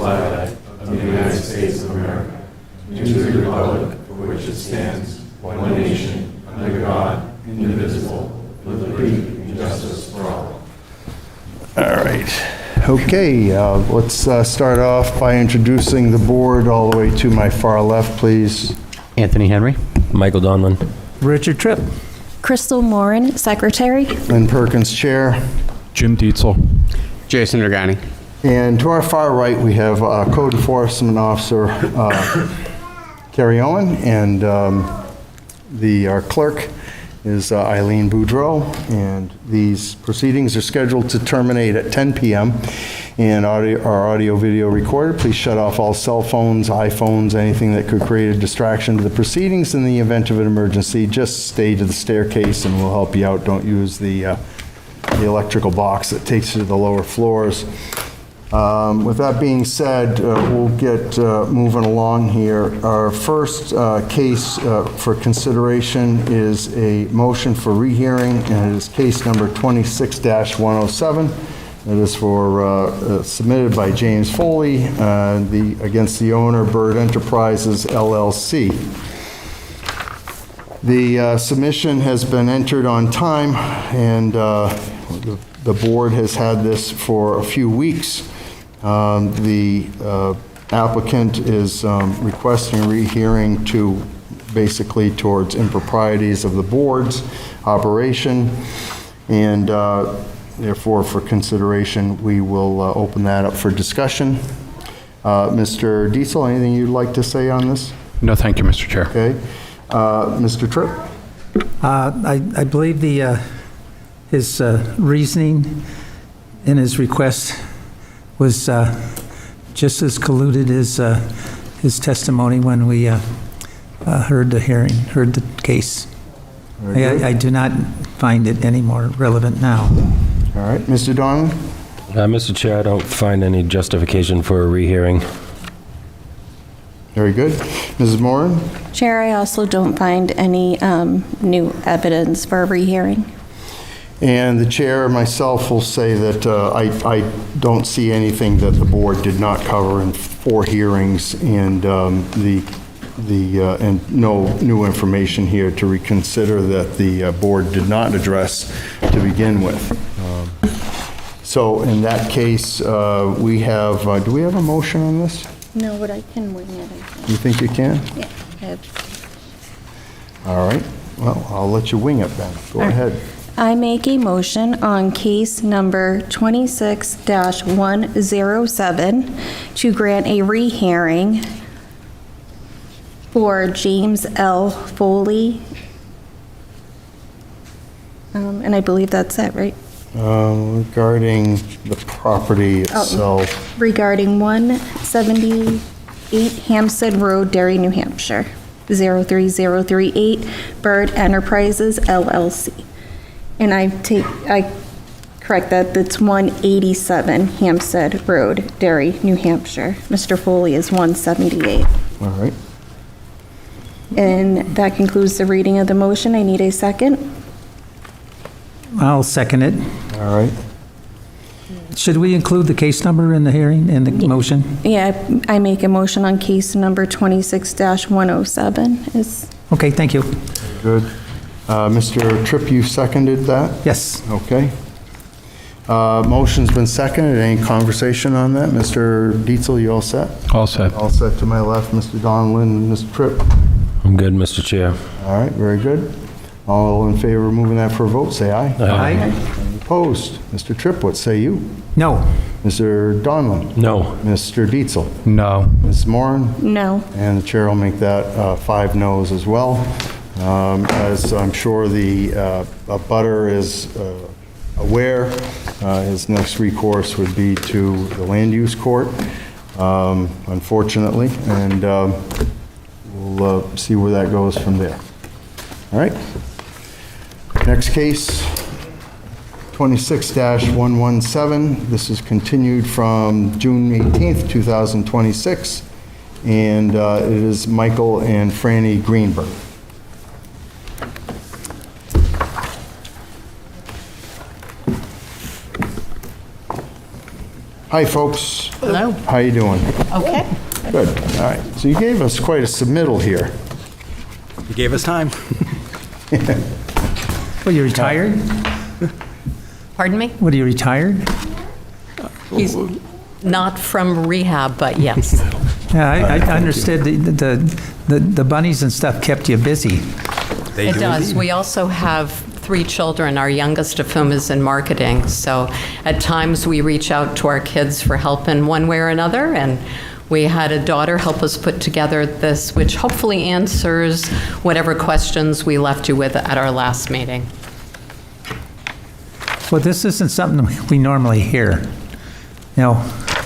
flag of the United States of America, and to the republic for which it stands, one nation, under God, indivisible, with liberty and justice for all. All right. Okay, let's start off by introducing the board all the way to my far left, please. Anthony Henry. Michael Donlin. Richard Tripp. Crystal Morin, Secretary. Lynn Perkins, Chair. Jim Dietzel. Jason Dragani. And to our far right, we have Code Enforcement Officer Carrie Owen, and our clerk is Eileen Boudreau, and these proceedings are scheduled to terminate at 10 p.m. and our audio-video recorded. Please shut off all cell phones, iPhones, anything that could create a distraction to the proceedings. In the event of an emergency, just stay to the staircase and we'll help you out. Don't use the electrical box that takes you to the lower floors. With that being said, we'll get moving along here. Our first case for consideration is a motion for rehearing, and it is case number 26-107. It is for submitted by James Foley against the owner, Bird Enterprises, LLC. The submission has been entered on time, and the board has had this for a few weeks. The applicant is requesting rehearing to basically towards improprieties of the board's operation, and therefore for consideration we will open that up for discussion. Mr. Dietzel, anything you'd like to say on this? No, thank you, Mr. Chair. Okay. Mr. Tripp? I believe his reasoning in his request was just as colluded as his testimony when we heard the case. I do not find it any more relevant now. All right, Mr. Donlin? Mr. Chair, I don't find any justification for a rehearing. Very good. Mrs. Moran? Chair, I also don't find any new evidence for a rehearing. And the chair and myself will say that I don't see anything that the board did not cover in 4 hearings, and and no new information here to reconsider that the board did not address to begin with. So in that case, we have, do we have a motion on this? No, but I can wing it. You think you can? Yeah. All right. Well, I'll let you wing it then. Go ahead. I make a motion on case number 26-107 to grant a rehearing for James L. Foley. And I believe that's it, right? Regarding the property itself. Regarding 178 Hampstead Road, Derry, New Hampshire, 03038, Bird Enterprises, LLC. And I correct that, that's 187 Hampstead Road, Derry, New Hampshire. Mr. Foley is 178. All right. And that concludes the reading of the motion. I need a second. I'll second it. All right. Should we include the case number in the hearing, in the motion? Yeah, I make a motion on case number 26-107 is. Okay, thank you. Good. Mr. Tripp, you seconded that? Yes. Okay. Motion's been seconded. Any conversation on that? Mr. Dietzel, you all set? All set. All set to my left, Mr. Donlin, Mr. Tripp. I'm good, Mr. Chair. All right, very good. All in favor of moving that for a vote, say aye. Aye. Any opposed? Mr. Tripp, what say you? No. Mr. Donlin? No. Mr. Dietzel? No. Ms. Moran? No. And the chair will make that 5 noes as well. As I'm sure the abutter is aware, his next recourse would be to the land use court, unfortunately, and we'll see where that goes from there. All right. Next case, 26-117. This is continued from June 18th, 2026, and it is Michael and Franny Greenberg. Hi, folks. Hello. How you doing? Okay. Good. All right. So you gave us quite a submittal here. You gave us time. Well, you retired? Pardon me? What, are you retired? He's not from rehab, but yes. Yeah, I understood the bunnies and stuff kept you busy. They It do does. indeed. We also have 3 children, our youngest of whom is in marketing. So at times we reach out to our kids for help in one way or another. And we had a daughter help us put together this, which hopefully answers whatever questions we left you with at our last meeting. Well, this isn't something we normally hear, you know,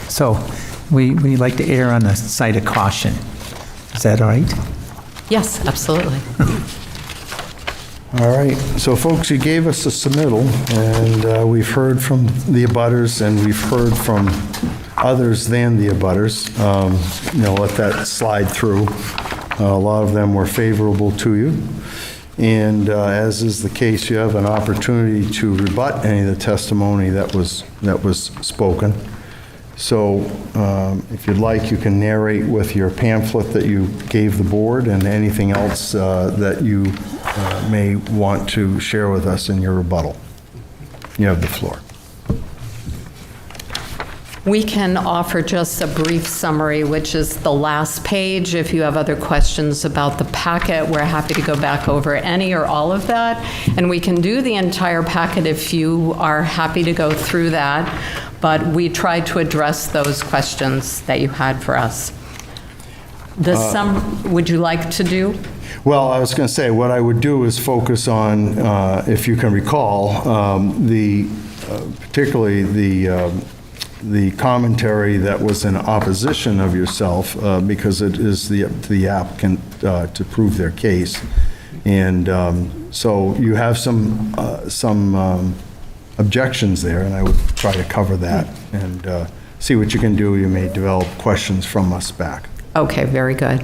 so we like to err on the side of caution. Is that all right? Yes, absolutely. All right. So, folks, you gave us a submittal, and we've heard from the abutters, and we've heard from others than the abutters. Let that slide through. A lot of them were favorable to you. And as is the case, you have an opportunity to rebut any of the testimony that was spoken. So if you'd like, you can narrate with your pamphlet that you gave the board and anything else that you may want to share with us in your rebuttal. You have the floor. We can offer just a brief summary, which is the last page. If you have other questions about the packet, we're happy to go back over any or all of that. And we can do the entire packet if you are happy to go through that. But we tried to address those questions that you had for us. Would you like to do? Well, I was going to say, what I would do is focus on, if you can recall, particularly the commentary that was in opposition of yourself, because it is the applicant to prove their case. And so you have some objections there, and I would try to cover that and see what you can do. You may develop questions from us back. Okay, very good.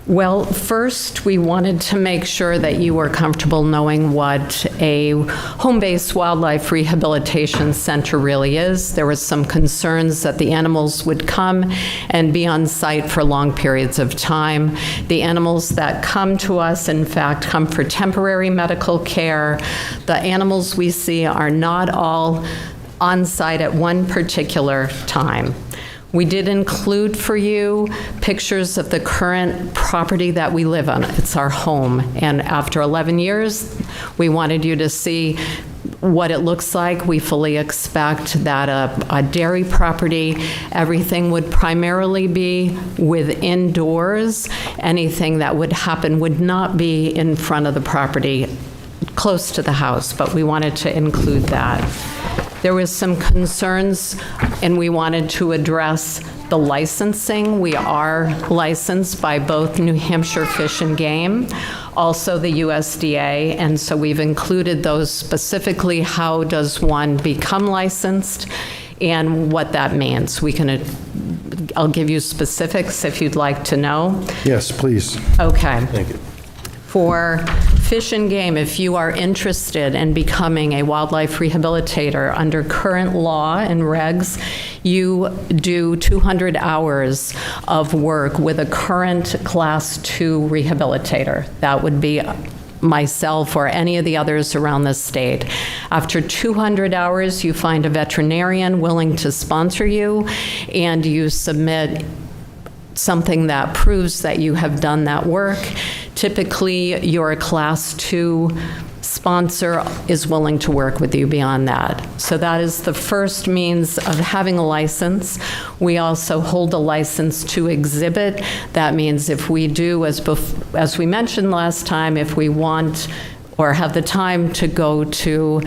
Well, first, we wanted to make sure that you were comfortable knowing what a home-based wildlife rehabilitation center really is. There was some concerns that the animals would come and be on site for long periods of time. The animals that come to us, in fact, come for temporary medical care. The animals we see are not all on site at one particular time. We did include for you pictures of the current property that we live on. It's our home. And after 11 years, we wanted you to see what it looks like. We fully expect that a dairy property, everything would primarily be within doors. Anything that would happen would not be in front of the property, close to the house, but we wanted to include that. There was some concerns, and we wanted to address the licensing. We are licensed by both New Hampshire Fish and Game, also the USDA, and so we've included those specifically. How does one become licensed and what that means? I'll give you specifics if you'd like to know. Yes, please. Okay. Thank you. For Fish and Game, if you are interested in becoming a wildlife rehabilitator under current law and regs, you do 200 hours of work with a current Class 2 rehabilitator. That would be myself or any of the others around the state. After 200 hours, you find a veterinarian willing to sponsor you, and you submit something that proves that you have done that work. Typically, your Class 2 sponsor is willing to work with you beyond that. So that is the first means of having a license. We also hold a license to exhibit. That means if we do, as we mentioned last time, if we want or have the time to go to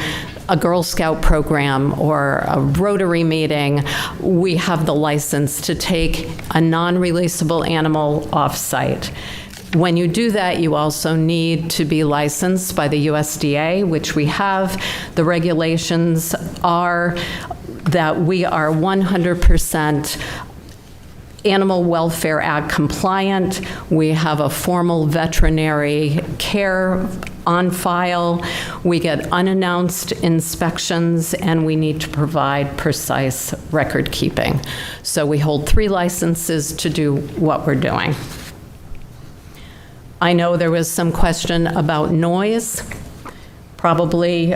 a Girl Scout program or a Rotary meeting, we have the license to take a non-releasable animal off-site. When you do that, you also need to be licensed by the USDA, which we have. The regulations are that we are 100% Animal Welfare Act compliant. We have a formal veterinary care on file, we get unannounced inspections, and we need to provide precise record keeping. So we hold 3 licenses to do what we're doing. I know there was some question about noise. Probably,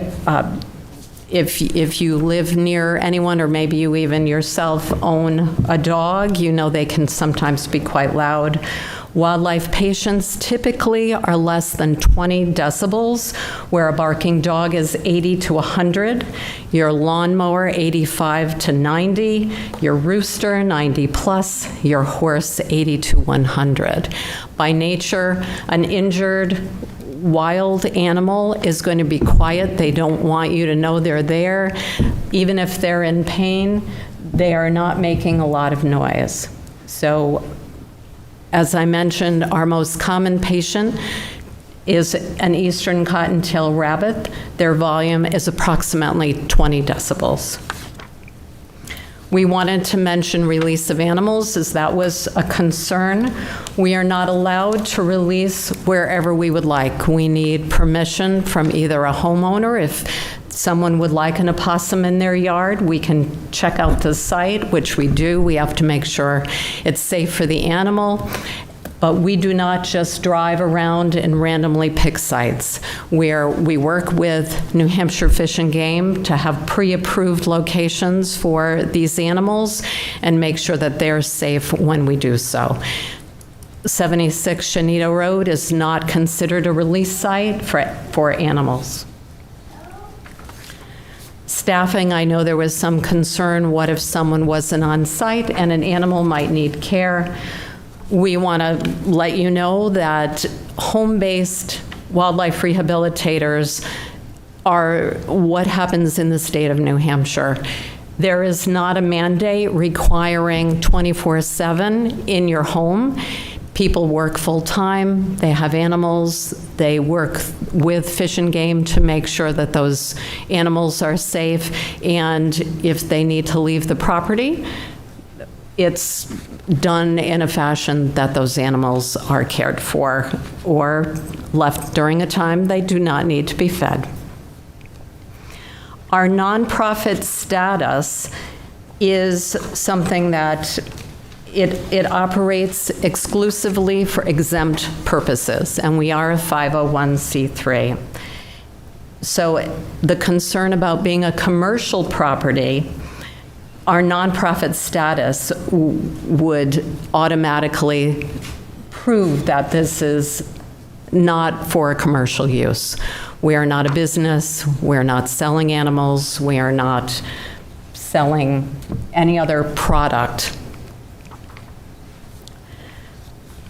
if you live near anyone, or maybe you even yourself own a dog, you know they can sometimes be quite loud. Wildlife patients typically are less than 20 decibels, where a barking dog is 80 to 100, your lawnmower 85 to 90, your rooster 90 plus, your horse 80 to 100. By nature, an injured wild animal is going to be quiet. They don't want you to know they're there. Even if they're in pain, they are not making a lot of noise. So, as I mentioned, our most common patient is an eastern cottontail rabbit. Their volume is approximately 20 decibels. We wanted to mention release of animals, as that was a concern. We are not allowed to release wherever we would like. We need permission from either a homeowner. If someone would like an opossum in their yard, we can check out the site, which we do. We have to make sure it's safe for the animal. But we do not just drive around and randomly pick sites. We work with New Hampshire Fish and Game to have pre-approved locations for these animals and make sure that they're safe when we do so. 76 Shanito Road is not considered a release site for animals. Staffing, I know there was some concern, what if someone wasn't on site and an animal might need care? We want to let you know that home-based wildlife rehabilitators are what happens in the state of New Hampshire. There is not a mandate requiring 24/7 in your home. People work full-time, they have animals, they work with Fish and Game to make sure that those animals are safe, and if they need to leave the property, it's done in a fashion that those animals are cared for or left during a time they do not need to be fed. Our nonprofit status is something that it operates exclusively for exempt purposes, and we are a 501c3. So the concern about being a commercial property, our nonprofit status would automatically prove that this is not for a commercial use. We are not a business, we're not selling animals, we are not selling any other product.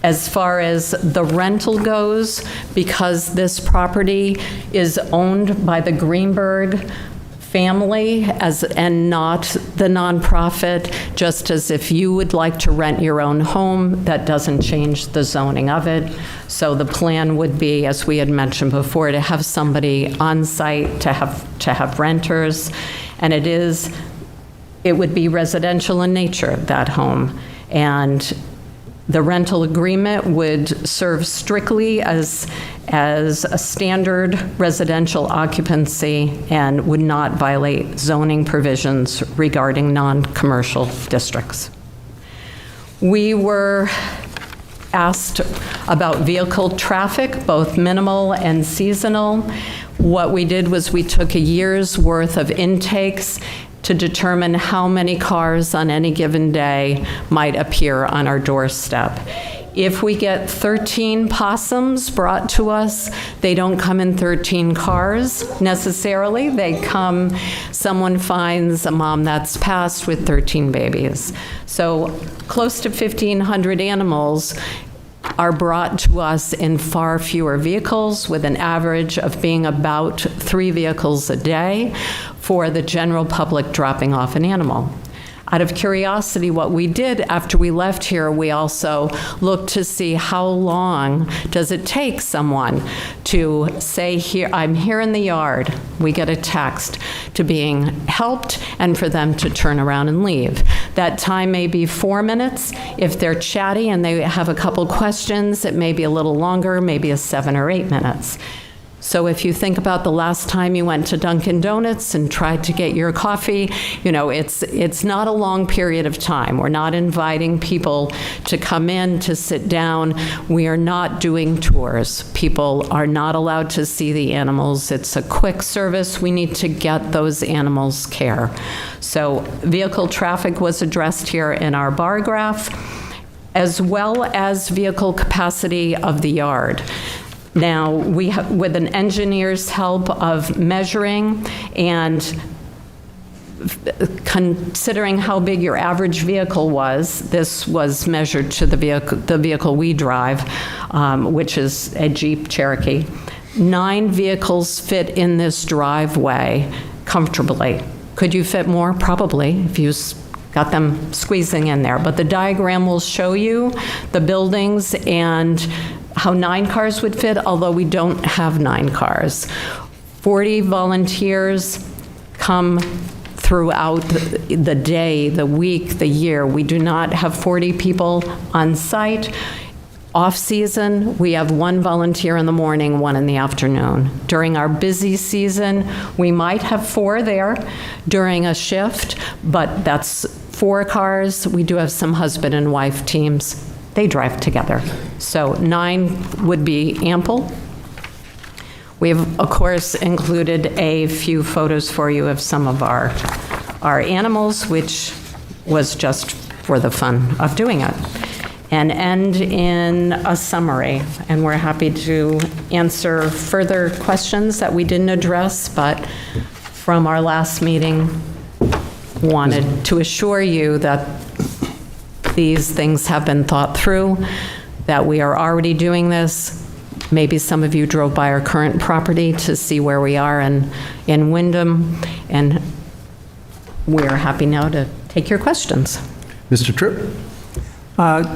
As far as the rental goes, because this property is owned by the Greenberg family and not the nonprofit, just as if you would like to rent your own home, that doesn't change the zoning of it. So the plan would be, as we had mentioned before, to have somebody on site, to have renters, and it would be residential in nature, that home. And the rental agreement would serve strictly as a standard residential occupancy and would not violate zoning provisions regarding non-commercial districts. We were asked about vehicle traffic, both minimal and seasonal. What we did was we took a year's worth of intakes to determine how many cars on any given day might appear on our doorstep. If we get 13 possums brought to us, they don't come in 13 cars necessarily. Someone finds a mom that's passed with 13 babies. So close to 1,500 animals are brought to us in far fewer vehicles, with an average of being about 3 vehicles a day for the general public dropping off an animal. Out of curiosity, what we did after we left here, we also looked to see how long does it take someone to say, "Here, I'm here in the yard." We get a text to being helped and for them to turn around and leave. That time may be 4 minutes. If they're chatty and they have a couple questions, it may be a little longer, maybe a 7 or 8 minutes. So if you think about the last time you went to Dunkin' Donuts and tried to get your coffee, it's not a long period of time. We're not inviting people to come in, to sit down. We are not doing tours. People are not allowed to see the animals. It's a quick service. We need to get those animals care. So vehicle traffic was addressed here in our bar graph, as well as vehicle capacity of the yard. Now, with an engineer's help of measuring and considering how big your average vehicle was, this was measured to the vehicle we drive, which is a Jeep Cherokee. 9 vehicles fit in this driveway comfortably. Could you fit more? Probably, if you got them squeezing in there. But the diagram will show you the buildings and how 9 cars would fit, although we don't have 9 cars. 40 volunteers come throughout the day, the week, the year. We do not have 40 people on site. Off-season, we have 1 volunteer in the morning, 1 in the afternoon. During our busy season, we might have 4 there during a shift, but that's 4 cars. We do have some husband and wife teams. They drive together. So 9 would be ample. We have, of course, included a few photos for you of some of our animals, which was just for the fun of doing it. And end in a summary. And we're happy to answer further questions that we didn't address, but from our last meeting, wanted to assure you that these things have been thought through, that we are already doing this. Maybe some of you drove by our current property to see where we are in Wyndham, and we're happy now to take your questions. Mr. Tripp? I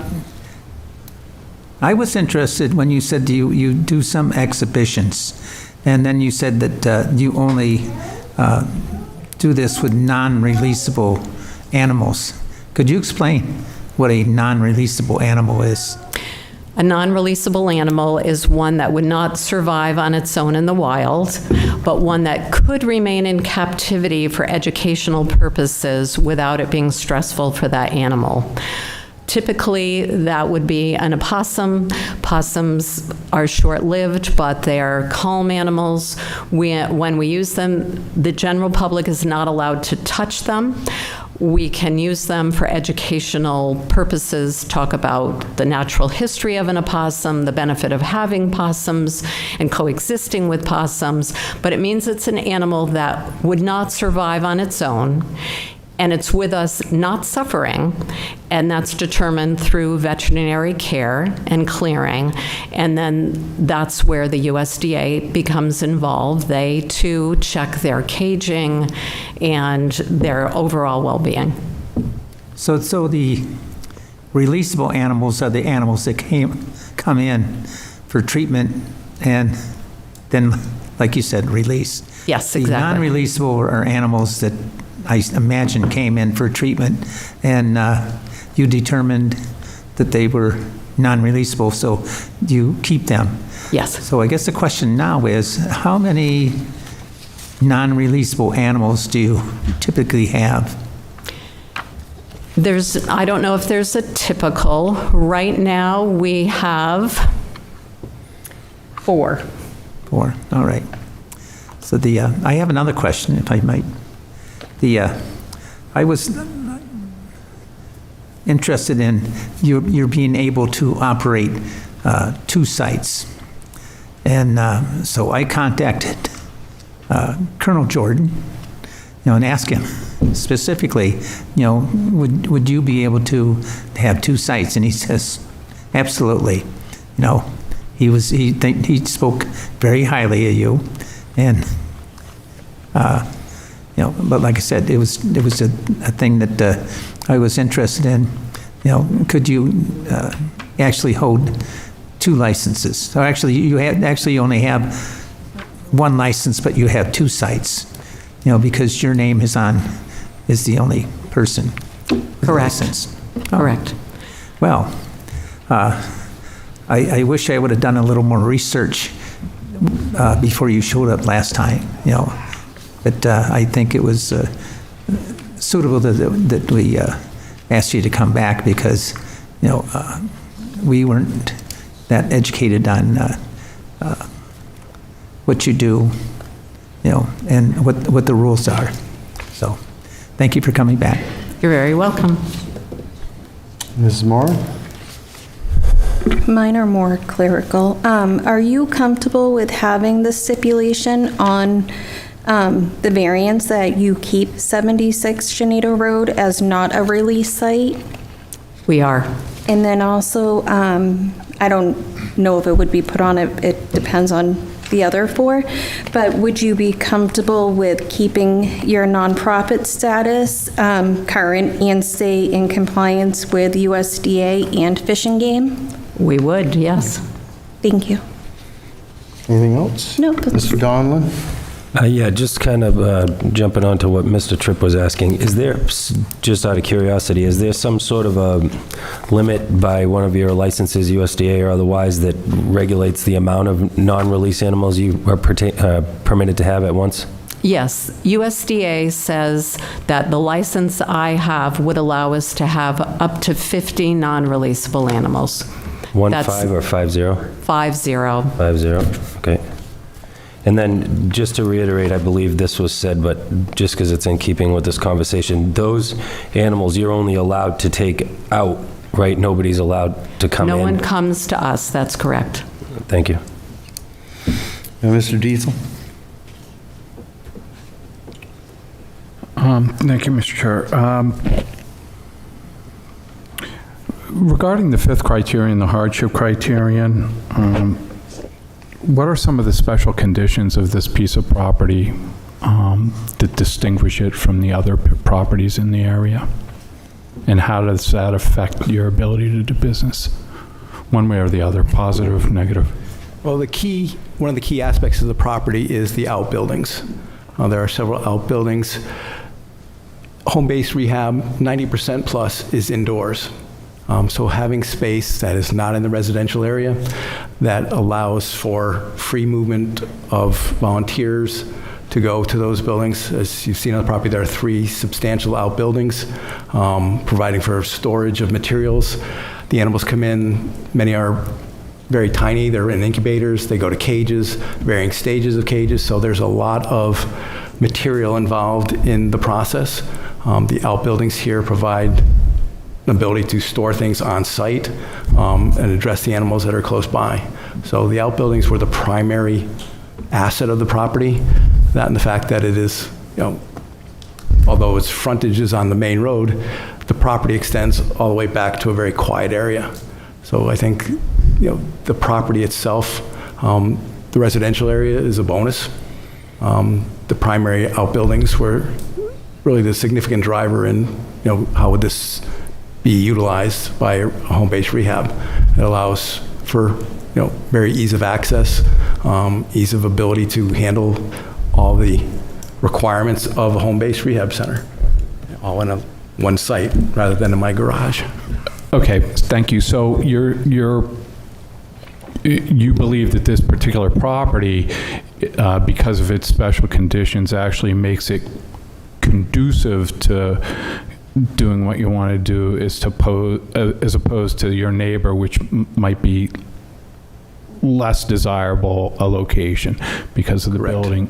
was interested when you said you do some exhibitions, and then you said that you only do this with non-releasable animals. Could you explain what a non-releasable animal is? A non-releasable animal is one that would not survive on its own in the wild, but one that could remain in captivity for educational purposes without it being stressful for that animal. Typically, that would be an opossum. Possums are short-lived, but they are calm animals. When we use them, the general public is not allowed to touch them. We can use them for educational purposes, talk about the natural history of an opossum, the benefit of having possums and coexisting with possums, but it means it's an animal that would not survive on its own, and it's with us not suffering, and that's determined through veterinary care and clearing, and then that's where the USDA becomes involved. They, too, check their caging and their overall well-being. So the releasable animals are the animals that come in for treatment and then, like you said, release. Yes, The exactly. non-releasable are animals that I imagine came in for treatment, and you determined that they were non-releasable, so you keep them. Yes. So I guess the question now is, how many non-releasable animals do you typically have? I don't know if there's a typical. Right now, we have 4. 4, all right. So I have another question, if I might. I was interested in you're being able to operate 2 sites. And so I contacted Colonel Jordan, and asked him specifically, would you be able to have 2 sites? And he says, absolutely. He spoke very highly of you, and but like I said, it was a thing that I was interested in. Could you actually hold 2 licenses? So actually, you only have 1 license, but you have 2 sites. Because your name is the only person with a Correct. license. Correct. Well, I wish I would have done a little more research before you showed up last time, you know. But I think it was suitable that we asked you to come back because, you know, we weren't that educated on what you do, you know, and what the rules are. So, thank you for coming back. You're very welcome. Mrs. Moran? Mine are more clerical. Are you comfortable with having the stipulation on the variance that you keep 76 Genito Road as not a release site? We are. And then also, I don't know if it would be put on, it depends on the other four, but would you be comfortable with keeping your nonprofit status current and stay in compliance with USDA and Fish and Game? We would, yes. Thank you. Anything else? No. Mr. Donlin? Yeah, just kind of jumping on to what Mr. Tripp was asking, is there, just out of curiosity, is there some sort of a limit by one of your licenses, USDA or otherwise, that regulates the amount of non-release animals you are permitted to have at once? Yes, USDA says that the license I have would allow us to have up to 50 non-releasable animals. 1-5 That's or 5-0? 5-0. 5-0, okay. And then, just to reiterate, I believe this was said, but just because it's in keeping with this conversation, those animals you're only allowed to take out, right? Nobody's allowed to come in? No one comes to us, that's correct. Thank you. And Mr. Diesel? Thank you, Mr. Chair. Regarding the fifth criterion, the hardship criterion, what are some of the special conditions of this piece of property that distinguish it from the other properties in the area? And how does that affect your ability to do business? One way or the other, positive, negative? Well, one of the key aspects of the property is the outbuildings. There are several outbuildings. Home-based rehab, 90% plus is indoors. So having space that is not in the residential area, that allows for free movement of volunteers to go to those buildings. As you've seen on the property, there are 3 substantial outbuildings, providing for storage of materials. The animals come in, many are very tiny, they're in incubators, they go to cages, varying stages of cages, so there's a lot of material involved in the process. The outbuildings here provide an ability to store things on site and address the animals that are close by. So the outbuildings were the primary asset of the property. That and the fact that it is, you know, although its frontage is on the main road, the property extends all the way back to a very quiet area. So I think, you know, the property itself, the residential area is a bonus. The primary outbuildings were really the significant driver in, you know, how would this be utilized by a home-based rehab. It allows for, you know, very ease of access, ease of ability to handle all the requirements of a home-based rehab center, all in one site rather than in my garage. Okay, thank you. So you believe that this particular property, because of its special conditions, actually makes it conducive to doing what you want to do, as opposed to your neighbor, which might be less desirable a location because of the building.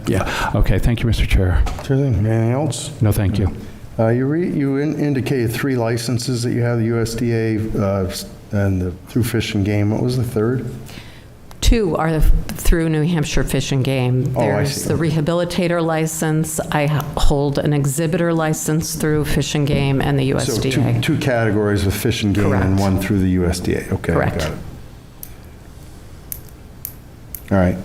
Yeah. Okay, thank you, Mr. Chair. Sure thing. Anything else? No, thank you. You indicated 3 licenses that you have, the USDA and through Fish and Game. What was the third? 2 are through New Hampshire Fish and Game. Oh, I There's see. the rehabilitator license. I hold an exhibitor license through Fish and Game and the USDA. So 2 categories with Fish and Game and Correct. 1 through the USDA. Okay, Correct. got it. All right.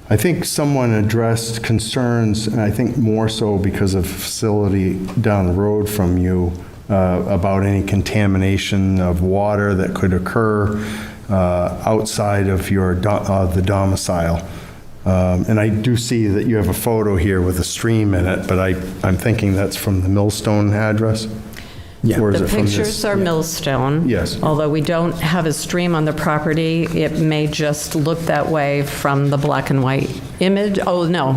I think someone addressed concerns, and I think more so because of facility down the road from you, about any contamination of water that could occur outside of your the domicile. And I do see that you have a photo here with a stream in it, but I'm thinking that's from the Millstone address? Yeah. Or is The it from this? pictures are Millstone. Yes. Although we don't have a stream on the property, it may just look that way from the black and white image. Oh, no.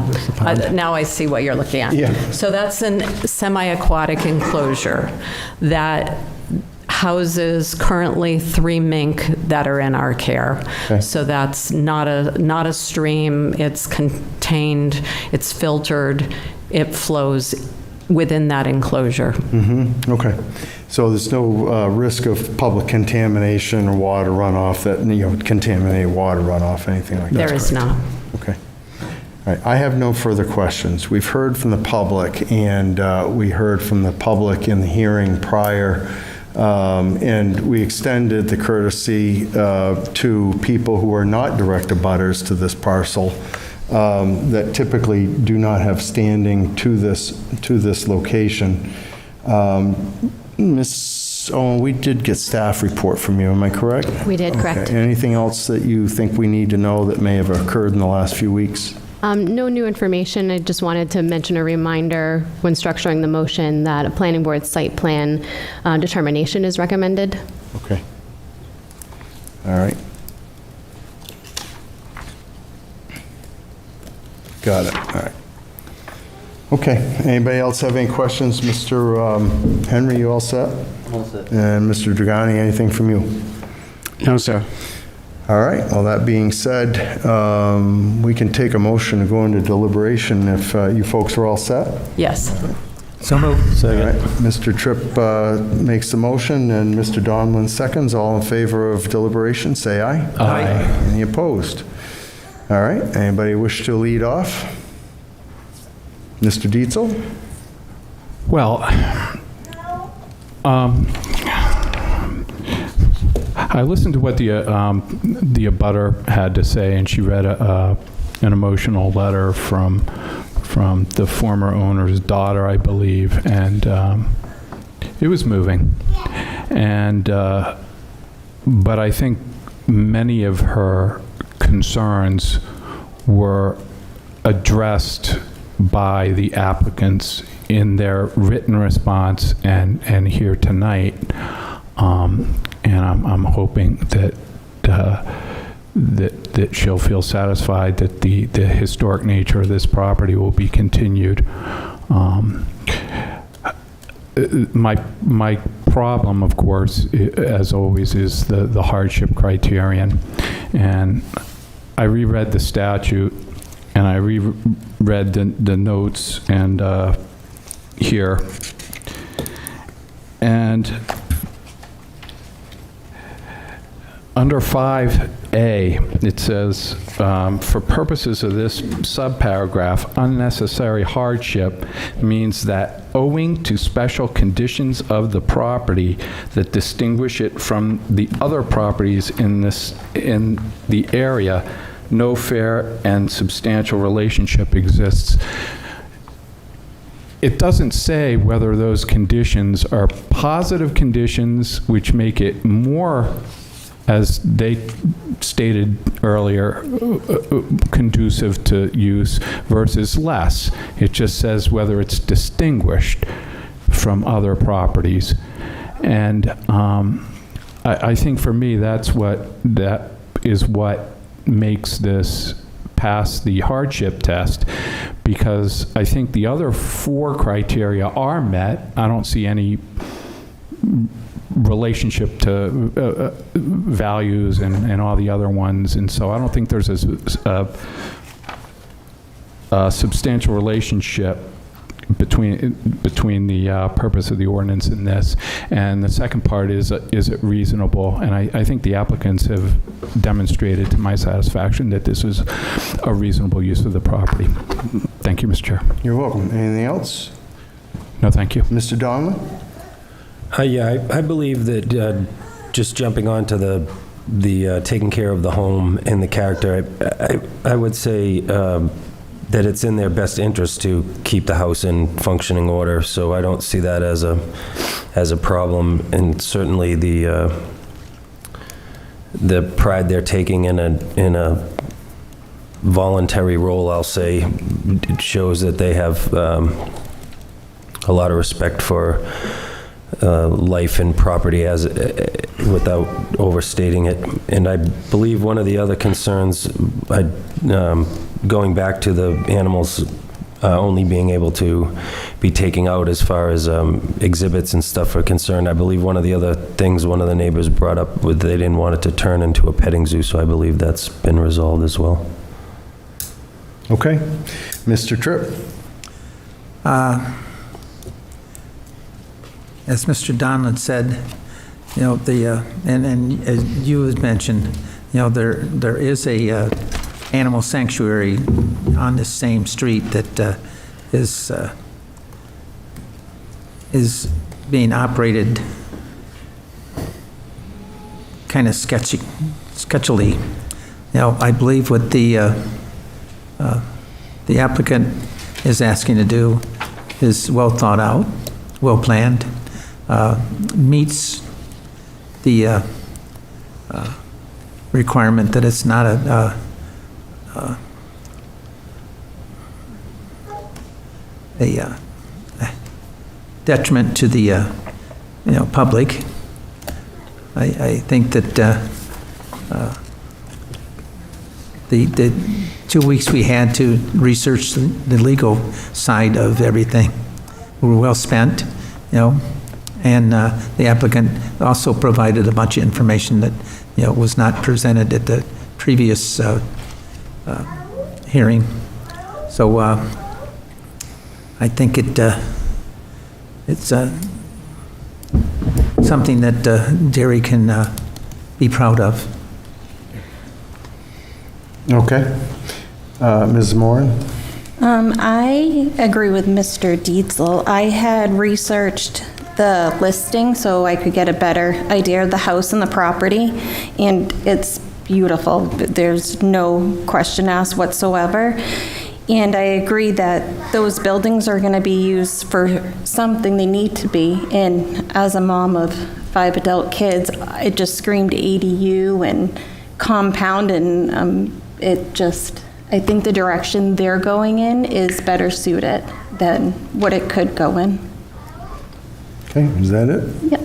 Now I see what you're looking at. Yeah. So that's a semi-aquatic enclosure that houses currently 3 mink that are in our care. Okay. So that's not a stream. It's contained, it's filtered, it flows within that enclosure. Okay. So there's no risk of public contamination or water runoff that, contaminated water runoff, anything like that? There is not. Okay. All right. I have no further questions. We've heard from the public, and we heard from the public in the hearing prior, and we extended the courtesy to people who are not direct abutters to this parcel, that typically do not have standing to this location. Ms. Owen, we did get staff report from you, am I correct? We did, correct. Okay. Anything else that you think we need to know that may have occurred in the last few weeks? No new information. I just wanted to mention a reminder when structuring the motion that a planning board site plan determination is recommended. Okay. All right. Got it. All right. Okay. Anybody else have any questions? Mr. Henry, you all set? All set. And Mr. Dragani, anything from you? No, sir. All right. Well, that being said, we can take a motion to go into deliberation if you folks are all set. Yes. So moved. All right. Mr. Tripp makes the motion, and Mr. Donlin seconds. All in favor of deliberation, say aye. Aye. Any opposed? All right. Anybody wish to lead off? Mr. Dietzel? Well, I listened to what the abutter had to say, and she read an emotional letter from the former owner's daughter, I believe, and it was moving. And but I think many of her concerns were addressed by the applicants in their written response and here tonight. And I'm hoping that that she'll feel satisfied that the historic nature of this property will be continued. My problem, of course, as always, is the hardship criterion. And I reread the statute, and I reread the notes and here. And under 5A, it says, for purposes of this subparagraph, unnecessary hardship means that owing to special conditions of the property that distinguish it from the other properties in the area, no fair and substantial relationship exists. It doesn't say whether those conditions are positive conditions which make it more, as they stated earlier, conducive to use versus less. It just says whether it's distinguished from other properties. And I think for me, that is what makes this pass the hardship test, because I think the other 4 criteria are met. I don't see any relationship to values and all the other ones, and so I don't think there's a substantial relationship between the purpose of the ordinance and this. And the second part is it reasonable? And I think the applicants have demonstrated to my satisfaction that this is a reasonable use of the property. Thank you, Mr. Chair. You're welcome. Anything else? No, thank you. Mr. Donlin? Yeah, I believe that just jumping on to the taking care of the home and the character, I would say that it's in their best interest to keep the house in functioning order, so I don't see that as a problem. And certainly the pride they're taking in a voluntary role, I'll say, it shows that they have a lot of respect for life and property as, without overstating it. And I believe one of the other concerns, going back to the animals only being able to be taken out as far as exhibits and stuff are concerned, I believe one of the other things one of the neighbors brought up was they didn't want it to turn into a petting zoo, so I believe that's been resolved as well. Okay. Mr. Tripp? As Mr. Donlin said, you know, and as you had mentioned, you know, there is a animal sanctuary on this same street that is being operated kind of sketchily. You know, I believe what the applicant is asking to do is well thought out, well planned, meets the requirement that it's not a detriment to the public. I think that the 2 weeks we had to research the legal side of everything were well spent, you know, and the applicant also provided a bunch of information that, you know, was not presented at the previous hearing. So I think it's something that Derry can be proud of. Okay. Ms. Moran? I agree with Mr. Dietzel. I had researched the listing so I could get a better idea of the house and the property, and it's beautiful. There's no question asked whatsoever. And I agree that those buildings are going to be used for something they need to be. And as a mom of 5 adult kids, it just screamed ADU and compound, and I think the direction they're going in is better suited than what it could go in. Okay, is that it? Yep.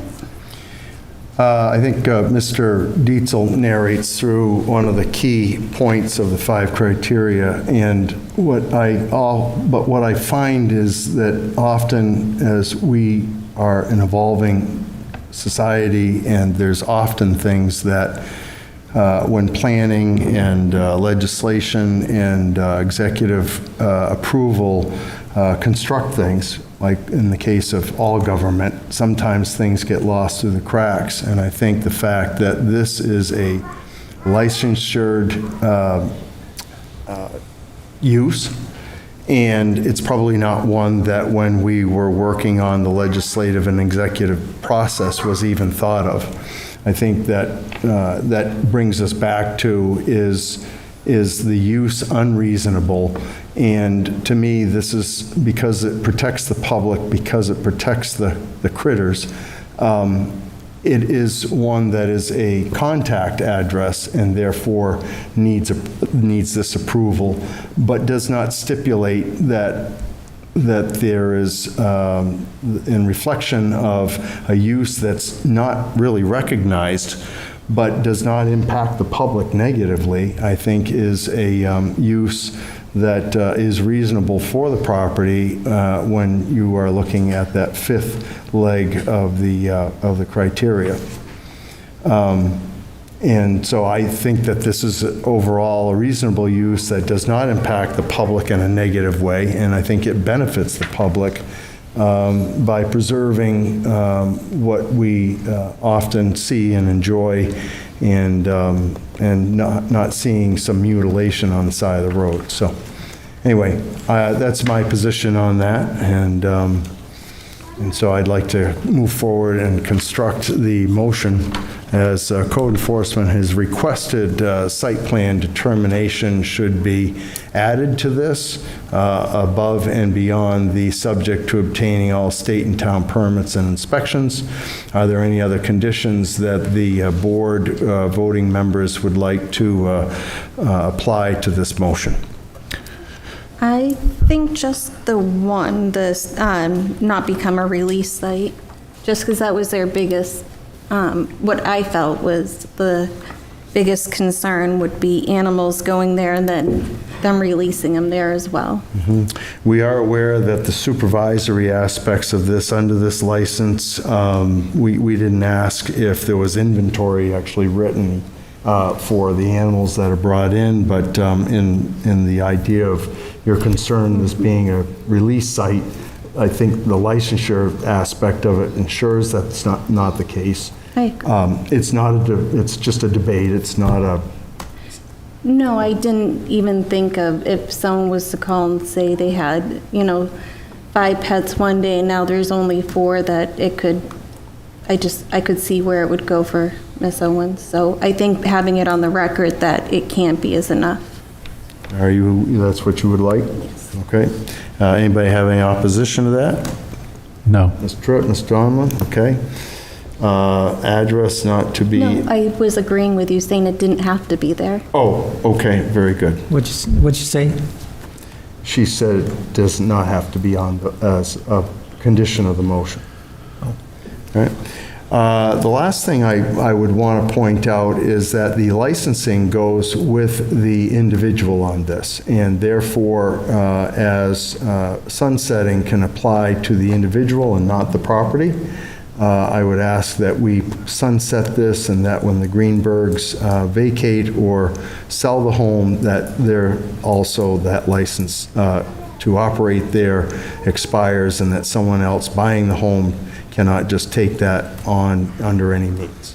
I think Mr. Dietzel narrates through one of the key points of the 5 criteria, and what I find is that often as we are an evolving society, and there's often things that when planning and legislation and executive approval construct things, like in the case of all government, sometimes things get lost through the cracks. And I think the fact that this is a licensed use, and it's probably not one that when we were working on the legislative and executive process was even thought of. I think that that brings us back to is the use unreasonable? And to me, this is because it protects the public, because it protects the critters. It is one that is a contact address and therefore needs this approval, but does not stipulate that there is, in reflection of a use that's not really recognized, but does not impact the public negatively, I think is a use that is reasonable for the property when you are looking at that 5th leg of the criteria. And so I think that this is overall a reasonable use that does not impact the public in a negative way, and I think it benefits the public by preserving what we often see and enjoy, and not seeing some mutilation on the side of the road. So anyway, that's my position on that, and so I'd like to move forward and construct the motion as code enforcement has requested. Site plan determination should be added to this above and beyond the subject to obtaining all state and town permits and inspections. Are there any other conditions that the board voting members would like to apply to this motion? I think just the one, this not become a release site, just because that was their biggest, what I felt was the biggest concern would be animals going there and then them releasing them there as well. We are aware that the supervisory aspects of this, under this license, we didn't ask if there was inventory actually written for the animals that are brought in, but in the idea of your concern, this being a release site, I think the licensure aspect of it ensures that's not the case. It's just a debate, it's not a... No, I didn't even think of if someone was to call and say they had, 5 pets one day and now there's only 4, that it could, I could see where it would go for Miss Owens. So I think having it on the record that it can't be is enough. That's what you would like? Yes. Okay. Anybody have any opposition to that? No. Ms. Tripp, Ms. Donlin, okay. Address not to be... No, I was agreeing with you, saying it didn't have to be there. Oh, okay, very good. What'd you say? She said it does not have to be on as a condition of the motion. All right. The last thing I would want to point out is that the licensing goes with the individual on this, and therefore, as sunsetting can apply to the individual and not the property, I would ask that we sunset this, and that when the Greenbergs vacate or sell the home, that they're also, that license to operate there expires, and that someone else buying the home cannot just take that on under any means.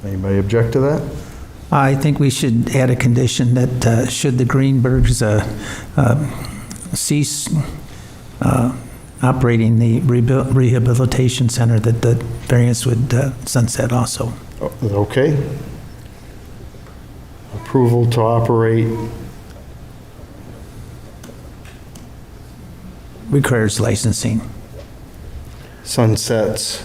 Anybody object to that? I think we should add a condition that should the Greenbergs cease operating the rehabilitation center, that the variance would sunset also. Okay. Approval to operate Requires licensing. sunsets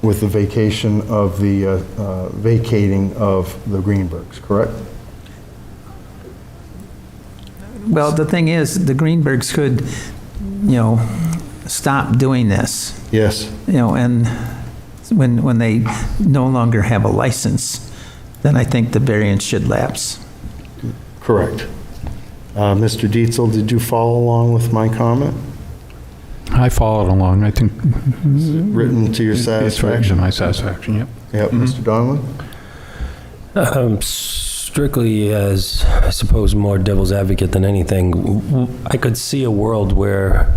with the vacation of the, vacating of the Greenbergs, correct? Well, the thing is, the Greenbergs could, stop doing this, Yes. and when they no longer have a license, then I think the variance should lapse. Correct. Mr. Dietzel, did you follow along with my comment? I followed along. I think Written to your it's written to satisfaction? my satisfaction, yep. Yep, Mr. Donlin? Strictly as, I suppose, more devil's advocate than anything, I could see a world where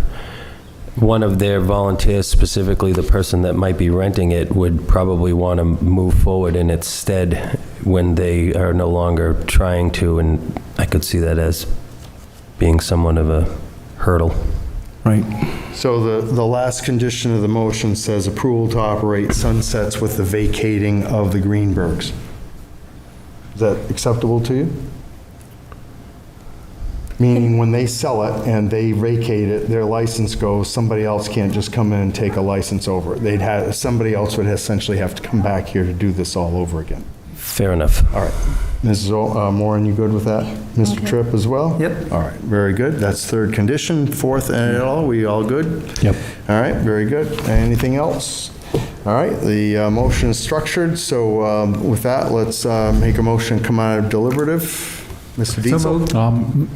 one of their volunteers, specifically the person that might be renting it, would probably want to move forward in its stead when they are no longer trying to, and I could see that as being somewhat of a hurdle. Right. So the last condition of the motion says approval to operate sunsets with the vacating of the Greenbergs. Is that acceptable to you? Meaning when they sell it and they vacate it, their license goes, somebody else can't just come in and take a license over. Somebody else would essentially have to come back here to do this all over again. Fair enough. All right. Mrs. Moran, you good with that? Mr. Tripp as well? Yep. All right, very good. That's third condition. Fourth and all, we all good? Yep. All right, very good. Anything else? All right, the motion is structured, so with that, let's make a motion come out of deliberative. Mr. Dietzel?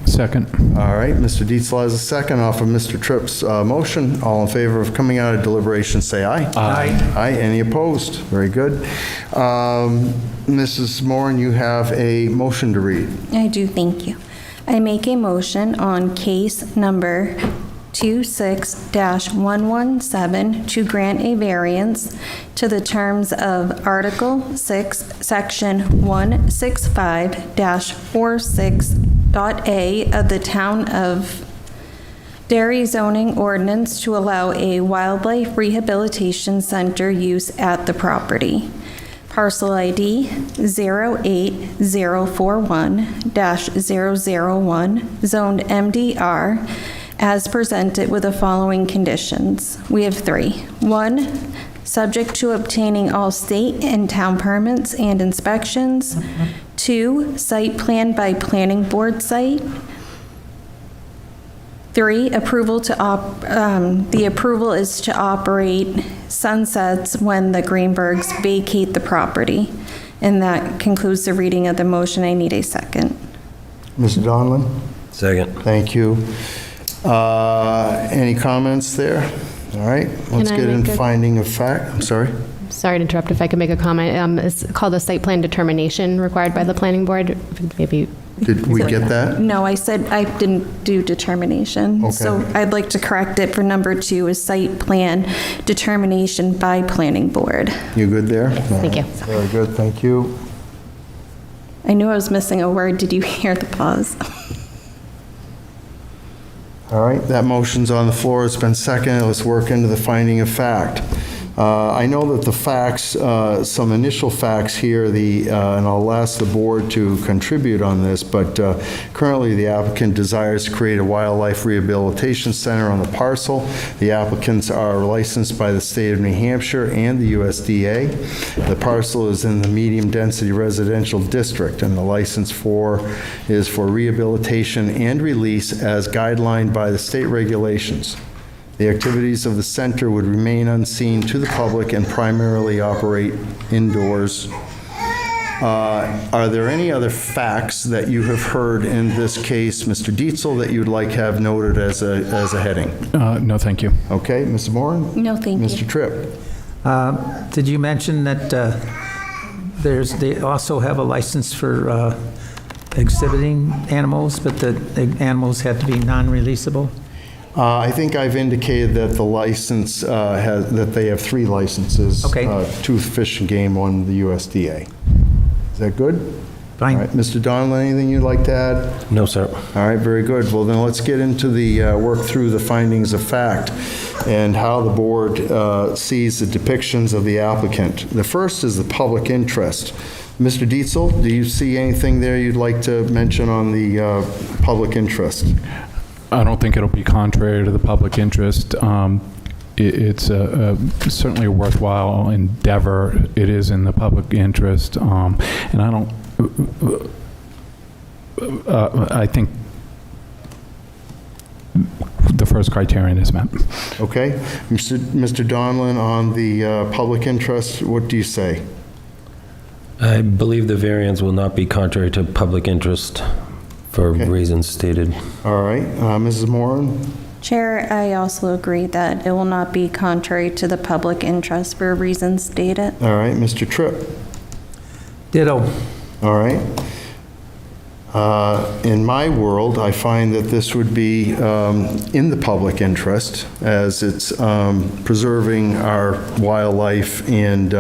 Second. All right, Mr. Dietzel has a second off of Mr. Tripp's motion. All in favor of coming out of deliberation, say aye. Aye. Aye. Any opposed? Very good. Mrs. Moran, you have a motion to read. I do, thank you. I make a motion on case number 26-117 to grant a variance to the terms of Article 6, Section 165-46.a of the Town of Derry zoning ordinance to allow a wildlife rehabilitation center use at the property. Parcel ID 08041-001, zoned MDR, as presented with the following conditions. We have 3. 1, subject to obtaining all state and town permits and inspections. 2, site plan by planning board site. 3, the approval is to operate sunsets when the Greenbergs vacate the property. And that concludes the reading of the motion. I need a second. Mr. Donlin? Second. Thank you. Any comments there? All right, let's I get into make a- finding of fact. I'm sorry. Sorry to interrupt, if I could make a comment. It's called a site plan determination required by the planning board. Maybe. Did we get that? No, I said I didn't do determination. Okay. So I'd like to correct it for number 2 is site plan determination by planning board. You good there? Thank you. Very good, thank you. I knew I was missing a word. Did you hear the pause? All right, that motion's on the floor. It's been seconded. Let's work into the finding of fact. I know that the facts, some initial facts here, and I'll ask the board to contribute on this, but currently the applicant desires to create a wildlife rehabilitation center on the parcel. The applicants are licensed by the state of New Hampshire and the USDA. The parcel is in the medium-density residential district, and the license is for rehabilitation and release as guidelined by the state regulations. The activities of the center would remain unseen to the public and primarily operate indoors. Are there any other facts that you have heard in this case, Mr. Dietzel, that you'd like to have noted as a heading? No, thank you. Okay, Mr. Moran? No, thank you. Mr. Tripp? Did you mention that they also have a license for exhibiting animals, but the animals have to be non-releasable? I think I've indicated that the license that they have 3 licenses. Okay. 2 Fish and Game, 1 the USDA. Is that good? Fine. All right, Mr. Donlin, anything you'd like to add? No, sir. All right, very good. Well, then let's get into the work through the findings of fact and how the board sees the depictions of the applicant. The first is the public interest. Mr. Dietzel, do you see anything there you'd like to mention on the public interest? I don't think it'll be contrary to the public interest. It's certainly a worthwhile endeavor. It is in the public interest, and I don't. I think the first criterion is met. Okay. Mr. Donlin, on the public interest, what do you say? I believe the variance will not be contrary to public interest for Okay. reasons stated. All right. Mrs. Moran? Chair, I also agree that it will not be contrary to the public interest for reasons stated. All right. Mr. Tripp? Ditto. All right. In my world, I find that this would be in the public interest, as it's preserving our wildlife and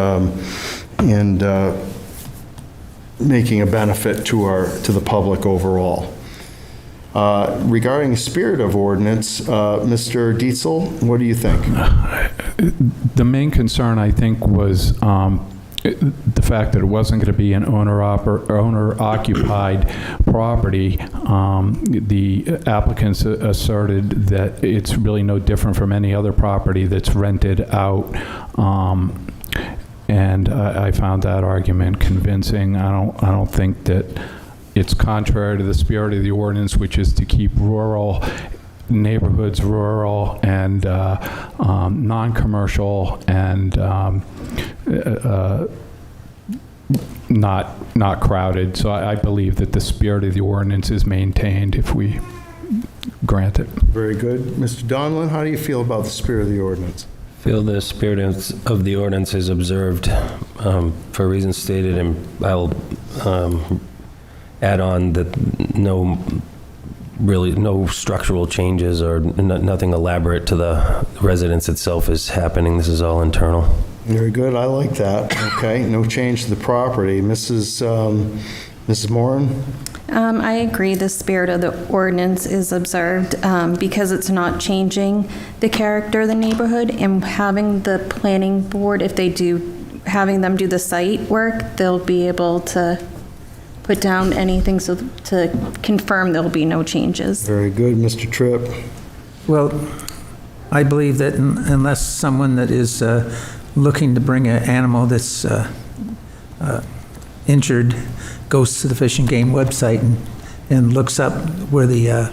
making a benefit to the public overall. Regarding spirit of ordinance, Mr. Dietzel, what do you think? The main concern, I think, was the fact that it wasn't going to be an owner-occupied property. The applicants asserted that it's really no different from any other property that's rented out. And I found that argument convincing. I don't think that it's contrary to the spirit of the ordinance, which is to keep rural neighborhoods rural and non-commercial and not crowded. So I believe that the spirit of the ordinance is maintained if we grant it. Very good. Mr. Donlin, how do you feel about the spirit of the ordinance? Feel the spirit of the ordinance is observed for reasons stated, and I'll add on that no structural changes or nothing elaborate to the residence itself is happening. This is all internal. Very good. I like that. Okay. No change to the property. Mrs. Moran? I agree the spirit of the ordinance is observed because it's not changing the character of the neighborhood, and having the planning board, if they do, having them do the site work, they'll be able to put down anything so to confirm there'll be no changes. Very good. Mr. Tripp? Well, I believe that unless someone that is looking to bring an animal that's injured goes to the Fish and Game website and looks up where the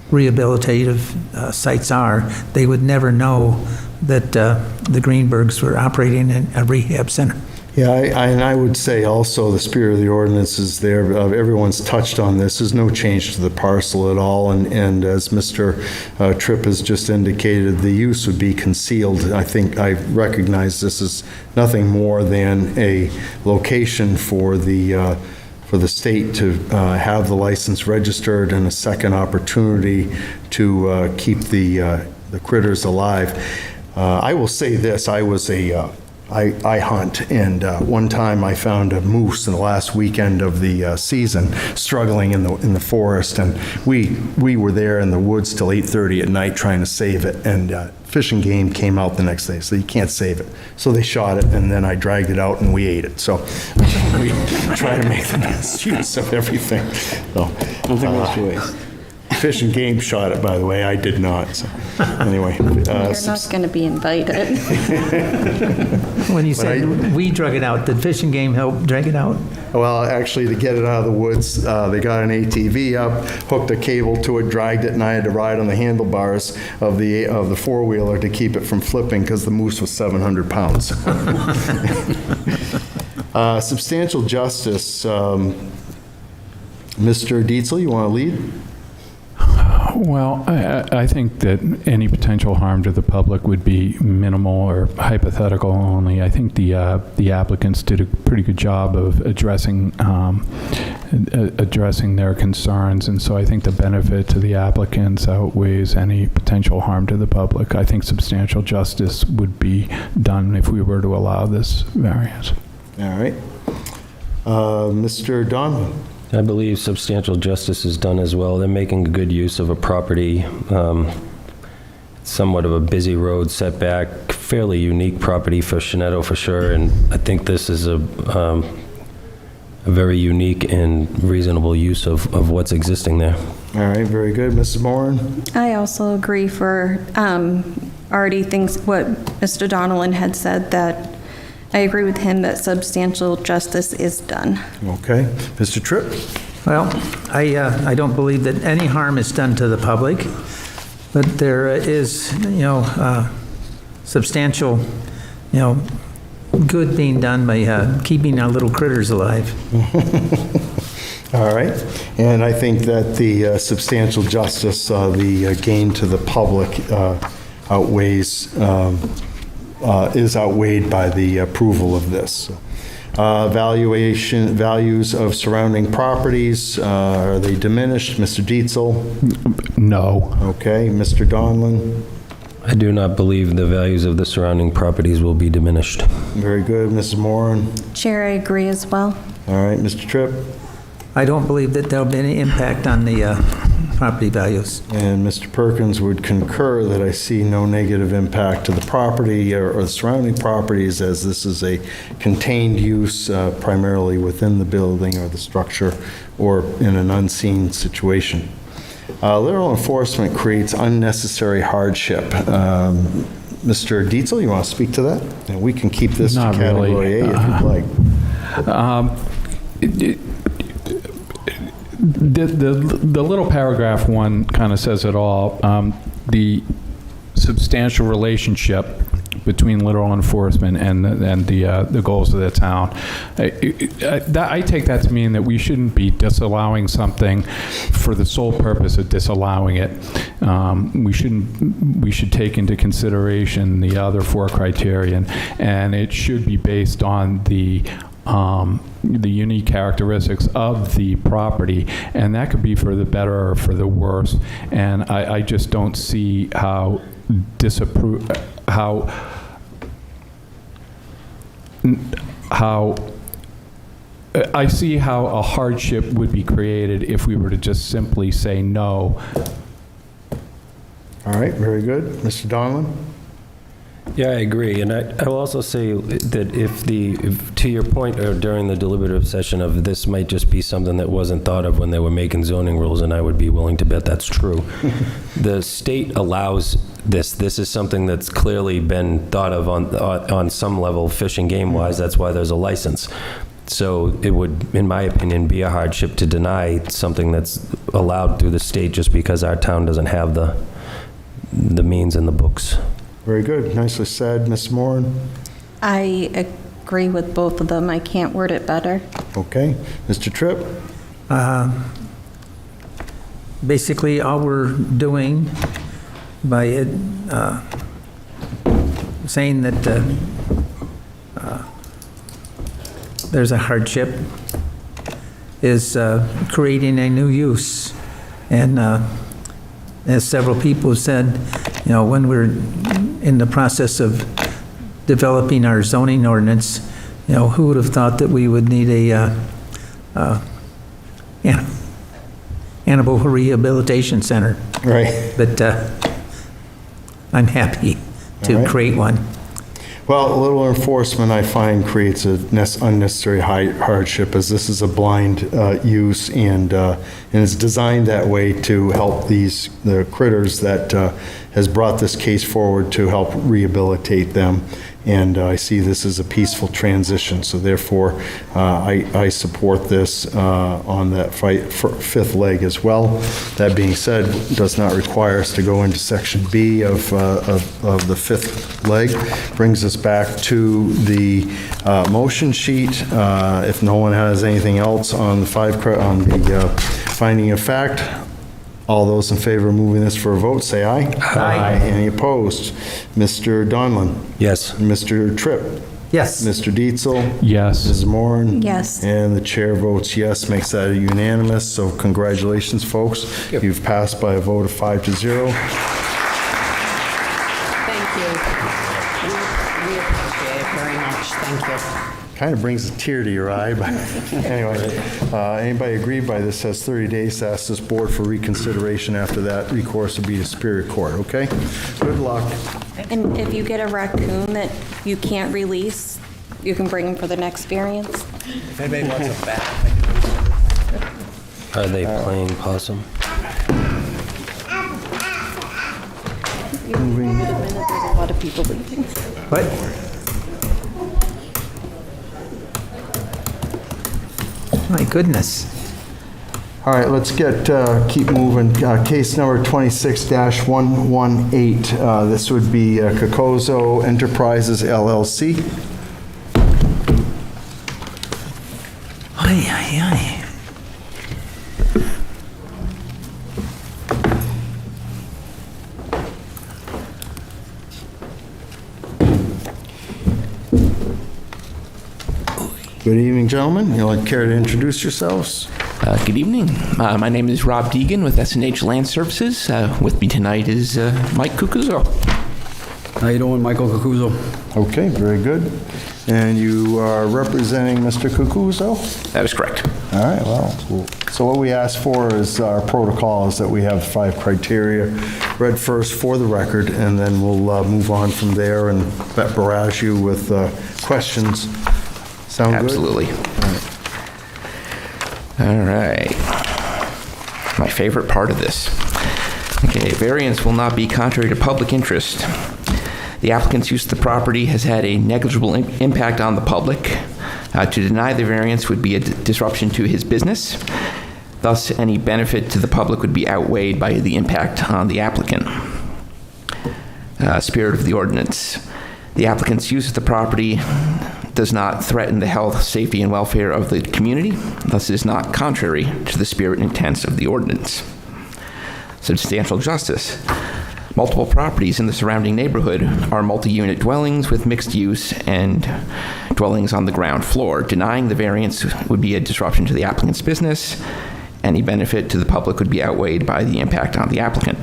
rehabilitative sites are, they would never know that the Greenbergs were operating a rehab center. Yeah, and I would say also the spirit of the ordinance is there. Everyone's touched on this. There's no change to the parcel at all. And as Mr. Tripp has just indicated, the use would be concealed. I think I recognize this is nothing more than a location for the state to have the license registered and a second opportunity to keep the critters alive. I will say this, I hunt, and one time I found a moose in the last weekend of the season struggling in the forest, and we were there in the woods till 8:30 at night trying to save it, and Fish and Game came out the next day, so you can't save it. So they shot it, and then I dragged it out and we ate it. So we try to make the best use of everything. So, Nothing else to waste. Fish and Game shot it, by the way. I did not. So anyway. You're not going to be invited. When you said we drug it out, did Fish and Game help drag it out? Well, actually, to get it out of the woods, they got an ATV up, hooked a cable to it, dragged it, and I had to ride on the handlebars of the four-wheeler to keep it from flipping because the moose was 700 pounds. Substantial justice. Mr. Dietzel, you want to lead? Well, I think that any potential harm to the public would be minimal or hypothetical only. I think the applicants did a pretty good job of addressing their concerns, and so I think the benefit to the applicants outweighs any potential harm to the public. I think substantial justice would be done if we were to allow this variance. All right. Mr. Donlin. I believe substantial justice is done as well. They're making good use of a property, somewhat of a busy road setback, fairly unique property for Shenetto for sure, and I think this is a very unique and reasonable use of what's existing there. All right, very good. Mrs. Moran? I also agree for already things what Mr. Donilon had said, that I agree with him that substantial justice is done. Okay. Mr. Tripp? Well, I don't believe that any harm is done to the public, but there is, substantial, good being done by keeping our little critters alive. All right. And I think that the substantial justice, the gain to the public is outweighed by the approval of this. Values of surrounding properties, are they diminished? Mr. Dietzel? No. Okay. Mr. Donlin? I do not believe the values of the surrounding properties will be diminished. Very good. Mrs. Moran? Chair, I agree as well. All right. Mr. Tripp? I don't believe that there'll be any impact on the property values. And Mr. Perkins would concur that I see no negative impact to the property or the surrounding properties, as this is a contained use primarily within the building or the structure or in an unseen situation. Literal enforcement creates unnecessary hardship. Mr. Dietzel, you want to speak to that? And we can keep this to Not category really. A if you'd like. The little paragraph one kind of says it all. The substantial relationship between literal enforcement and the goals of the town. I take that to mean that we shouldn't be disallowing something for the sole purpose of disallowing it. We should take into consideration the other four criterion, and it should be based on the unique characteristics of the property, and that could be for the better or for the worse. And I just don't see how I see how a hardship would be created if we were to just simply say no. All right, very good. Mr. Donlin? Yeah, I agree, and I will also say that if to your point during the deliberative session of this might just be something that wasn't thought of when they were making zoning rules, and I would be willing to bet that's true. The state allows this. This is something that's clearly been thought of on some level, fish and game wise. That's why there's a license. So it would, in my opinion, be a hardship to deny something that's allowed through the state just because our town doesn't have the means in the books. Very good. Nicely said, Ms. Moran. I agree with both of them. I can't word it better. Okay. Mr. Tripp? Basically, all we're doing by it, saying that there's a hardship is creating a new use. And as several people have said, when we're in the process of developing our zoning ordinance, who would have thought that we would need a animal rehabilitation center? Right. But I'm happy to All right. create one. Well, a little enforcement, I find, creates a unnecessary hardship, as this is a blind use, and it's designed that way to help the critters that has brought this case forward to help rehabilitate them. And I see this as a peaceful transition, so therefore, I support this on that fifth leg as well. That being said, does not require us to go into Section B of the fifth leg. Brings us back to the motion sheet. If no one has anything else on the finding of fact, all those in favor of moving this for a vote, say aye. Aye. Any opposed? Mr. Donlin? Yes. Mr. Tripp? Yes. Mr. Dietzel? Yes. Ms. Moran? Yes. And the chair votes yes, makes that a unanimous, so congratulations, folks. You've passed by a vote of 5-0. Thank you. We appreciate it very much. Thank you. Kind of brings a tear to your eye, but anyway, anybody aggrieved by this has 30 days to ask this board for reconsideration. After that, recourse will be to Superior Court, okay? Good luck. And if you get a raccoon that you can't release, you can bring him for the next variance. If anybody wants a bat, Are they playing possum? There's a lot of people leaving. What? My goodness. All right, let's keep moving. Case number 26-118. This would be Cocozo Enterprises LLC. Ay, ay, ay. Good evening, gentlemen. You'd care to introduce yourselves? Good evening. My name is Rob Deegan with S&H Land Services. With me tonight is Mike Cucuzzo. How you doing, Michael Cucuzzo? Okay, very good. And you are representing Mr. Cucuzzo? That is correct. All right, well, so what we ask for is our protocol is that we have 5 criteria read first for the record, and then we'll move on from there and barrage you with questions. Sound good? Absolutely. All right. My favorite part of this. Okay, variance will not be contrary to public interest. The applicant's use of the property has had a negligible impact on the public. To deny the variance would be a disruption to his business. Thus, any benefit to the public would be outweighed by the impact on the applicant. Spirit of the ordinance. The applicant's use of the property does not threaten the health, safety, and welfare of the community. Thus, it is not contrary to the spirit and intent of the ordinance. Substantial justice. Multiple properties in the surrounding neighborhood are multi-unit dwellings with mixed use and dwellings on the ground floor. Denying the variance would be a disruption to the applicant's business. Any benefit to the public would be outweighed by the impact on the applicant.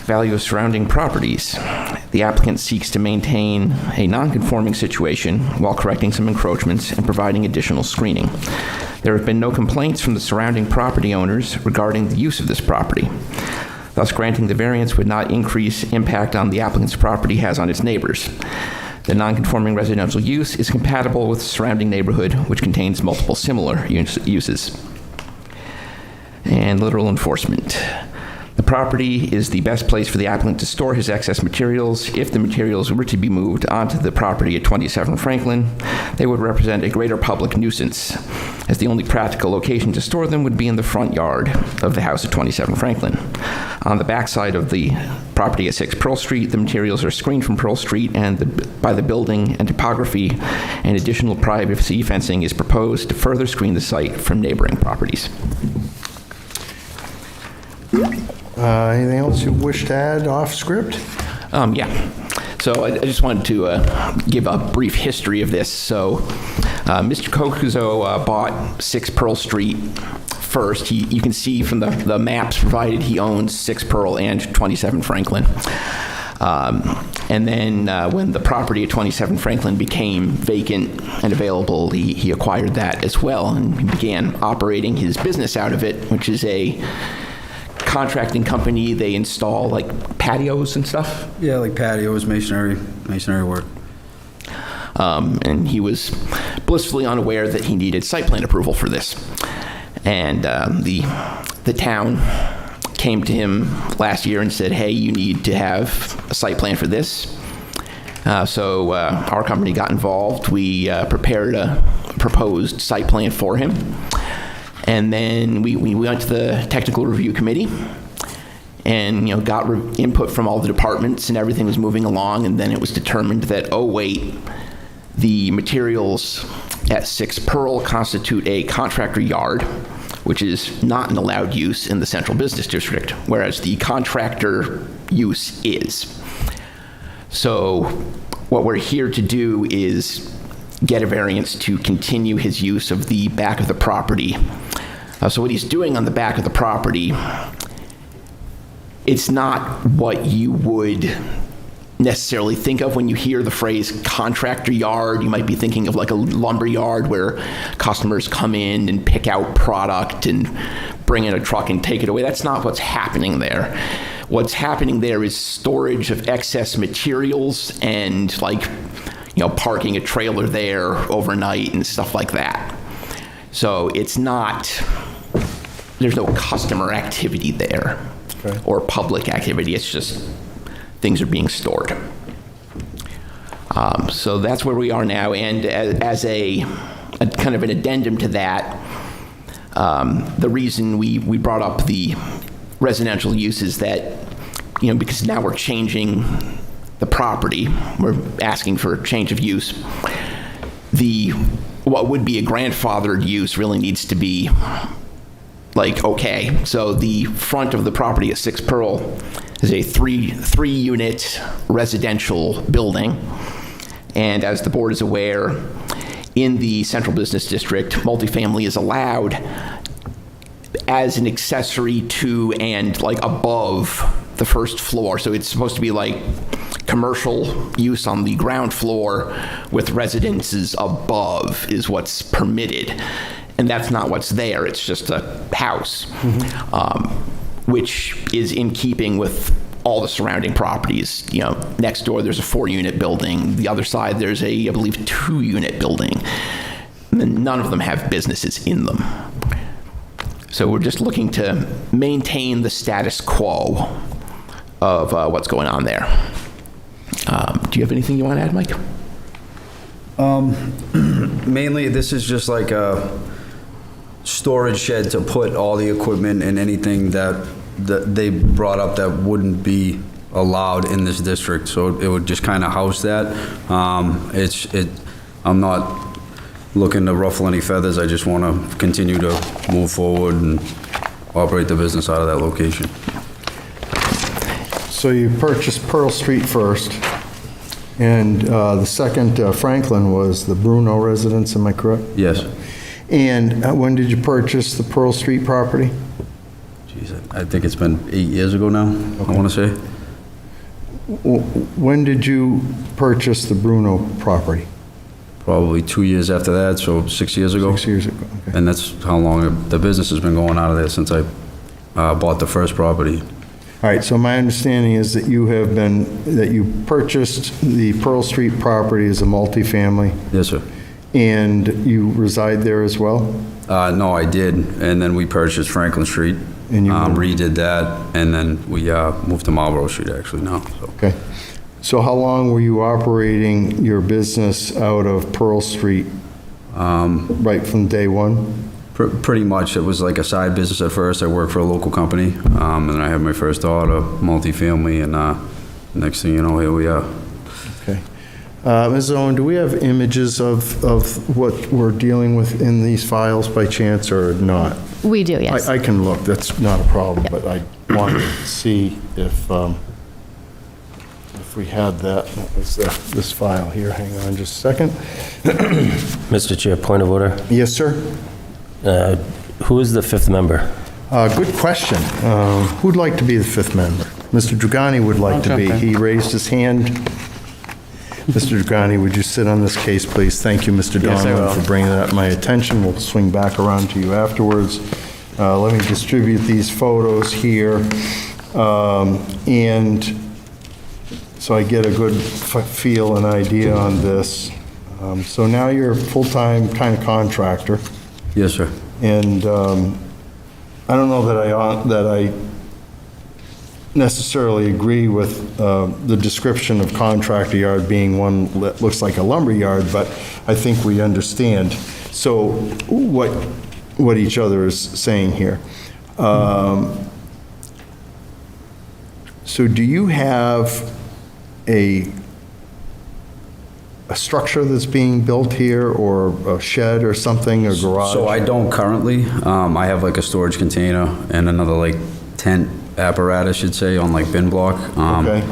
Value of surrounding properties. The applicant seeks to maintain a non-conforming situation while correcting some encroachments and providing additional screening. There have been no complaints from the surrounding property owners regarding the use of this property. Thus, granting the variance would not increase impact on the applicant's property has on its neighbors. The non-conforming residential use is compatible with the surrounding neighborhood, which contains multiple similar uses. And literal enforcement. The property is the best place for the applicant to store his excess materials. If the materials were to be moved onto the property at 27 Franklin, they would represent a greater public nuisance, as the only practical location to store them would be in the front yard of the house at 27 Franklin. On the backside of the property at 6 Pearl Street, the materials are screened from Pearl Street by the building and topography, and additional privacy fencing is proposed to further screen the site from neighboring properties. Anything else you wish to add off script? Yeah. So I just wanted to give a brief history of this. So Mr. Kokuzo bought 6 Pearl Street first. You can see from the maps provided he owns 6 Pearl and 27 Franklin. And then when the property at 27 Franklin became vacant and available, he acquired that as well, and he began operating his business out of it, which is a contracting company. They install like patios and stuff. Yeah, like patios, masonry work. And he was blissfully unaware that he needed site plan approval for this. And the town came to him last year and said, hey, you need to have a site plan for this. So our company got involved. We prepared a proposed site plan for him. And then we went to the technical review committee and got input from all the departments, and everything was moving along. And then it was determined that, oh wait, the materials at 6 Pearl constitute a contractor yard, which is not an allowed use in the central business district, whereas the contractor use is. So what we're here to do is get a variance to continue his use of the back of the property. So what he's doing on the back of the property, it's not what you would necessarily think of when you hear the phrase contractor yard. You might be thinking of like a lumber yard where customers come in and pick out product and bring in a truck and take it away. That's not what's happening there. What's happening there is storage of excess materials and parking a trailer there overnight and stuff like that. So it's not, there's no customer activity there or public activity. It's just things are being stored. So that's where we are now. And as a kind of an addendum to that, the reason we brought up the residential use is that, because now we're changing the property, we're asking for a change of use. What would be a grandfathered use really needs to be okay. So the front of the property at 6 Pearl is a three unit residential building. And as the board is aware, in the central business district, multifamily is allowed as an accessory to and above the first floor. So it's supposed to be commercial use on the ground floor with residences above is what's permitted. And that's not what's there. It's just a house, which is in keeping with all the surrounding properties. Next door there's a 4-unit building. The other side there's I believe, 2-unit building. And then none of them have businesses in them. So we're just looking to maintain the status quo of what's going on there. Do you have anything you want to add, Mike? Mainly, this is just like a storage shed to put all the equipment and anything that they brought up that wouldn't be allowed in this district. So it would just kind of house that. I'm not looking to ruffle any feathers. I just want to continue to move forward and operate the business out of that location. So you purchased Pearl Street first, and the second, Franklin, was the Bruno residence, am I correct? Yes. And when did you purchase the Pearl Street property? Jeez, I think it's been 8 years ago now, I want to say. When did you purchase the Bruno property? Probably 2 years after that, so 6 years ago. 6 years ago, okay. And that's how long the business has been going out of there since I bought the first property. All right, so my understanding is that you purchased the Pearl Street property as a multifamily, Yes, sir. and you reside there as well? No, I did, and then we purchased Franklin Street. And you redid that, and then we moved to Marlboro Street actually now, so. Okay. So how long were you operating your business out of Pearl Street? Right from day one? Pretty much, it was like a side business at first. I worked for a local company, and then I had my first daughter, multifamily, and next thing you know, here we are. Okay. Ms. Owen, do we have images of what we're dealing with in these files by chance or not? We do, yes. I can look, that's not a problem, but I wanted to see if we had that. What was this file here? Hang on just a second. Mr. Chair, point of order. Yes, sir? Who is the fifth member? Good question. Who'd like to be the fifth member? Mr. Dragani would like to be. He raised his hand. Mr. Dragani, would you sit on this case, please? Thank you, Mr. Donovan, for bringing that to my attention. We'll swing back around to you afterwards. Let me distribute these photos here. And so I get a good feel and idea on this. So now you're a full-time kind of contractor. Yes, sir. And I don't know that I necessarily agree with the description of contractor yard being one that looks like a lumber yard, but I think we understand. So what each other is saying here. So do you have a structure that's being built here, or a shed or something, a garage? So I don't currently. I have like a storage container and another like tent apparatus, should say, on like bin block. Okay.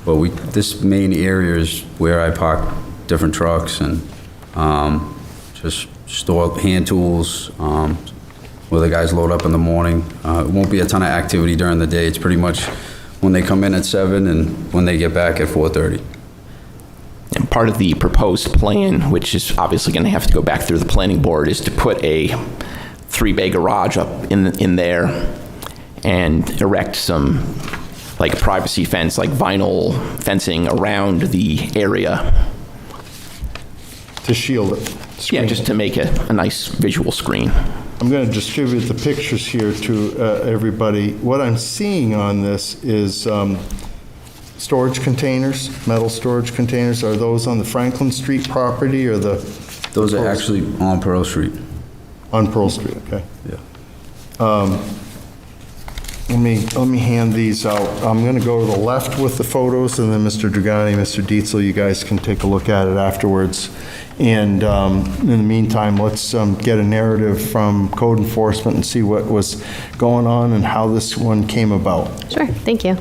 But this main area is where I park different trucks and just store hand tools, where the guys load up in the morning. It won't be a ton of activity during the day. It's pretty much when they come in at 7 and when they get back at 4:30. And part of the proposed plan, which is obviously going to have to go back through the planning board, is to put a 3-bay garage up in there and erect some like privacy fence, like vinyl fencing around the area. To shield it? Yeah, just to make a nice visual screen. I'm going to distribute the pictures here to everybody. What I'm seeing on this is storage containers, metal storage containers. Are those on the Franklin Street property or the? Those are actually on Pearl Street. On Pearl Street, okay. Yeah. Let me hand these out. I'm going to go to the left with the photos, and then Mr. Dragani, Mr. Dietzel, you guys can take a look at it afterwards. And in the meantime, let's get a narrative from code enforcement and see what was going on and how this one came about. Sure, thank you.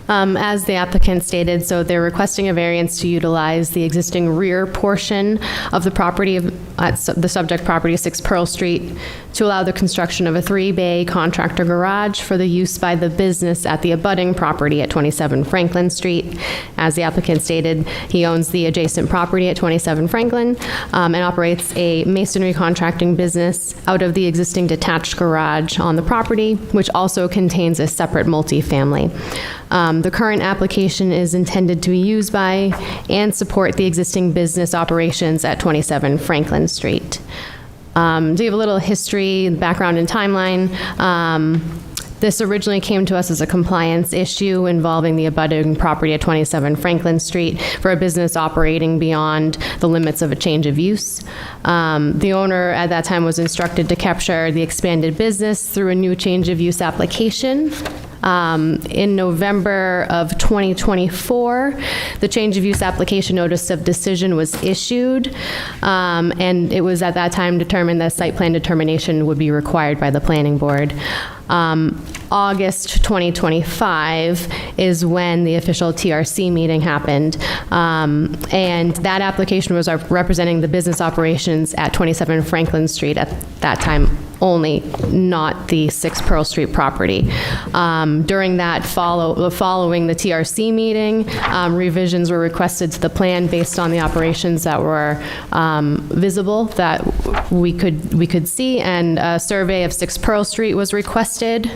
As the applicant stated, so they're requesting a variance to utilize the existing rear portion of the property, the subject property, 6 Pearl Street, to allow the construction of a 3-bay contractor garage for the use by the business at the abutting property at 27 Franklin Street. As the applicant stated, he owns the adjacent property at 27 Franklin and operates a masonry contracting business out of the existing detached garage on the property, which also contains a separate multifamily. The current application is intended to be used by and support the existing business operations at 27 Franklin Street. To give a little history, background, and timeline, this originally came to us as a compliance issue involving the abutting property at 27 Franklin Street for a business operating beyond the limits of a change of use. The owner at that time was instructed to capture the expanded business through a new change of use application. In November of 2024, the change of use application notice of decision was issued, and it was at that time determined that site plan determination would be required by the planning board. August 2025 is when the official TRC meeting happened, and that application was representing the business operations at 27 Franklin Street at that time only, not the 6 Pearl Street property. During that following the TRC meeting, revisions were requested to the plan based on the operations that were visible that we could see, and a survey of 6 Pearl Street was requested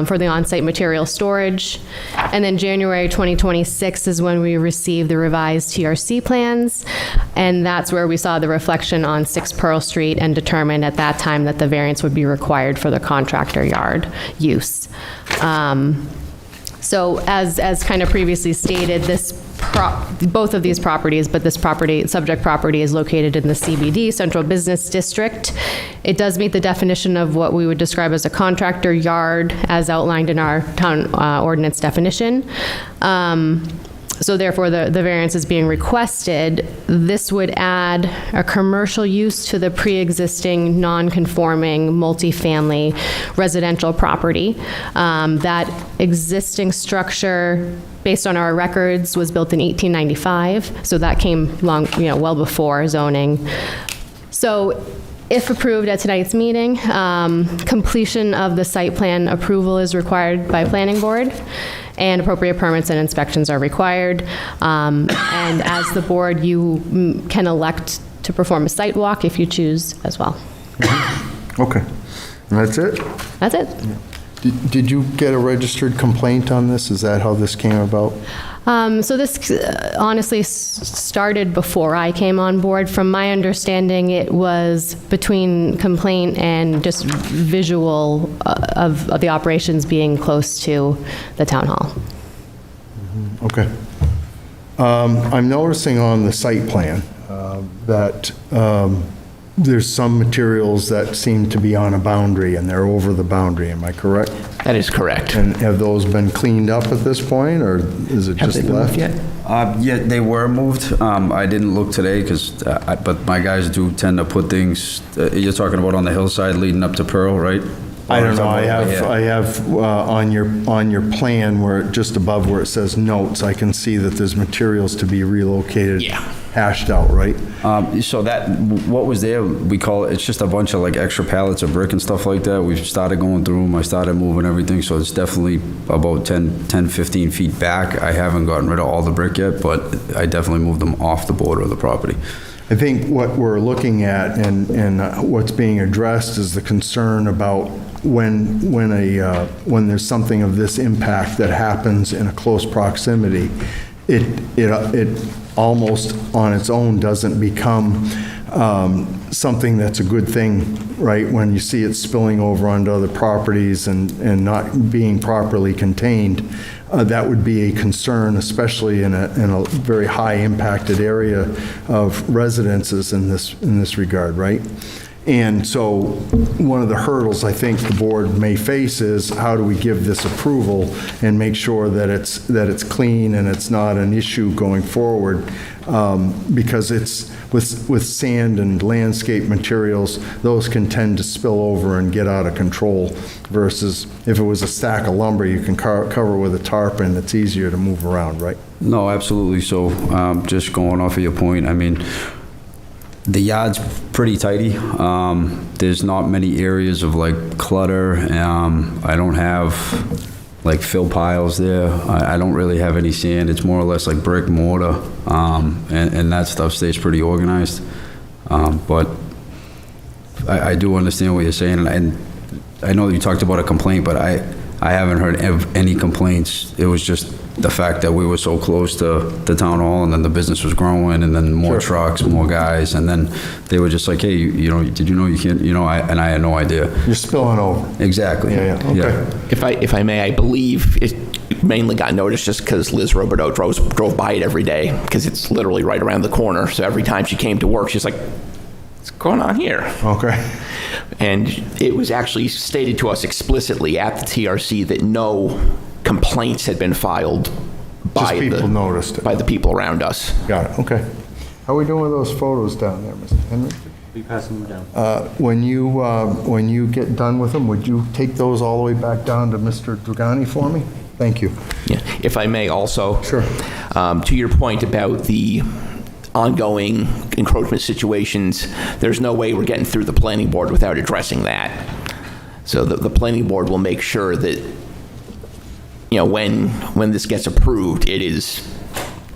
for the on-site material storage. And then January 2026 is when we received the revised TRC plans, and that's where we saw the reflection on 6 Pearl Street and determined at that time that the variance would be required for the contractor yard use. So as kind of previously stated, both of these properties, but this subject property is located in the CBD, Central Business District. It does meet the definition of what we would describe as a contractor yard as outlined in our town ordinance definition. So therefore, the variance is being requested. This would add a commercial use to the pre-existing non-conforming multifamily residential property. That existing structure, based on our records, was built in 1895, so that came well before zoning. So if approved at tonight's meeting, completion of the site plan approval is required by planning board, and appropriate permits and inspections are required. And as the board, you can elect to perform a site walk if you choose as well. Okay. And that's it? That's it. Did you get a registered complaint on this? Is that how this came about? So this honestly started before I came on board. From my understanding, it was between complaint and just visual of the operations being close to the town hall. Okay. I'm noticing on the site plan that there's some materials that seem to be on a boundary and they're over the boundary. Am I correct? That is correct. And have those been cleaned up at this point, or is it just left? Yeah, they were moved. I didn't look today but my guys do tend to put things, you're talking about on the hillside leading up to Pearl, right? I don't know. I have on your plan where just above where it says notes, I can see that there's materials to be relocated. Yeah. Hashed out, right? So what was there, we call it, it's just a bunch of like extra pallets of brick and stuff like that. We've started going through them. I started moving everything, so it's definitely about 10, 15 feet back. I haven't gotten rid of all the brick yet, but I definitely moved them off the border of the property. I think what we're looking at and what's being addressed is the concern about when there's something of this impact that happens in a close proximity, it almost on its own doesn't become something that's a good thing, right? When you see it spilling over onto other properties and not being properly contained, that would be a concern, especially in a very high impacted area of residences in this regard, right? And so one of the hurdles I think the board may face is how do we give this approval and make sure that it's clean and it's not an issue going forward, because it's with sand and landscape materials, those can tend to spill over and get out of control, versus if it was a stack of lumber you can cover with a tarp and it's easier to move around, right? No, absolutely. So just going off of your point, I mean, the yard's pretty tidy. There's not many areas of like clutter. I don't have like fill piles there. I don't really have any sand. It's more or less like brick, mortar, and that stuff stays pretty organized. But I do understand what you're saying, and I know you talked about a complaint, but I haven't heard of any complaints. It was just the fact that we were so close to the town hall, and then the business was growing, and then more trucks, more guys, and then they were just like, hey, did you know you can't, and I had no idea. You're spilling over. Exactly. Yeah, okay. Yeah. If I may, I believe it mainly got noticed just because Liz Robideau drove by it every day, because it's literally right around the corner. So every time she came to work, she's like, what's going on here? Okay. And it was actually stated to us explicitly at the TRC that no complaints had been filed by noticed it. by the people around us. Got it, okay. How are we doing with those photos down there, Mr. Henry? Be passing them down. When you get done with them, would you take those all the way back down to Mr. Dragani for me? Thank you. Yeah. If I may also. Sure. To your point about the ongoing encroachment situations, there's no way we're getting through the planning board without addressing that. So the planning board will make sure that, when this gets approved, it is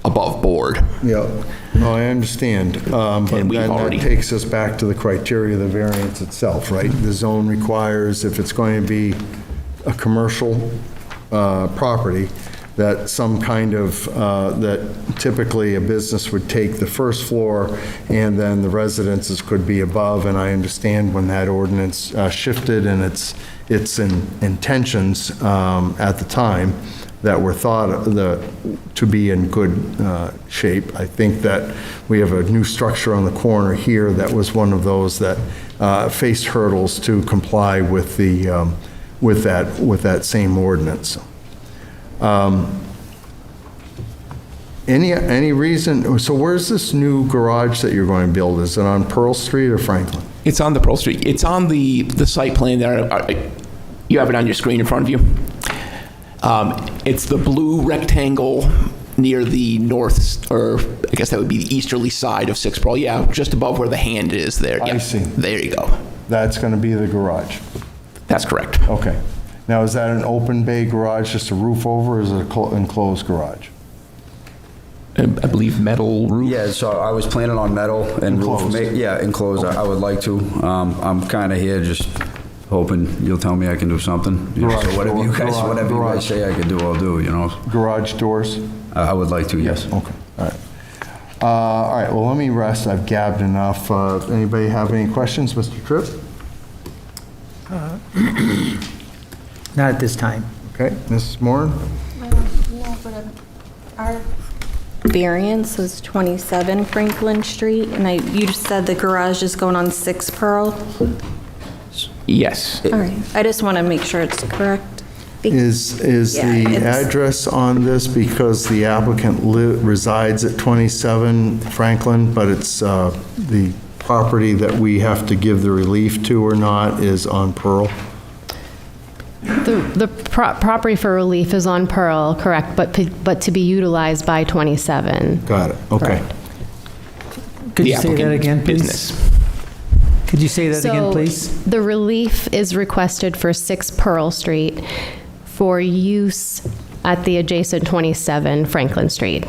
above board. Yeah, no, I understand. But And we've then already- that takes us back to the criteria of the variance itself, right? The zone requires, if it's going to be a commercial property, that some kind of, that typically a business would take the first floor and then the residences could be above, and I understand when that ordinance shifted and its intentions at the time that were thought to be in good shape. I think that we have a new structure on the corner here that was one of those that faced hurdles to comply with the, with that same ordinance. Any reason, so where's this new garage that you're going to build? Is it on Pearl Street or Franklin? It's on the Pearl Street. It's on the site plan there. You have it on your screen in front of you. It's the blue rectangle near the north, or I guess that would be the easterly side of 6 Pearl. Yeah, just above where the hand is there. I see. There you go. That's going to be the garage? That's correct. Okay. Now, is that an open bay garage, just a roof over, or is it an enclosed garage? I believe metal roof. Yeah, so I was planning on metal and Enclosed. roof. Yeah, enclosed. I would like to. I'm kind of here just hoping you'll tell me I can do something. You know, Garage so whatever you door- guys, garage- whatever you garage. guys say I can do, I'll do. You know, Garage doors? I would like to. Yes. Okay, all right. All right, well, let me rest. I've gabbed enough. Anybody have any questions, Mr. Tripp? Not at this time. Okay, Mrs. Moran? Our variance is 27 Franklin Street, and you just said the garage is going on 6 Pearl? Yes. All right, I just want to make sure it's correct. Is Yeah, the it's- address on this because the applicant resides at 27 Franklin, but it's the property that we have to give the relief to or not is on Pearl? The property for relief is on Pearl, correct, but to be utilized by 27. Got it, okay. Correct. Could The you say that applicant again, please? business. Could you say that again, So, please? the relief is requested for 6 Pearl Street for use at the adjacent 27 Franklin Street.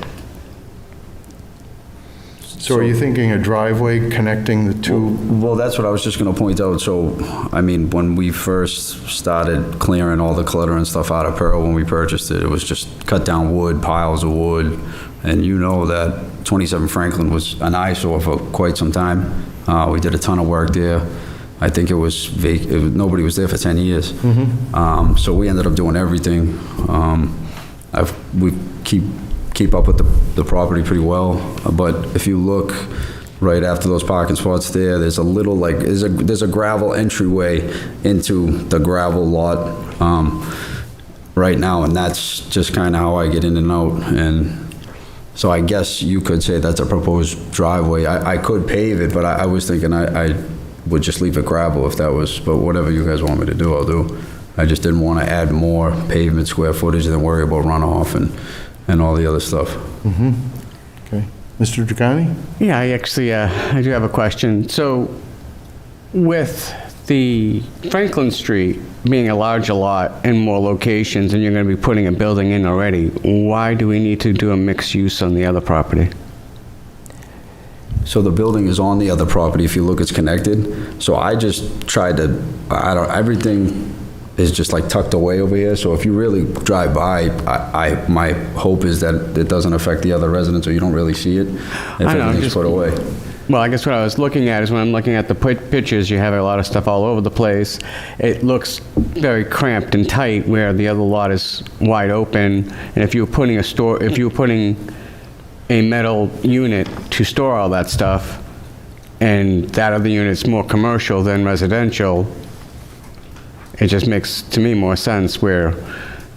So are you thinking a driveway connecting the two? Well, that's what I was just going to point out. So, I mean, when we first started clearing all the clutter and stuff out of Pearl, when we purchased it, it was just cut down wood, piles of wood. And you know that 27 Franklin was an eyesore for quite some time. We did a ton of work there. I think it was nobody was there for 10 years. So we ended up doing everything. We keep up with the property pretty well. But if you look right after those parking spots there, there's a little there's a gravel entryway into the gravel lot right now, and that's just kind of how I get in and out. And so I guess you could say that's a proposed driveway. I could pave it, but I was thinking I would just leave it gravel if that was, but whatever you guys want me to do, I'll do. I just didn't want to add more pavement square footage and then worry about runoff and all the other stuff. Okay. Mr. Dragani? Yeah, I actually, I do have a question. So with the Franklin Street being a larger lot and more locations, and you're going to be putting a building in already, why do we need to do a mixed use on the other property? So the building is on the other property. If you look, it's connected. So I just tried to, everything is just like tucked away over here. So if you really drive by, my hope is that it doesn't affect the other residents or you don't really see it if I know, everything's just- put away. Well, I guess what I was looking at is when I'm looking at the pictures, you have a lot of stuff all over the place. It looks very cramped and tight where the other lot is wide open. And if you were putting a metal unit to store all that stuff, and that other unit's more commercial than residential, it just makes, to me, more sense where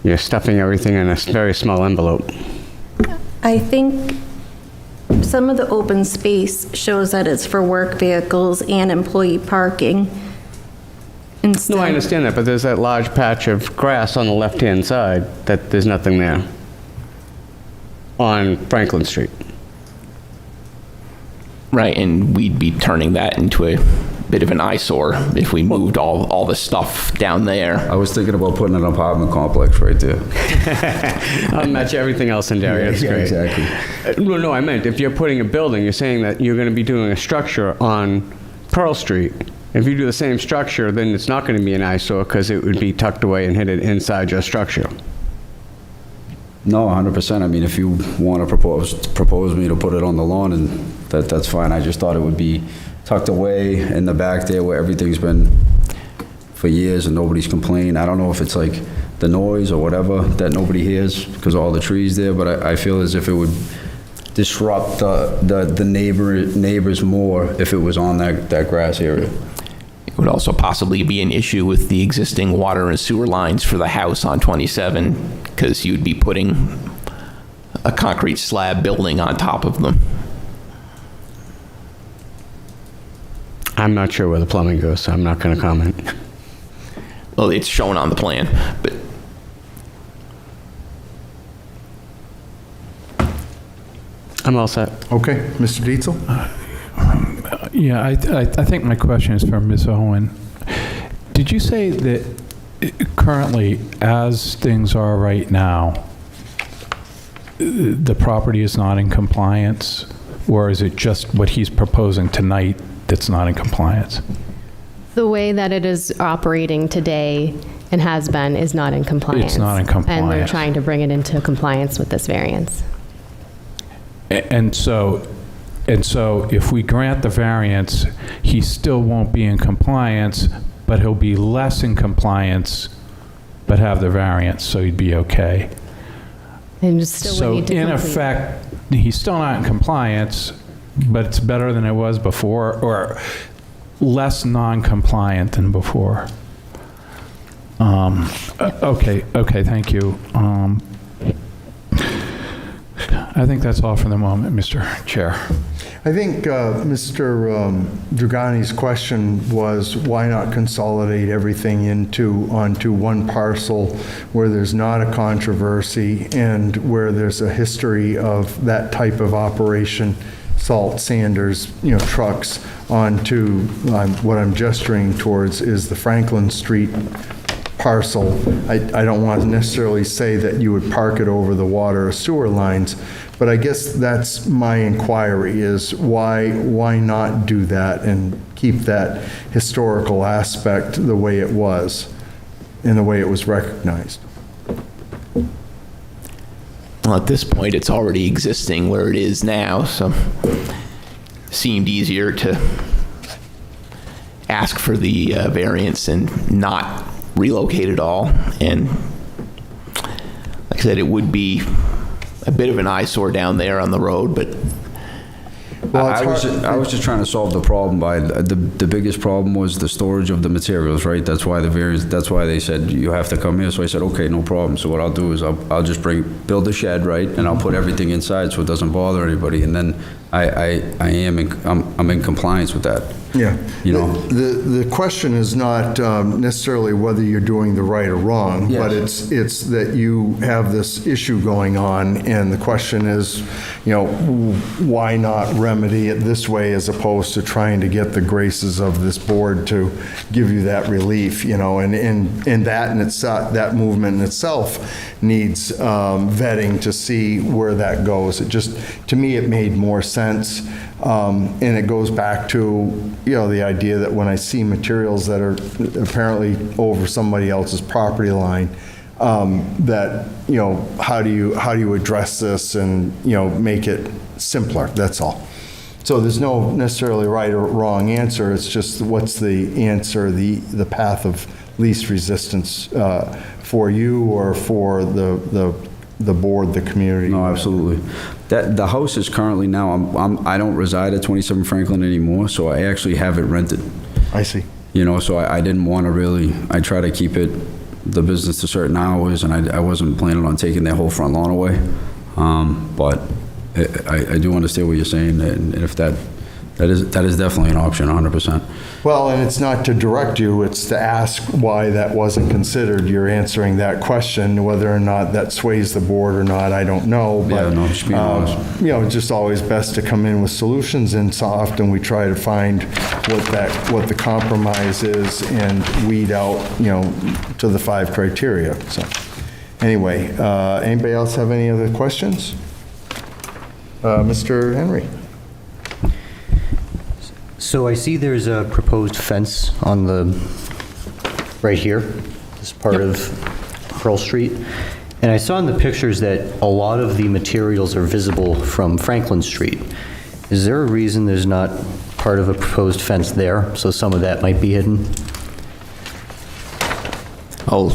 you're stuffing everything in a very small envelope. I think some of the open space shows that it's for work vehicles and employee parking. No, I understand that, but there's that large patch of grass on the left-hand side that there's nothing there on Franklin Street. Right, and we'd be turning that into a bit of an eyesore if we moved all the stuff down there. I was thinking about putting an apartment complex right there. I'll match everything else in there, that's Yeah, great. exactly. No, I meant, if you're putting a building, you're saying that you're going to be doing a structure on Pearl Street. If you do the same structure, then it's not going to be an eyesore because it would be tucked away and hidden inside your structure. No, 100%. I mean, if you want to propose me to put it on the lawn, and that's fine. I just thought it would be tucked away in the back there where everything's been for years and nobody's complained. I don't know if it's like the noise or whatever that nobody hears because of all the trees there, but I feel as if it would disrupt the neighbors more if it was on that grass area. It would also possibly be an issue with the existing water and sewer lines for the house on 27, because you'd be putting a concrete slab building on top of them. I'm not sure where the plumbing goes, so I'm not going to comment. Well, it's shown on the plan, but I'm all set. Okay, Mr. Dietzel? Yeah, I think my question is for Ms. Owen. Did you say that currently, as things are right now, the property is not in compliance, or is it just what he's proposing tonight that's not in compliance? The way that it is operating today and has been is not in compliance. It's not in compliance. And they're trying to bring it into compliance with this variance. And so if we grant the variance, he still won't be in compliance, but he'll be less in compliance, but have the variance, so he'd be okay. And you still would need to So in complete. effect, he's still not in compliance, but it's better than it was before, or less non-compliant than before. Okay, thank you. I think that's all for the moment, Mr. Chair. I think Mr. Dragani's question was, why not consolidate everything onto one parcel where there's not a controversy and where there's a history of that type of operation, salt, sanders, trucks, onto what I'm gesturing towards is the Franklin Street parcel. I don't want to necessarily say that you would park it over the water or sewer lines, but I guess that's my inquiry, is why not do that and keep that historical aspect the way it was and the way it was recognized? well, at this point, it's already existing where it is now, so seemed easier to ask for the variance and not relocate it all. And like I said, it would be a bit of an eyesore down there on the road, but Well, I was just trying to solve the problem by, the biggest problem was the storage of the materials, right? That's why that's why they said you have to come here. So I said, okay, no problem. So what I'll do is I'll just build a shed, right? And I'll put everything inside so it doesn't bother anybody. And then I'm in compliance with that. Yeah. You know? The question is not necessarily whether you're doing the right or wrong, Yes. but it's that you have this issue going on, and the question is, why not remedy it this way as opposed to trying to get the graces of this board to give you that relief, and that movement in itself needs vetting to see where that goes. To me, it made more sense. And it goes back to, the idea that when I see materials that are apparently over somebody else's property line, that, how do you address this and, make it simpler? That's all. So there's no necessarily right or wrong answer. It's just what's the answer, the path of least resistance for you or for the board, the community. No, absolutely. The house is currently now, I don't reside at 27 Franklin anymore, so I actually have it rented. I see. So I didn't want to really, I try to keep the business to certain hours, and I wasn't planning on taking their whole front lawn away. But I do understand what you're saying, and if that is definitely an option, 100%. Well, and it's not to direct you, it's to ask why that wasn't considered. You're answering that question. Whether or not that sways the board or not, I don't know. But, Yeah, no, just being honest. it's just always best to come in with solutions, and so often we try to find what the compromise is and weed out, to the 5 criteria. So, anyway, anybody else have any other questions? Mr. Henry? So I see there's a proposed fence on right here, this part of Pearl Street. And I saw in the pictures that a lot of the materials are visible from Franklin Street. Is there a reason there's not part of a proposed fence there, so some of that might be hidden? Oh,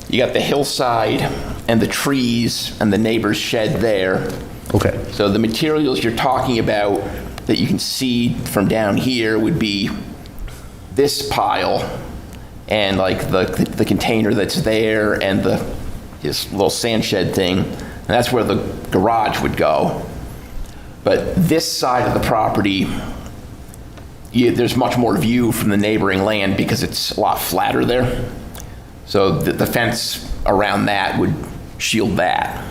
you got the hillside and the trees and the neighbor's shed there. Okay. So the materials you're talking about that you can see from down here would be this pile and like the container that's there and this little sand shed thing. And that's where the garage would go. But this side of the property, there's much more view from the neighboring land because it's a lot flatter there. So the fence around that would shield that.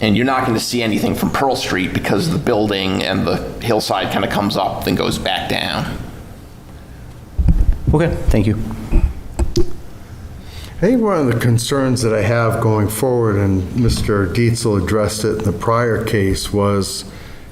And you're not going to see anything from Pearl Street because the building and the hillside kind of comes up, then goes back down. Okay, thank you. I think one of the concerns that I have going forward, and Mr. Dietzel addressed it in the prior case, was,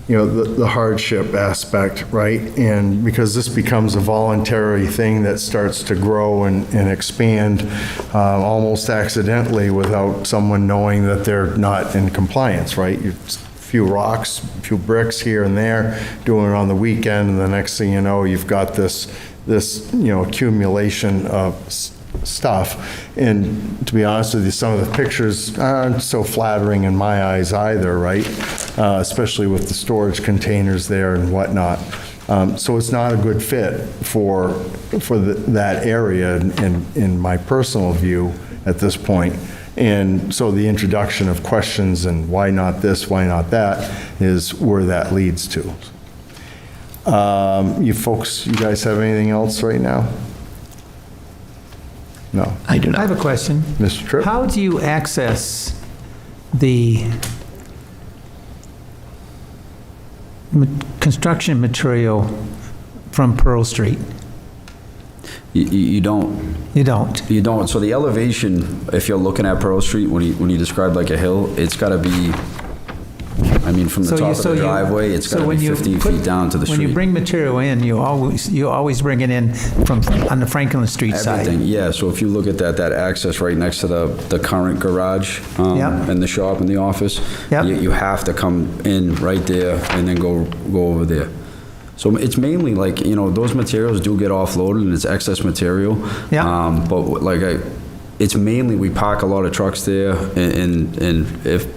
you know, the hardship aspect, right? And because this becomes a voluntary thing that starts to grow and expand almost accidentally without someone knowing that they're not in compliance, right? A few rocks, a few bricks here and there, doing it on the weekend, and the next thing you know, you've got this you know, accumulation of stuff. And to be honest with you, some of the pictures aren't so flattering in my eyes either, right? Especially with the storage containers there and whatnot. So it's not a good fit for that area in my personal view at this point. And so the introduction of questions and why not this, why not that, is where that leads to. You folks, you guys have anything else right now? No. I do not. I have a question. Mr. Tripp? How do you access the construction material from Pearl Street? You don't. You don't? You don't. So the elevation, if you're looking at Pearl Street, when you describe like a hill, it's got to be, I mean, from the top of the driveway, it's got to be 15 feet down to the street. When you bring material in, you always bring it in from, on the Franklin Street side? Everything, yeah. So if you look at that access right next to the current garage and the shop and the office, you have to come in right there and then go over there. So it's mainly like, you know, those materials do get offloaded and it's excess material. Yeah. But like it's mainly, we park a lot of trucks there and if,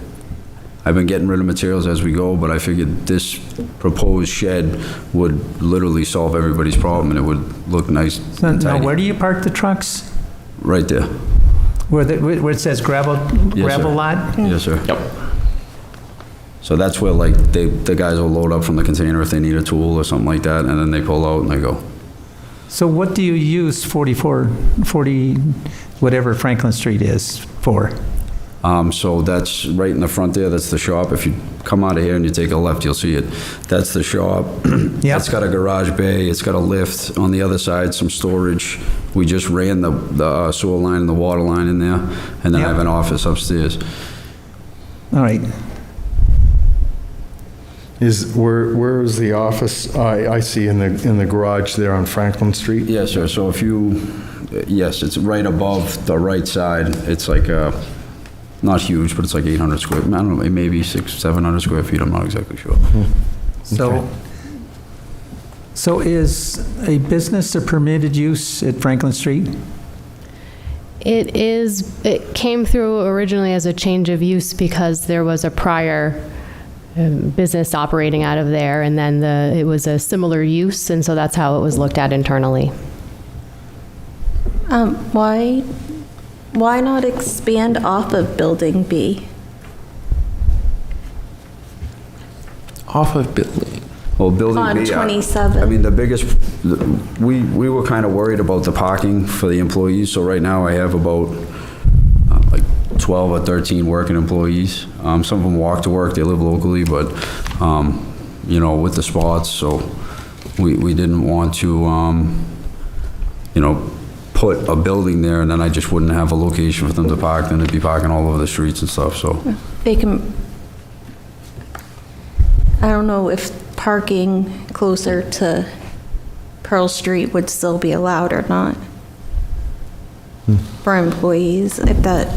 I've been getting rid of materials as we go, but I figured this proposed shed would literally solve everybody's problem and it would look nice and Now, tidy. where do you park the trucks? Right there. Where it says gravel lot? Yes, sir. Yep. So that's where like the guys will load up from the container if they need a tool or something like that, and then they pull out and they go. So what do you use 40, whatever Franklin Street is for? So that's right in the front there, that's the shop. If you come out of here and you take a left, you'll see it. That's the shop. Yep. It's got a garage bay, it's got a lift. On the other side, some storage. We just ran the sewer line and the water line in there, and then I have an office upstairs. All right. Where is the office? I see in the garage there on Franklin Street. Yes, sir. So if you, yes, it's right above the right side. It's like not huge, but it's like 800 square. I don't know, maybe 600-700 square feet. I'm not exactly sure. So is a business a permitted use at Franklin Street? It is, it came through originally as a change of use because there was a prior business operating out of there, and then it was a similar use, and so that's how it was looked at internally. Why not expand off of Building B? Off of building. Well, building On B, 27. I mean, the biggest, we were kind of worried about the parking for the employees, so right now I have about like 12 or 13 working employees. Some of them walk to work, they live locally, but, you know, with the spots, so we didn't want to, you know, put a building there and then I just wouldn't have a location for them to park, then they'd be parking all over the streets and stuff, so. They can, I don't know if parking closer to Pearl Street would still be allowed or not. For employees, if that,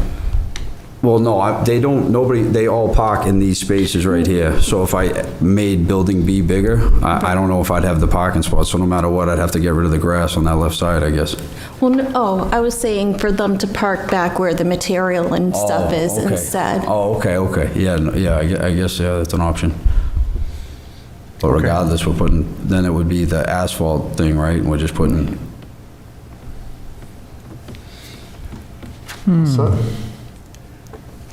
Well, no, they don't, nobody, they all park in these spaces right here. So if I made building B bigger, I don't know if I'd have the parking spots. So no matter what, I'd have to get rid of the grass on that left side, I guess. well, no, I was saying for them to park back where the material and stuff is okay. instead. Oh, okay. Yeah, I guess, yeah, that's an option. But regardless, we're putting, then it would be the asphalt thing, right? We're just putting,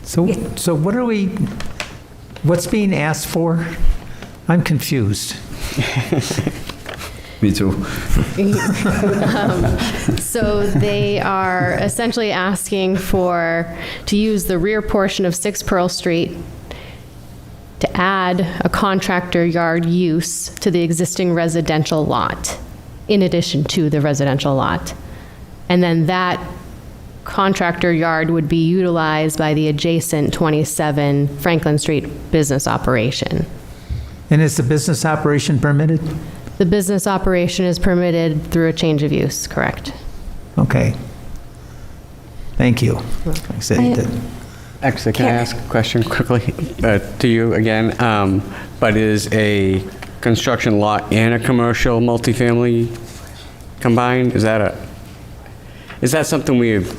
So what's being asked for? I'm confused. me too. So they are essentially asking to use the rear portion of 6 Pearl Street to add a contractor yard use to the existing residential lot, in addition to the residential lot. And then that contractor yard would be utilized by the adjacent 27 Franklin Street business operation. And is the business operation permitted? The business operation is permitted through a change of use, correct? Okay. Thank you. Like I said, that- Actually, can I ask a question quickly to you again? But is a construction lot and a commercial multifamily combined? Is that something we've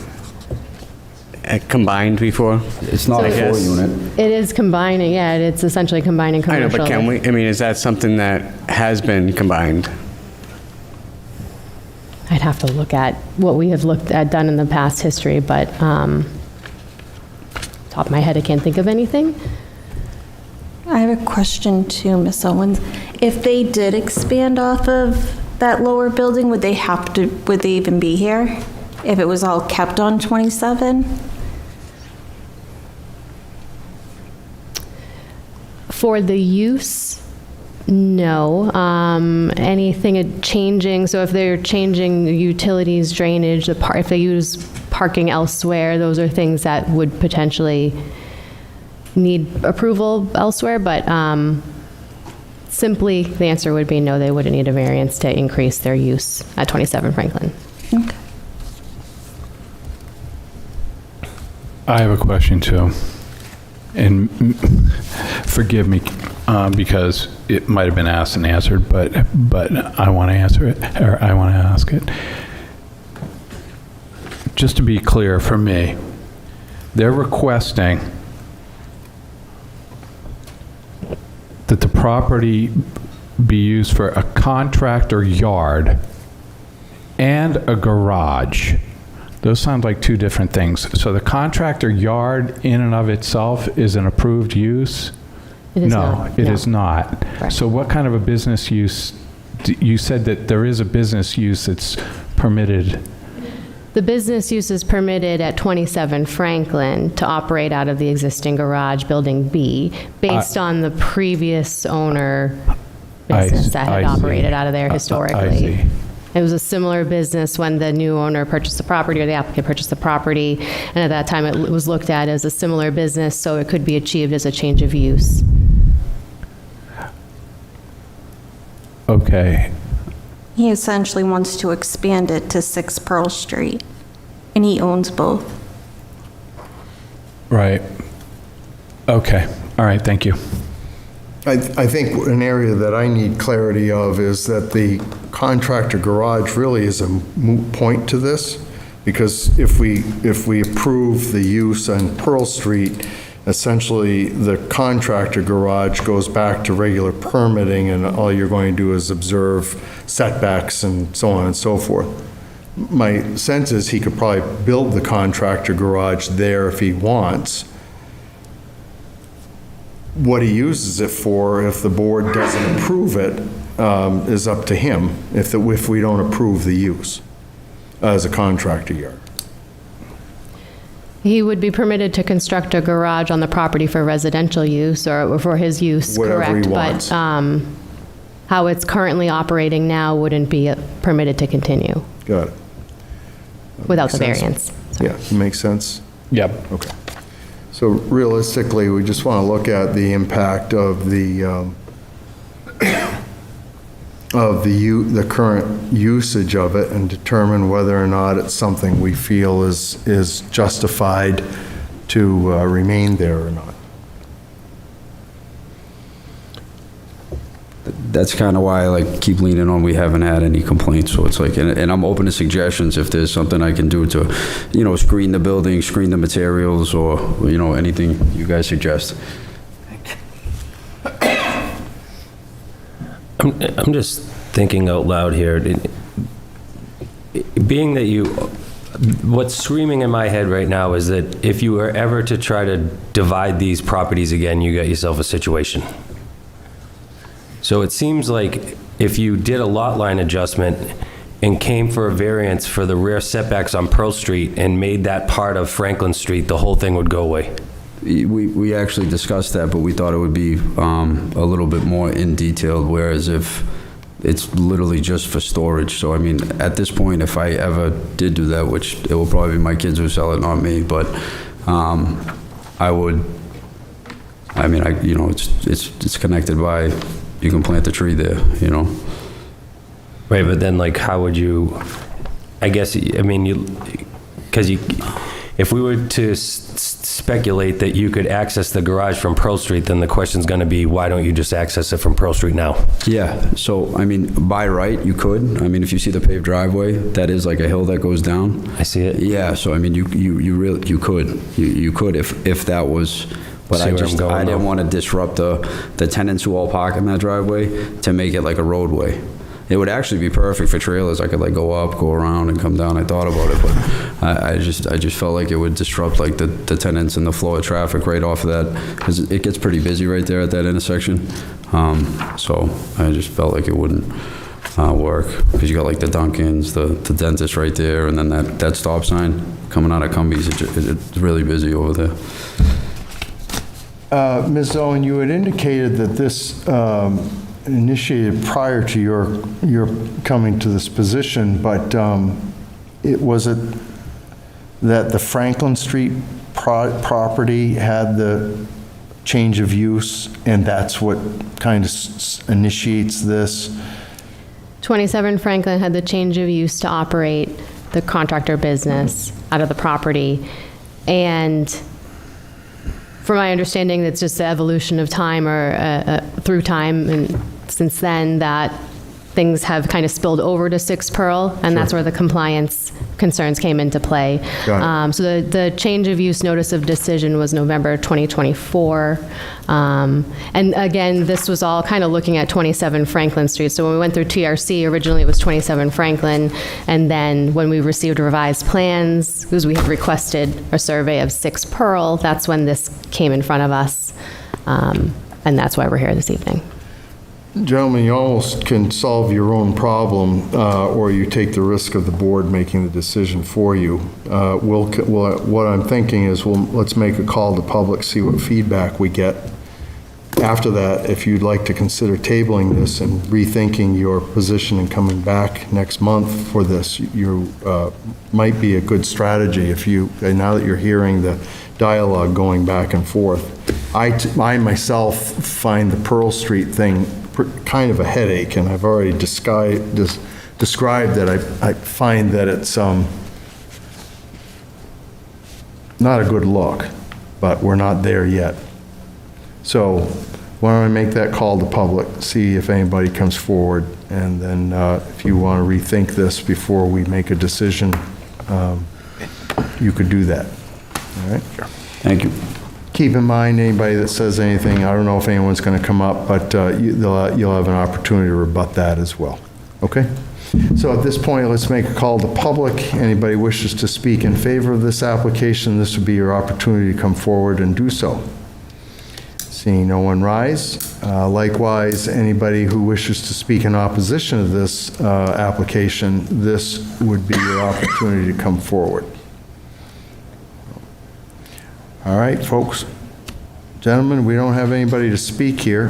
combined before? It's not a I guess. 4-unit. It is combining, yeah, it's essentially combining I know, commercial. but can we, I mean, is that something that has been combined? I'd have to look at what we have looked at, done in the past history, but top of my head, I can't think of anything. I have a question too, Ms. Owens. If they did expand off of that lower building, would they even be here? If it was all kept on 27? For the use, no. Anything changing, so if they're changing utilities, drainage, if they use parking elsewhere, those are things that would potentially need approval elsewhere, but simply, the answer would be no, they wouldn't need a variance to increase their use at 27 Franklin. Okay. I have a question too. And forgive me, because it might have been asked and answered, but I want to answer it, or I want to ask it. Just to be clear for me, they're requesting that the property be used for a contractor yard and a garage. Those sound like two different things. So the contractor yard in and of itself is an approved use? It is No, not. it No. is not. Correct. So what kind of a business use, you said that there is a business use that's permitted. The business use is permitted at 27 Franklin to operate out of the existing garage, Building B, based on the previous owner business that had I see. operated out of there I historically. see. It was a similar business when the new owner purchased the property, or the applicant purchased the property, and at that time, it was looked at as a similar business, so it could be achieved as a change of use. Okay. He essentially wants to expand it to 6 Pearl Street, and he owns both. Right. Okay. All right, thank you. I think an area that I need clarity of is that the contractor garage really is a moot point to this, because if we approve the use on Pearl Street, essentially the contractor garage goes back to regular permitting, and all you're going to do is observe setbacks and so on and so forth. My sense is he could probably build the contractor garage there if he wants. What he uses it for, if the board doesn't approve it, is up to him, if we don't approve the use as a contractor yard. He would be permitted to construct a garage on the property for residential use, or for his use, Whatever he correct? wants. But how it's currently operating now wouldn't be permitted to continue Got it. without the Makes sense. variance. Yeah, makes sense? Yep. Okay. So realistically, we just want to look at the impact of the of the current usage of it and determine whether or not it's something we feel is justified to remain there or not. That's kind of why I like keep leaning on we haven't had any complaints, so it's like, and I'm open to suggestions if there's something I can do to, screen the building, screen the materials, or, anything you guys suggest. I'm just thinking out loud here. Being that what's screaming in my head right now is that if you were ever to try to divide these properties again, you got yourself a situation. So it seems like if you did a lot line adjustment and came for a variance for the rear setbacks on Pearl Street and made that part of Franklin Street, the whole thing would go away. We actually discussed that, but we thought it would be a little bit more in detail, whereas if it's literally just for storage. So, I mean, at this point, if I ever did do that, which it will probably be my kids who sell it, not me, but I would, I mean, it's connected by, you can plant the tree there, Right, but then like, how would you, I guess, I mean, because if we were to speculate that you could access the garage from Pearl Street, then the question's gonna be, why don't you just access it from Pearl Street now? Yeah, so, I mean, by right, you could. I mean, if you see the paved driveway, that is like a hill that goes down. I see it. Yeah, so, I mean, you really, you could. You could if that was, but See where I'm going, I didn't though. want to disrupt the tenants who all park in that driveway to make it like a roadway. It would actually be perfect for trailers. I could like go up, go around, and come down. I thought about it, but I just felt like it would disrupt like the tenants and the flow of traffic right off of that, because it gets pretty busy right there at that intersection. So I just felt like it wouldn't work, because you got like the Dunkins, the dentist right there, and then that stop sign coming out of Cumbies. It's really busy over there. Ms. Owen, you had indicated that this initiated prior to your coming to this position, but was it that the Franklin Street property had the change of use, and that's what kind of initiates this? 27 Franklin had the change of use to operate the contractor business out of the property. And from my understanding, that's just the evolution of time or through time. And since then, that things have kind of spilled over to 6 Pearl, and that's where the compliance concerns came into play. So the change of use notice of decision was November 2024. And again, this was all kind of looking at 27 Franklin Street. So when we went through TRC, originally it was 27 Franklin, and then when we received revised plans, because we had requested a survey of 6 Pearl, that's when this came in front of us. And that's why we're here this evening. Gentlemen, you almost can solve your own problem, or you take the risk of the board making the decision for you. What I'm thinking is, let's make a call to public, see what feedback we get. After that, if you'd like to consider tabling this and rethinking your position and coming back next month for this, you might be a good strategy now that you're hearing the dialogue going back and forth. I myself find the Pearl Street thing kind of a headache, and I've already described that I find that it's not a good look, but we're not there yet. So why don't I make that call to public, see if anybody comes forward, and then if you want to rethink this before we make a decision, you could do that. All right? Thank you. Keep in mind, anybody that says anything, I don't know if anyone's going to come up, but you'll have an opportunity to rebut that as well. Okay? So at this point, let's make a call to public. Anybody wishes to speak in favor of this application, this would be your opportunity to come forward and do so. Seeing no one rise. Likewise, anybody who wishes to speak in opposition to this application, this would be your opportunity to come forward. All right, folks. Gentlemen, we don't have anybody to speak here.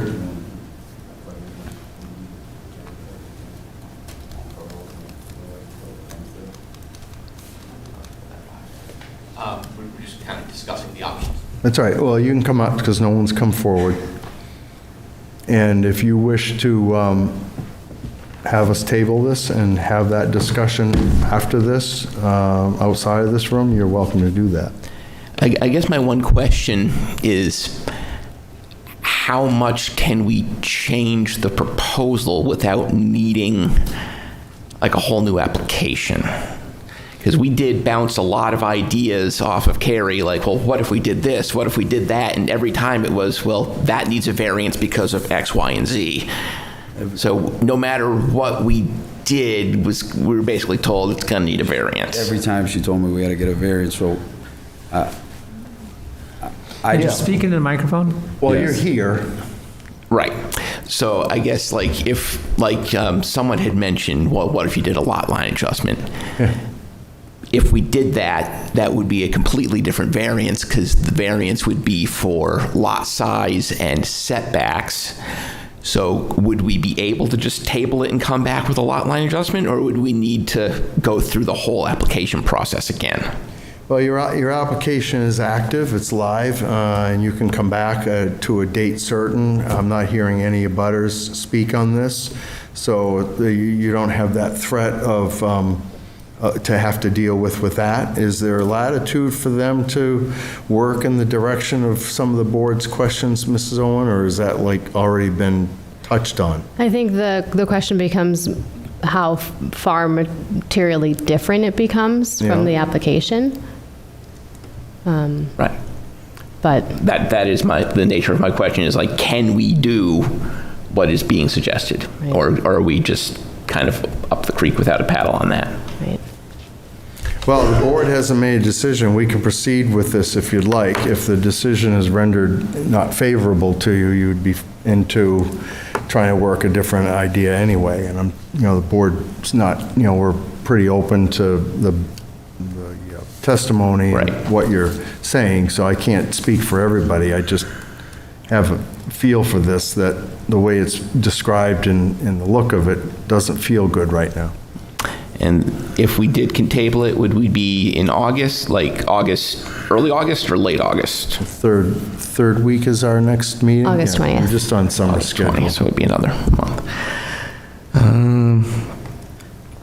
We're just kind of discussing the options. That's all right. Well, you can come up because no one's come forward. And if you wish to have us table this and have that discussion after this, outside of this room, you're welcome to do that. I guess my one question is, how much can we change the proposal without needing like a whole new application? Because we did bounce a lot of ideas off of Carrie, like, well, what if we did this? What if we did that? And every time it was, well, that needs a variance because of X, Y, and Z. So no matter what we did, we were basically told it's going to need a variance. Every time she told me we had to get a variance, so I just... Speak into the microphone? Well, Yes. you're here. Right. So I guess like if someone had mentioned, well, what if you did a lot line adjustment? If we did that, that would be a completely different variance because the variance would be for lot size and setbacks. So would we be able to just table it and come back with a lot line adjustment, or would we need to go through the whole application process again? Well, your application is active, it's live, and you can come back to a date certain. I'm not hearing any abutters speak on this, so you don't have that threat of, to have to deal with that. Is there latitude for them to work in the direction of some of the board's questions, Mrs. Owen, or is that like already been touched on? I think the question becomes how far materially different it becomes Yeah. from the application. Right. But That is the nature of my question is like, can we do what is being suggested? Right. Or are we just kind of up the creek without a paddle on that? right. Well, the board hasn't made a decision. We can proceed with this if you'd like. If the decision is rendered not favorable to you, you'd be into trying to work a different idea anyway. And the board's not, we're pretty open to the testimony and Right. what you're saying, so I can't speak for everybody. I just have a feel for this, that the way it's described and the look of it doesn't feel good right now. And if we did table it, would we be in August, like August, early August or late August? Third week is our next meeting? August Yeah, 20th. We're just on summer August schedule. 20th, so it would be another month.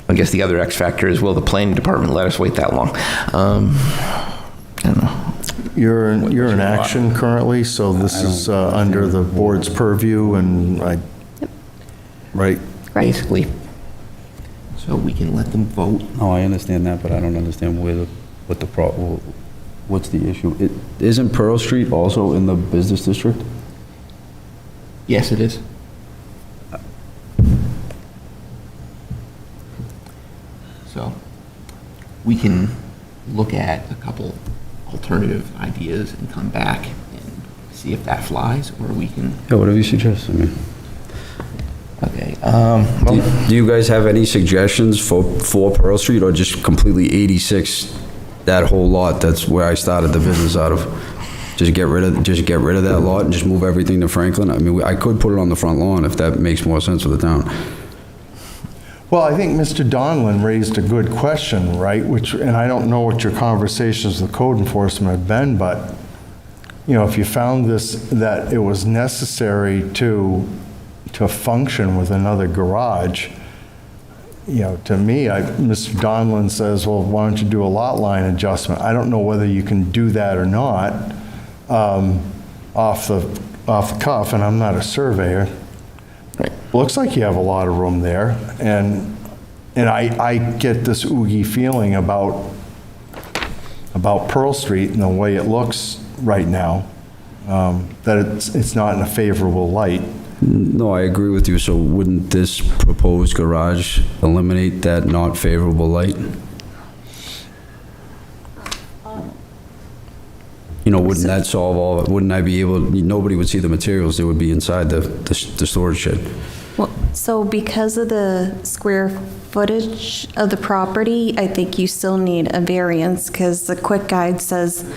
I guess the other X factor is, will the planning department let us wait that long? I don't know. You're in action currently, so this is under the board's purview and right? Basically. So we can let them vote. No, I understand that, but I don't understand what's the issue? Isn't Pearl Street also in the business district? Yes, it is. So we can look at a couple alternative ideas and come back and see if that flies, or we can, Yeah, whatever you suggest, I mean. okay. Do you guys have any suggestions for Pearl Street, or just completely 86, that whole lot? That's where I started the business out of. Just get rid of that lot and just move everything to Franklin? I mean, I could put it on the front lawn if that makes more sense for the town. Well, I think Mr. Donlin raised a good question, right? And I don't know what your conversations with code enforcement have been, but, if you found that it was necessary to function with another garage, to me, Mr. Donlin says, well, why don't you do a lot line adjustment? I don't know whether you can do that or not, off the cuff, and I'm not a surveyor. Right. Looks like you have a lot of room there, and I get this oogie feeling about Pearl Street and the way it looks right now, that it's not in a favorable light. No, I agree with you. So wouldn't this proposed garage eliminate that not favorable light? Wouldn't that solve all, wouldn't I be able, nobody would see the materials, they would be inside the storage shed. Well, so because of the square footage of the property, I think you still need a variance, because the quick guide says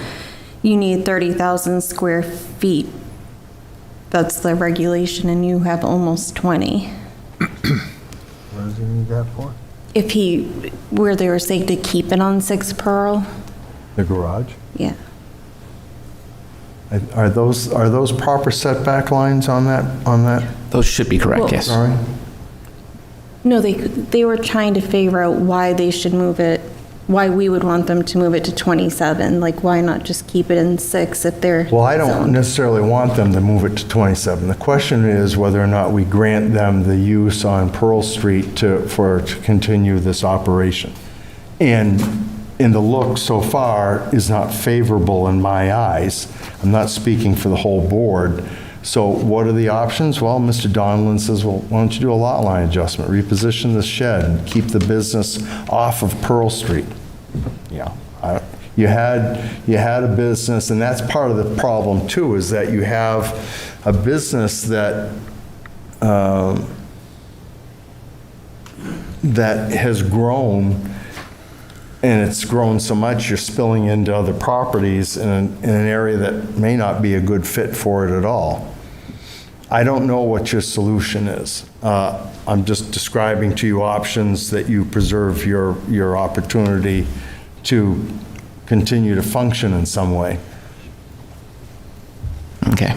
you need 30,000 square feet. That's the regulation, and you have almost 20. What does he need that for? Where they were saying to keep it on 6 Pearl, The garage? yeah. Are those proper setback lines on that? Those should be correct, Well- yes. Sorry? No, they were trying to figure out why they should move it, why we would want them to move it to 27. Like, why not just keep it in 6 if they're Well, I don't zoned? necessarily want them to move it to 27. The question is whether or not we grant them the use on Pearl Street to continue this operation. And the look so far is not favorable in my eyes. I'm not speaking for the whole board. So what are the options? Well, Mr. Donlin says, well, why don't you do a lot line adjustment, reposition the shed and keep the business off of Pearl Street? Yeah, you had a business, and that's part of the problem too, is that you have a business that that has grown, and it's grown so much you're spilling into other properties in an area that may not be a good fit for it at all. I don't know what your solution is. I'm just describing to you options that you preserve your opportunity to continue to function in some way. Okay.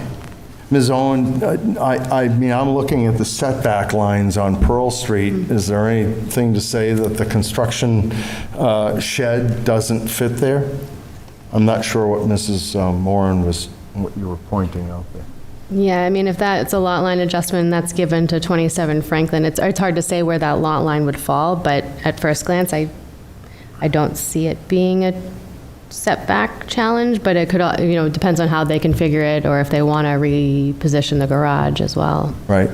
Ms. Owen, I mean, I'm looking at the setback lines on Pearl Street. Is there anything to say that the construction shed doesn't fit there? I'm not sure what Mrs. Moran what you were pointing out there. Yeah, I mean, if it's a lot line adjustment that's given to 27 Franklin, it's hard to say where that lot line would fall, but at first glance, I don't see it being a setback challenge, but it could, depends on how they configure it or if they want to reposition the garage as well. Right.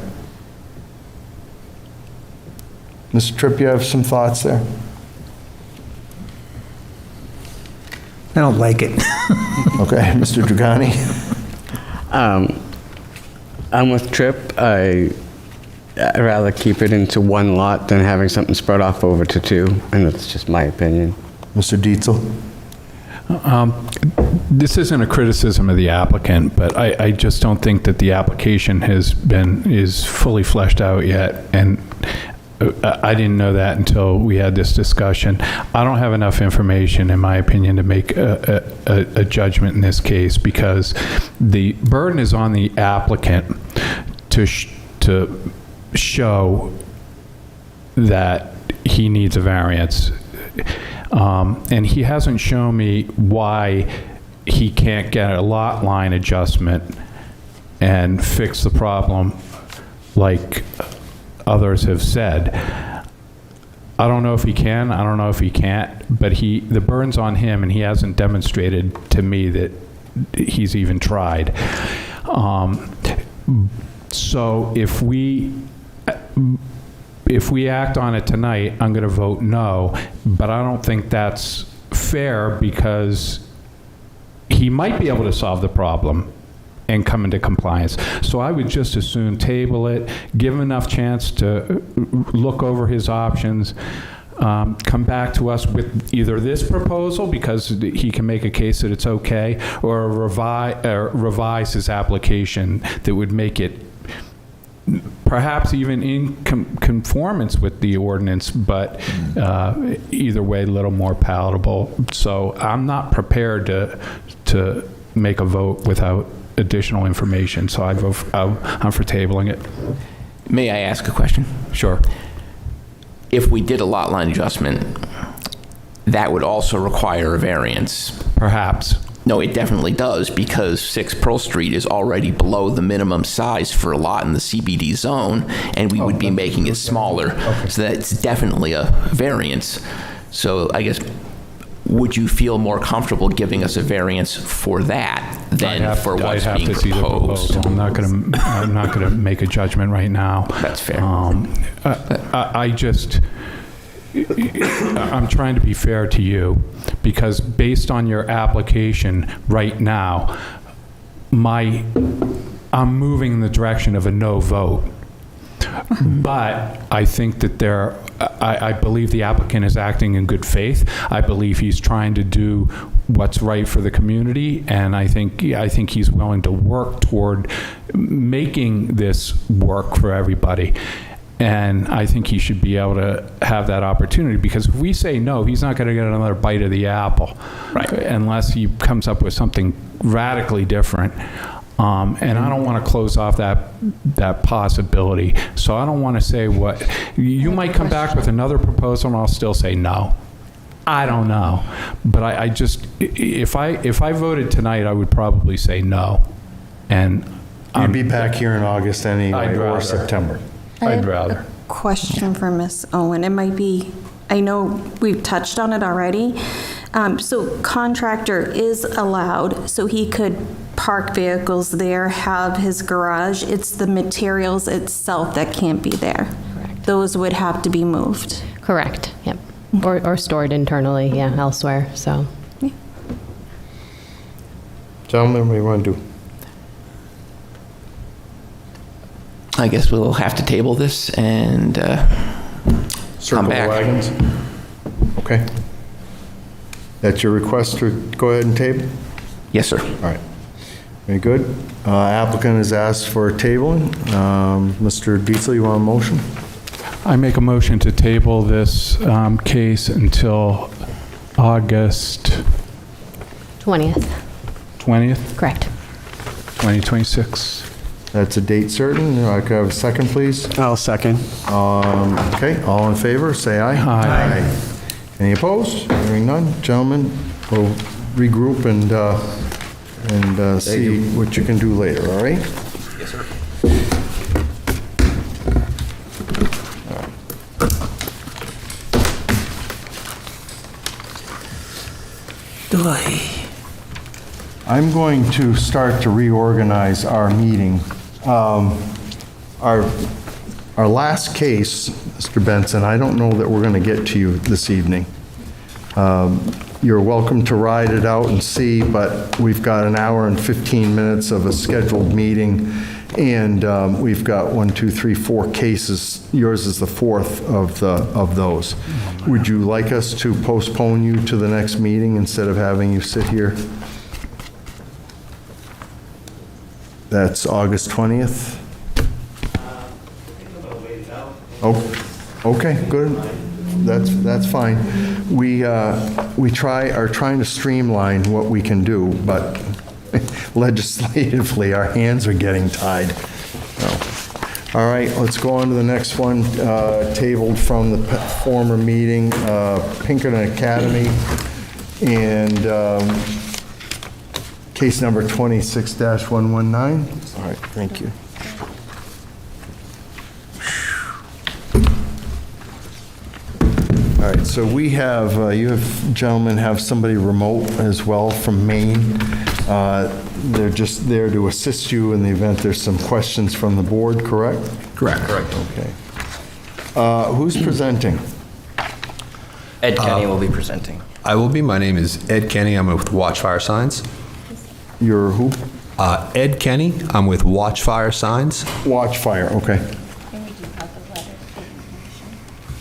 Mr. Tripp, you have some thoughts there? I don't like it. Okay, Mr. Dragani? I'm with Tripp. I'd rather keep it into one lot than having something spread off over to 2, and that's just my opinion. Mr. Dietzel? This isn't a criticism of the applicant, but I just don't think that the application is fully fleshed out yet, and I didn't know that until we had this discussion. I don't have enough information, in my opinion, to make a judgment in this case, because the burden is on the applicant to show that he needs a variance. And he hasn't shown me why he can't get a lot line adjustment and fix the problem like others have said. I don't know if he can, I don't know if he can't, but the burden's on him, and he hasn't demonstrated to me that he's even tried. So if we act on it tonight, I'm going to vote no, but I don't think that's fair, because he might be able to solve the problem and come into compliance. So I would just as soon table it, give him enough chance to look over his options, come back to us with either this proposal, because he can make a case that it's okay, or revise his application that would make it perhaps even in conformance with the ordinance, but either way, a little more palatable. So I'm not prepared to make a vote without additional information, so I'm for tabling it. May I ask a question? Sure. If we did a lot line adjustment, that would also require a variance. Perhaps. No, it definitely does, because 6 Pearl Street is already below the minimum size for a lot in the CBD zone, and we would be making it smaller. Okay. So that's definitely a variance. So I guess, would you feel more comfortable giving us a variance for that than for what's being proposed? I'm not going to make a judgment right now. That's fair. I'm trying to be fair to you, because based on your application right now, I'm moving in the direction of a no vote. But I think that I believe the applicant is acting in good faith. I believe he's trying to do what's right for the community, and I think he's willing to work toward making this work for everybody. And I think he should be able to have that opportunity, because if we say no, he's not going to get another bite of the apple, right? Unless he comes up with something radically different. And I don't want to close off that possibility. So I don't want to say what, you might come back with another proposal and I'll still say no. I don't know. But I just, if I voted tonight, I would probably say no. And You'd be back here in August I'd anyway, or rather. September. I'd rather. Question for Ms. Owen. It might be, I know we've touched on it already. So contractor is allowed, so he could park vehicles there, have his garage. It's the materials itself that can't be there. Correct. Those would have to be moved. Correct, yep. Or stored internally, yeah, elsewhere, so. Gentlemen, what do you want to do? I guess we'll have to table this and Circle the back. wagons? Okay. That's your request to go ahead and table? Yes, sir. All right. Very good. Applicant has asked for tabling. Mr. Dietzel, you want a motion? I make a motion to table this case until August 20th, 20th, correct. 2026. That's a date certain. I could have a second, please? I'll second. Okay, all in favor, say aye. Aye. Any opposed? Hearing none. Gentlemen, we'll regroup and see what you can do later, all right? Yes, sir. I'm going to start to reorganize our meeting. Our last case, Mr. Benson, I don't know that we're going to get to you this evening. You're welcome to ride it out and see, but we've got an hour and 15 minutes of a scheduled meeting, and we've got 1, 2, 3, 4 cases. Yours is the fourth of those. Would you like us to postpone you to the next meeting instead of having you sit here? That's August 20th? Oh, okay, good. That's fine. We are trying to streamline what we can do, but legislatively, our hands are getting tied. So, all right, let's go on to the next one, tabled from the former meeting, Pinkerton Academy, and case number 26-119. All right, thank you. All right, so we have, you have, gentlemen, have somebody remote as well from Maine. They're just there to assist you in the event there's some questions from the board, correct? Correct. Okay. Who's presenting? Ed Kenny will be presenting. I will be. My name is Ed Kenny. I'm with Watchfire Signs. You're who? Ed Kenny. I'm with Watchfire Signs. Watchfire, okay.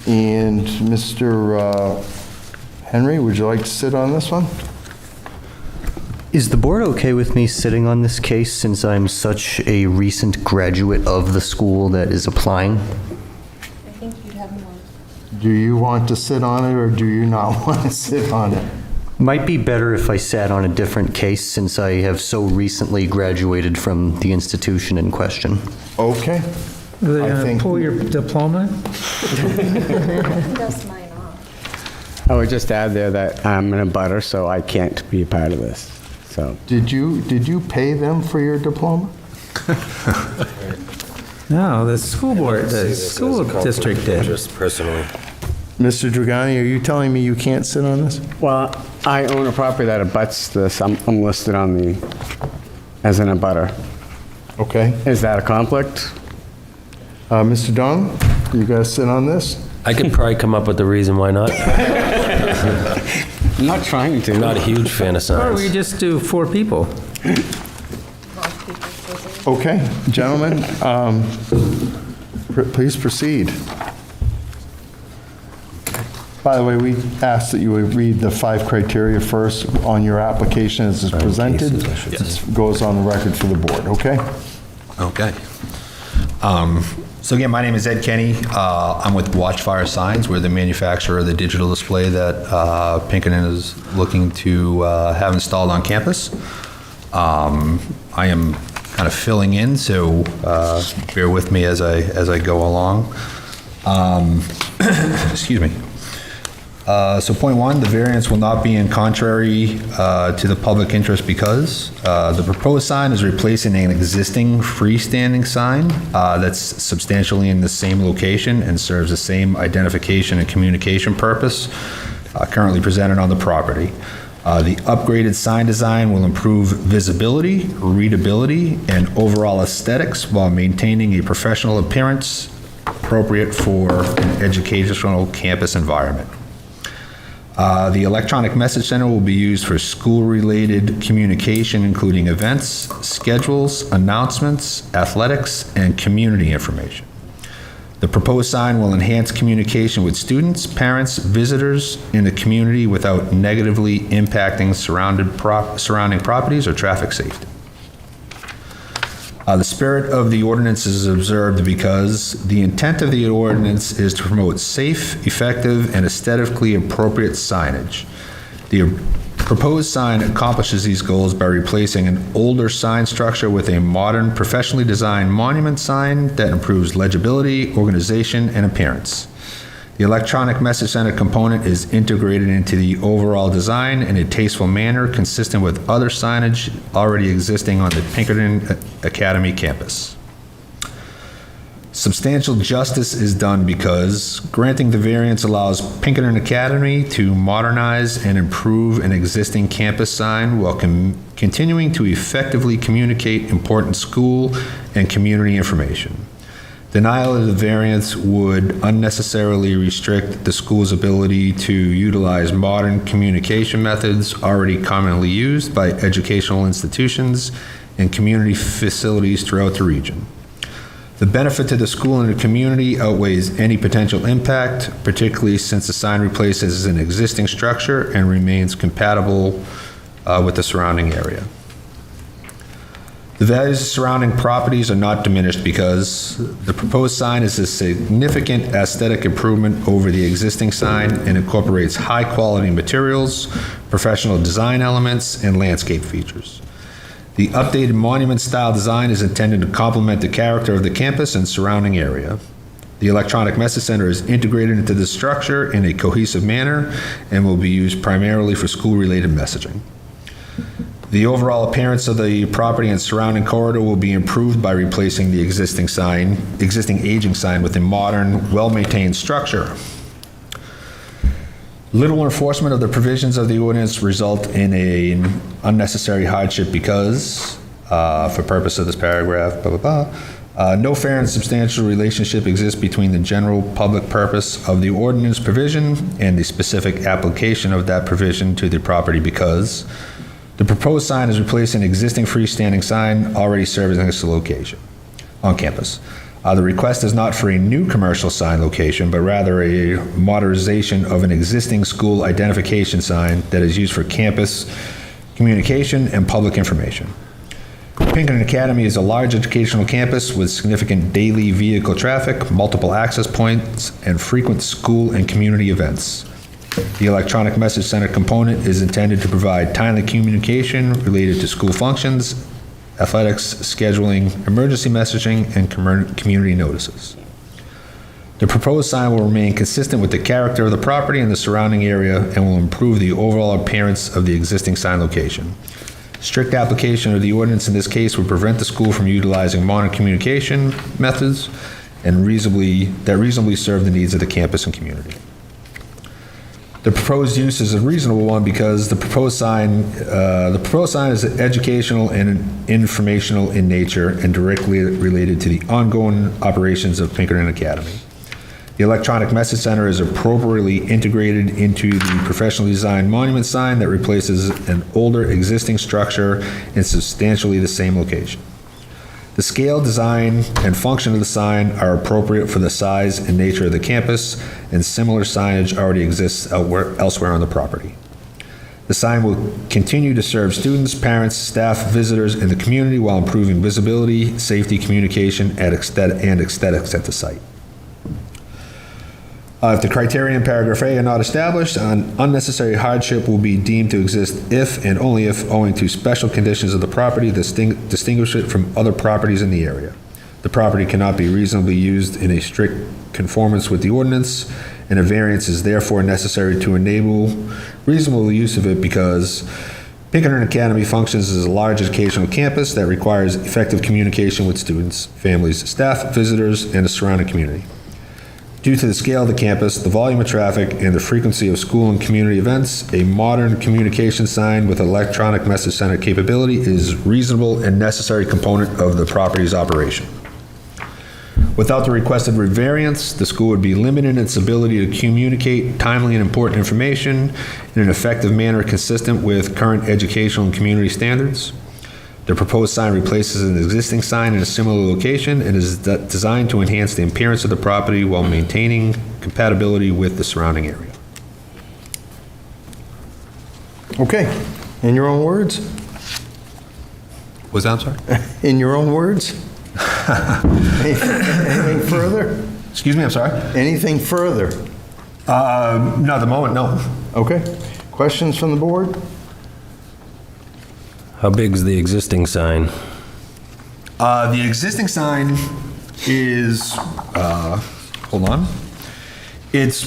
And Mr. Henry, would you like to sit on this one? Is the board okay with me sitting on this case since I'm such a recent graduate of the school that is applying? I think you'd have more. Do you want to sit on it or do you not want to sit on it? Might be better if I sat on a different case since I have so recently graduated from the institution in question. Okay. Are they I going think- to pull your diploma? Dust mine off. I would just add there that I'm in a butter, so I can't be a part of this. So Did you pay them for your diploma? No, the school board, the school district did. Just personally. Mr. Dragani, are you telling me you can't sit on this? well, I own a property that abuts this. I'm listed on as an abutter. Okay. Is that a conflict? Mr. Dong, you guys sit on this? I could probably come up with the reason why not. I'm not trying to. I'm not a huge fan of Or we signs. just do 4 people. Okay, gentlemen, please proceed. By the way, we ask that you would read the 5 criteria first on your application as it's presented. cases, I should This goes on the record for the board, okay? Okay. So again, my name is Ed Kenny. I'm with Watchfire Signs. We're the manufacturer of the digital display that Pinkerton is looking to have installed on campus. I am kind of filling in, so bear with me as I go along. Excuse me. So point one, the variance will not be in contrary to the public interest because the proposed sign is replacing an existing freestanding sign that's substantially in the same location and serves the same identification and communication purpose currently presented on the property. The upgraded sign design will improve visibility, readability, and overall aesthetics while maintaining a professional appearance appropriate for an educational campus environment. The electronic message center will be used for school-related communication, including events, schedules, announcements, athletics, and community information. The proposed sign will enhance communication with students, parents, visitors in the community without negatively impacting surrounding properties or traffic safety. The spirit of the ordinance is observed because the intent of the ordinance is to promote safe, effective, and aesthetically appropriate signage. The proposed sign accomplishes these goals by replacing an older sign structure with a modern, professionally designed monument sign that improves legibility, organization, and appearance. The electronic message center component is integrated into the overall design in a tasteful manner consistent with other signage already existing on the Pinkerton Academy campus. Substantial justice is done because granting the variance allows Pinkerton Academy to modernize and improve an existing campus sign while continuing to effectively communicate important school and community information. Denial of the variance would unnecessarily restrict the school's ability to utilize modern communication methods already commonly used by educational institutions and community facilities throughout the region. The benefit to the school and the community outweighs any potential impact, particularly since the sign replaces an existing structure and remains compatible with the surrounding area. The values of surrounding properties are not diminished because the proposed sign is a significant aesthetic improvement over the existing sign and incorporates high-quality materials, professional design elements, and landscape features. The updated monument-style design is intended to complement the character of the campus and surrounding area. The electronic message center is integrated into the structure in a cohesive manner and will be used primarily for school-related messaging. The overall appearance of the property and surrounding corridor will be improved by replacing the existing aging sign with a modern, well-maintained structure. Little enforcement of the provisions of the ordinance result in an unnecessary hardship because, for purpose of this paragraph, blah, blah, blah, no fair and substantial relationship exists between the general public purpose of the ordinance provision and the specific application of that provision to the property because the proposed sign is replacing an existing freestanding sign already serving this location on campus. The request is not for a new commercial sign location, but rather a modernization of an existing school identification sign that is used for campus communication and public information. Pinkerton Academy is a large educational campus with significant daily vehicle traffic, multiple access points, and frequent school and community events. The electronic message center component is intended to provide timely communication related to school functions, athletics, scheduling, emergency messaging, and community notices. The proposed sign will remain consistent with the character of the property and the surrounding area and will improve the overall appearance of the existing sign location. Strict application of the ordinance in this case would prevent the school from utilizing modern communication methods and reasonably serve the needs of the campus and community. The proposed use is a reasonable one because the proposed sign is educational and informational in nature and directly related to the ongoing operations of Pinkerton Academy. The electronic message center is appropriately integrated into the professionally designed monument sign that replaces an older existing structure in substantially the same location. The scale, design, and function of the sign are appropriate for the size and nature of the campus, and similar signage already exists elsewhere on the property. The sign will continue to serve students, parents, staff, visitors, and the community while improving visibility, safety, communication, and aesthetics at the site. If the criteria in paragraph A are not established, an unnecessary hardship will be deemed to exist if and only if, owing to special conditions of the property, distinguish it from other properties in the area. The property cannot be reasonably used in a strict conformance with the ordinance, and a variance is therefore necessary to enable reasonable use of it because Pinkerton Academy functions as a large educational campus that requires effective communication with students, families, staff, visitors, and the surrounding community. Due to the scale of the campus, the volume of traffic, and the frequency of school and community events, a modern communication sign with electronic message center capability is reasonable and necessary component of the property's operation. Without the requested variance, the school would be limited in its ability to communicate timely and important information in an effective manner consistent with current educational and community standards. The proposed sign replaces an existing sign in a similar location and is designed to enhance the appearance of the property while maintaining compatibility with the surrounding area. Okay, in your own words? Was that, I'm sorry? In your own words? Anything further? Excuse me, I'm sorry? Anything further? No, at the moment, no. Okay. Questions from the board? How big is the existing sign? The existing sign is, hold on. It's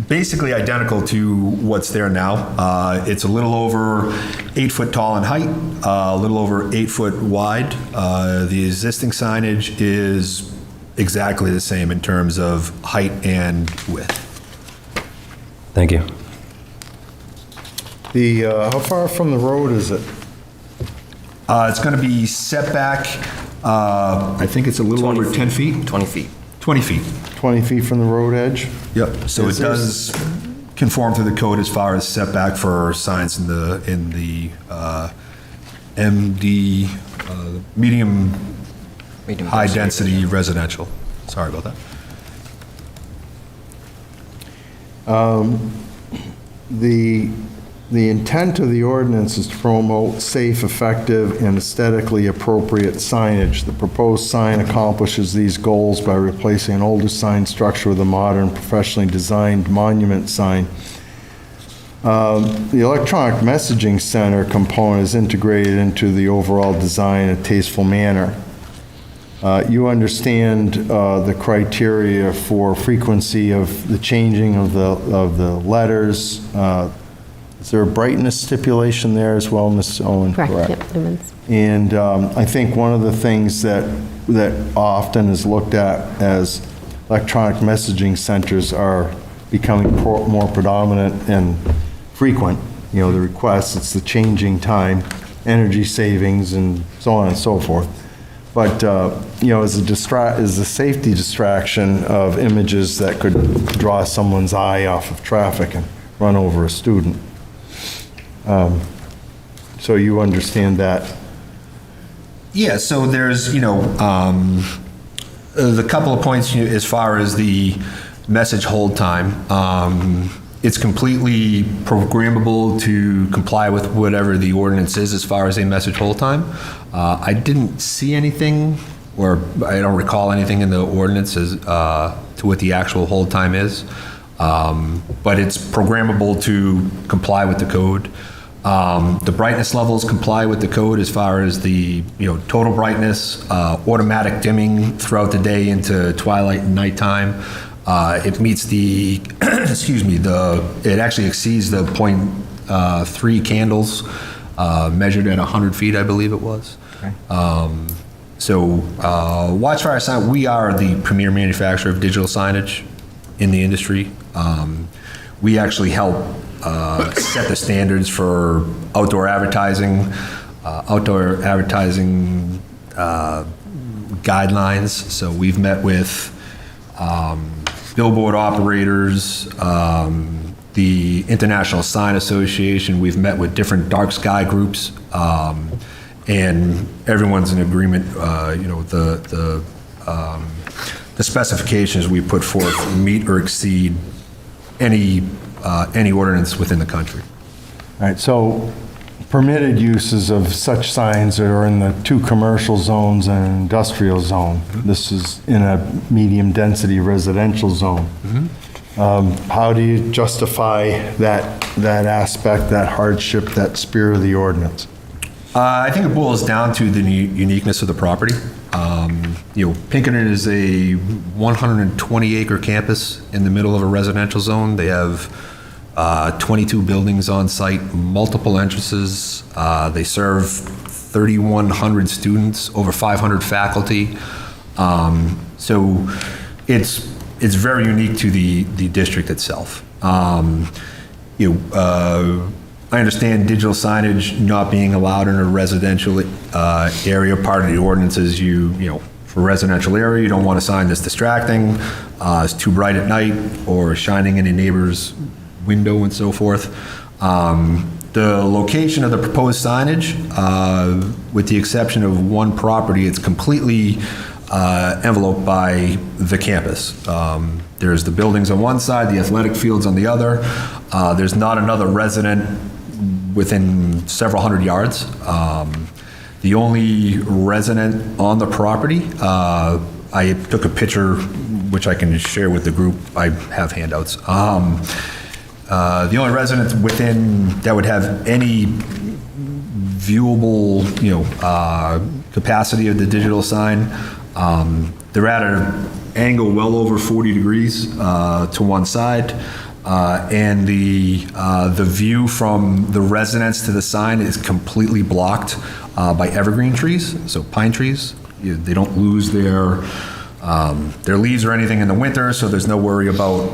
basically identical to what's there now. It's a little over 8 foot tall in height, a little over 8 foot wide. The existing signage is exactly the same in terms of height and width. Thank you. How far from the road is it? It's going to be set back, I think it's a little over 10 feet. 20 feet. 20 feet. 20 feet from the road edge? Yep, so it does conform to the code as far as setback for signs in the MD, medium high density residential. Sorry about that. The intent of the ordinance is to promote safe, effective, and aesthetically appropriate signage. The proposed sign accomplishes these goals by replacing an older sign structure with a modern, professionally designed monument sign. The electronic messaging center component is integrated into the overall design in a tasteful manner. You understand the criteria for frequency of the changing of the letters. Is there a brightness stipulation there as well, Ms. Owen? Correct. Yep, lumens. And I think one of the things that often is looked at as electronic messaging centers are becoming more predominant and frequent. You know, the requests, it's the changing time, energy savings, and so on and so forth. But, you know, as a safety distraction of images that could draw someone's eye off of traffic and run over a student. So you understand that? Yeah, so there's, the couple of points as far as the message hold time. It's completely programmable to comply with whatever the ordinance is as far as a message hold time. I didn't see anything, or I don't recall anything in the ordinance as to what the actual hold time is. But it's programmable to comply with the code. The brightness levels comply with the code as far as the total brightness, automatic dimming throughout the day into twilight and nighttime. It meets the, it actually exceeds the 0.3 candles measured at 100 feet, I believe it was. Okay. Watchfire Sign, we are the premier manufacturer of digital signage in the industry. We actually help set the standards for outdoor advertising guidelines. So we've met with billboard operators, the International Sign Association. We've met with different dark sky groups, and everyone's in agreement. The specifications we put forth meet or exceed any ordinance within the country. All right, so permitted uses of such signs are in the 2 commercial zones and an industrial zone. This is in a medium density residential zone. How do you justify that aspect, that hardship, that spirit of the ordinance? I think it boils down to the uniqueness of the property. Pinkerton is a 120-acre campus in the middle of a residential zone. They have 22 buildings on site, multiple entrances. They serve 3,100 students, over 500 faculty. So it's very unique to the district itself. I understand digital signage not being allowed in a residential area. Part of the ordinance is for residential area, you don't want a sign that's distracting, it's too bright at night, or shining in a neighbor's window and so forth. The location of the proposed signage, with the exception of one property, it's completely enveloped by the campus. There's the buildings on one side, the athletic fields on the other. There's not another resident within several hundred yards. The only resident on the property, I took a picture, which I can share with the group. I have handouts. The only resident within that would have any viewable, capacity of the digital sign, they're at an angle well over 40 degrees to one side. And the view from the residence to the sign is completely blocked by evergreen trees, so pine trees. They don't lose their leaves or anything in the winter, so there's no worry about,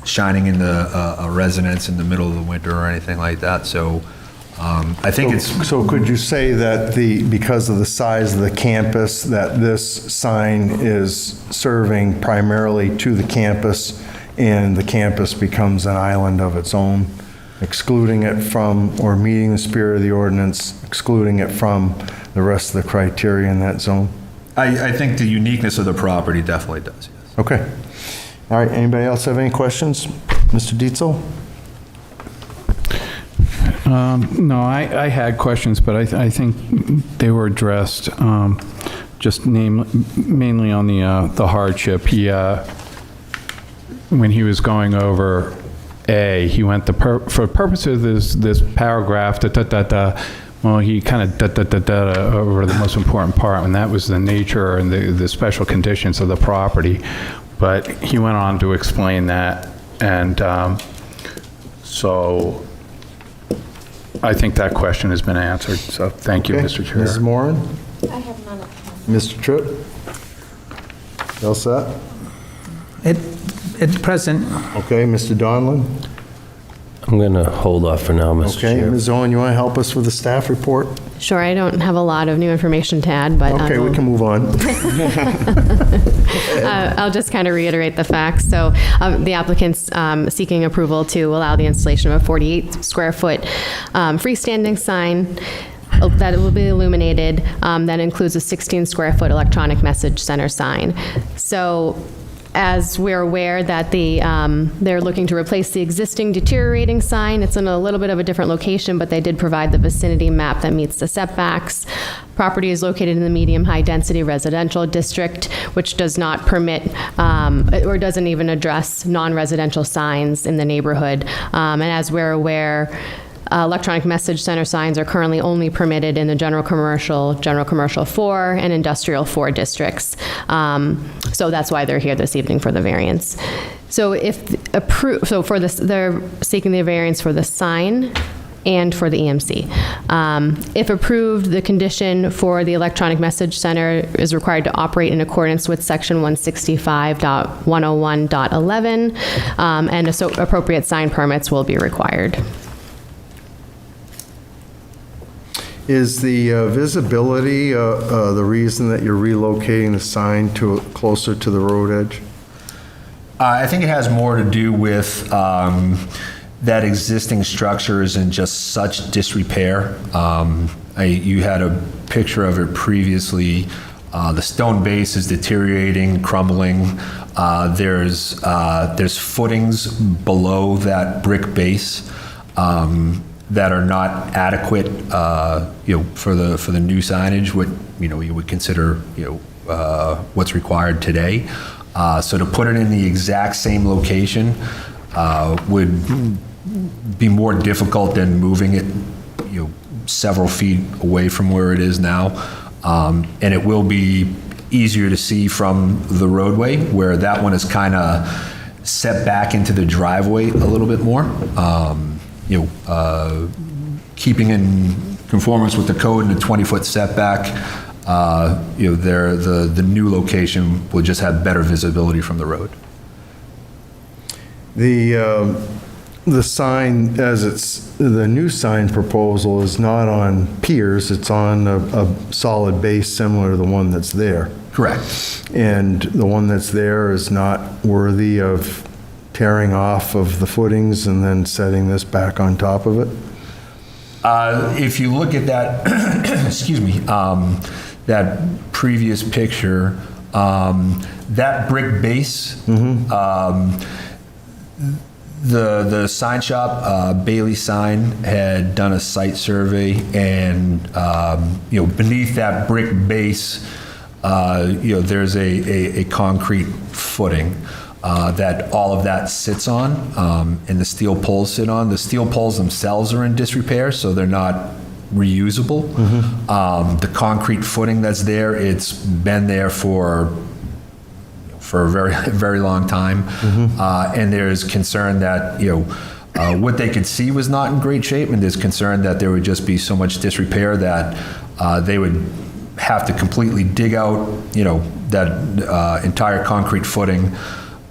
shining in a residence in the middle of the winter or anything like that. So I think So could you say that because of the size of the campus, that this sign is serving primarily to the campus, and the campus becomes an island of its own, excluding it from, or meeting the spirit of the ordinance, excluding it from the rest of the criteria in that zone? I think the uniqueness of the property definitely does, yes. Okay. All right, anybody else have any questions? Mr. Dietzel? No, I had questions, but I think they were addressed, just mainly on the hardship. When he was going over A, he went for purposes of this paragraph, well, he kind of over the most important part, and that was the nature and the special conditions of the property. But he went on to explain that, and so I think that question has been answered. So thank you, Okay. Mr. Chair. Mrs. Moran? I have none. Mr. Tripp? All set? At present, Okay, Mr. Donlin? I'm going to hold off for now, Mr. Okay, Chair. Ms. Owen, you want to help us with the staff report? Sure, I don't have a lot of new information to add, but Okay, we can move on. I'll just kind of reiterate the facts. So the applicant's seeking approval to allow the installation of a 48-square-foot freestanding sign that will be illuminated. That includes a 16-square-foot electronic message center sign. So as we're aware that they're looking to replace the existing deteriorating sign. It's in a little bit of a different location, but they did provide the vicinity map that meets the setbacks. Property is located in the medium-high density residential district, which does not permit or doesn't even address non-residential signs in the neighborhood. And as we're aware, electronic message center signs are currently only permitted in the general commercial 4, and industrial 4 districts. So that's why they're here this evening for the variance. So for this, they're seeking the variance for the sign and for the EMC. If approved, the condition for the electronic message center is required to operate in accordance with section 165.101.11, and appropriate sign permits will be required. Is the visibility the reason that you're relocating the sign closer to the road edge? I think it has more to do with that existing structure is in just such disrepair. You had a picture of it previously. The stone base is deteriorating, crumbling. There's footings below that brick base that are not adequate, for the new signage. What you would consider, what's required today. So to put it in the exact same location would be more difficult than moving it, several feet away from where it is now. And it will be easier to see from the roadway, where that one is kind of set back into the driveway a little bit more. Keeping in conformance with the code and the 20-foot setback, the new location will just have better visibility from the road. The sign, the new sign proposal is not on piers, it's on a solid base similar to the one that's there. Correct. And the one that's there is not worthy of tearing off of the footings and then setting this back on top of it? If you look at that, excuse me, that previous picture, that brick base, the sign shop, Bailey Sign, had done a site survey, and beneath that brick base, there's a concrete footing that all of that sits on, and the steel poles sit on. The steel poles themselves are in disrepair, so they're not reusable. The concrete footing that's there, it's been there for a very, very long time. And there's concern that, what they could see was not in great shape, and there's concern that there would just be so much disrepair that they would have to completely dig out, that entire concrete footing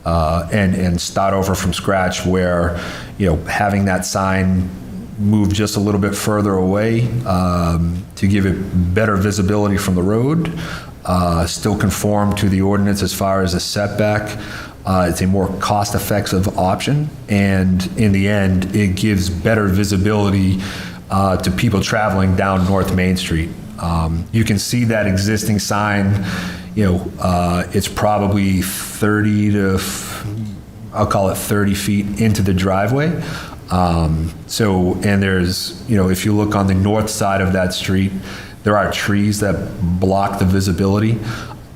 and start over from scratch, where, having that sign move just a little bit further away to give it better visibility from the road, still conform to the ordinance as far as a setback. It's a more cost-effective option, and in the end, it gives better visibility to people traveling down North Main Street. You can see that existing sign, it's probably 30 to, I'll call it 30 feet into the driveway. And there's, if you look on the north side of that street, there are trees that block the visibility.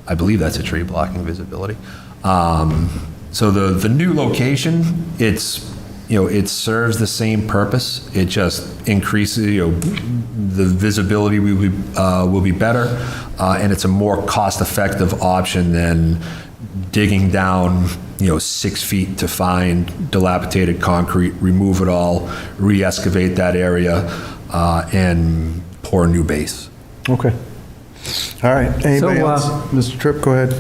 I believe that's a tree blocking visibility. So the new location, it serves the same purpose. It just increases, the visibility will be better, and it's a more cost-effective option than digging down, 6 feet to find dilapidated concrete, remove it all, re-excavate that area, and pour a new base. Okay. All right. Anybody So, else? Mr. Tripp, go ahead.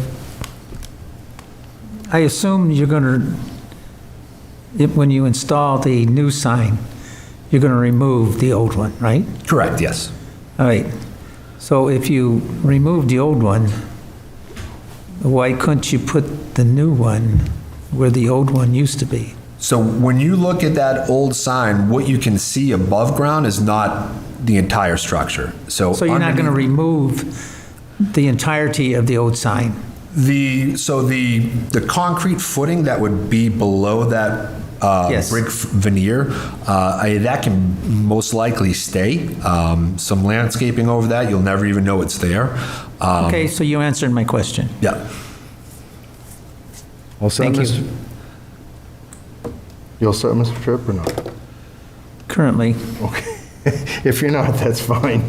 I assume you're going to, when you install the new sign, you're going to remove the old one, right? Correct, yes. All right. So if you remove the old one, why couldn't you put the new one where the old one used to be? So when you look at that old sign, what you can see above ground is not the entire structure. So you're not going to remove the entirety of the old sign? The concrete footing that would be below that Yes. brick veneer, that can most likely stay. Some landscaping over that, you'll never even know it's there. Okay, so you answered my question. Yeah. All set, Thank you. Mr. You all set, Mr. Tripp, or not? Currently. Okay. If you're not, that's fine.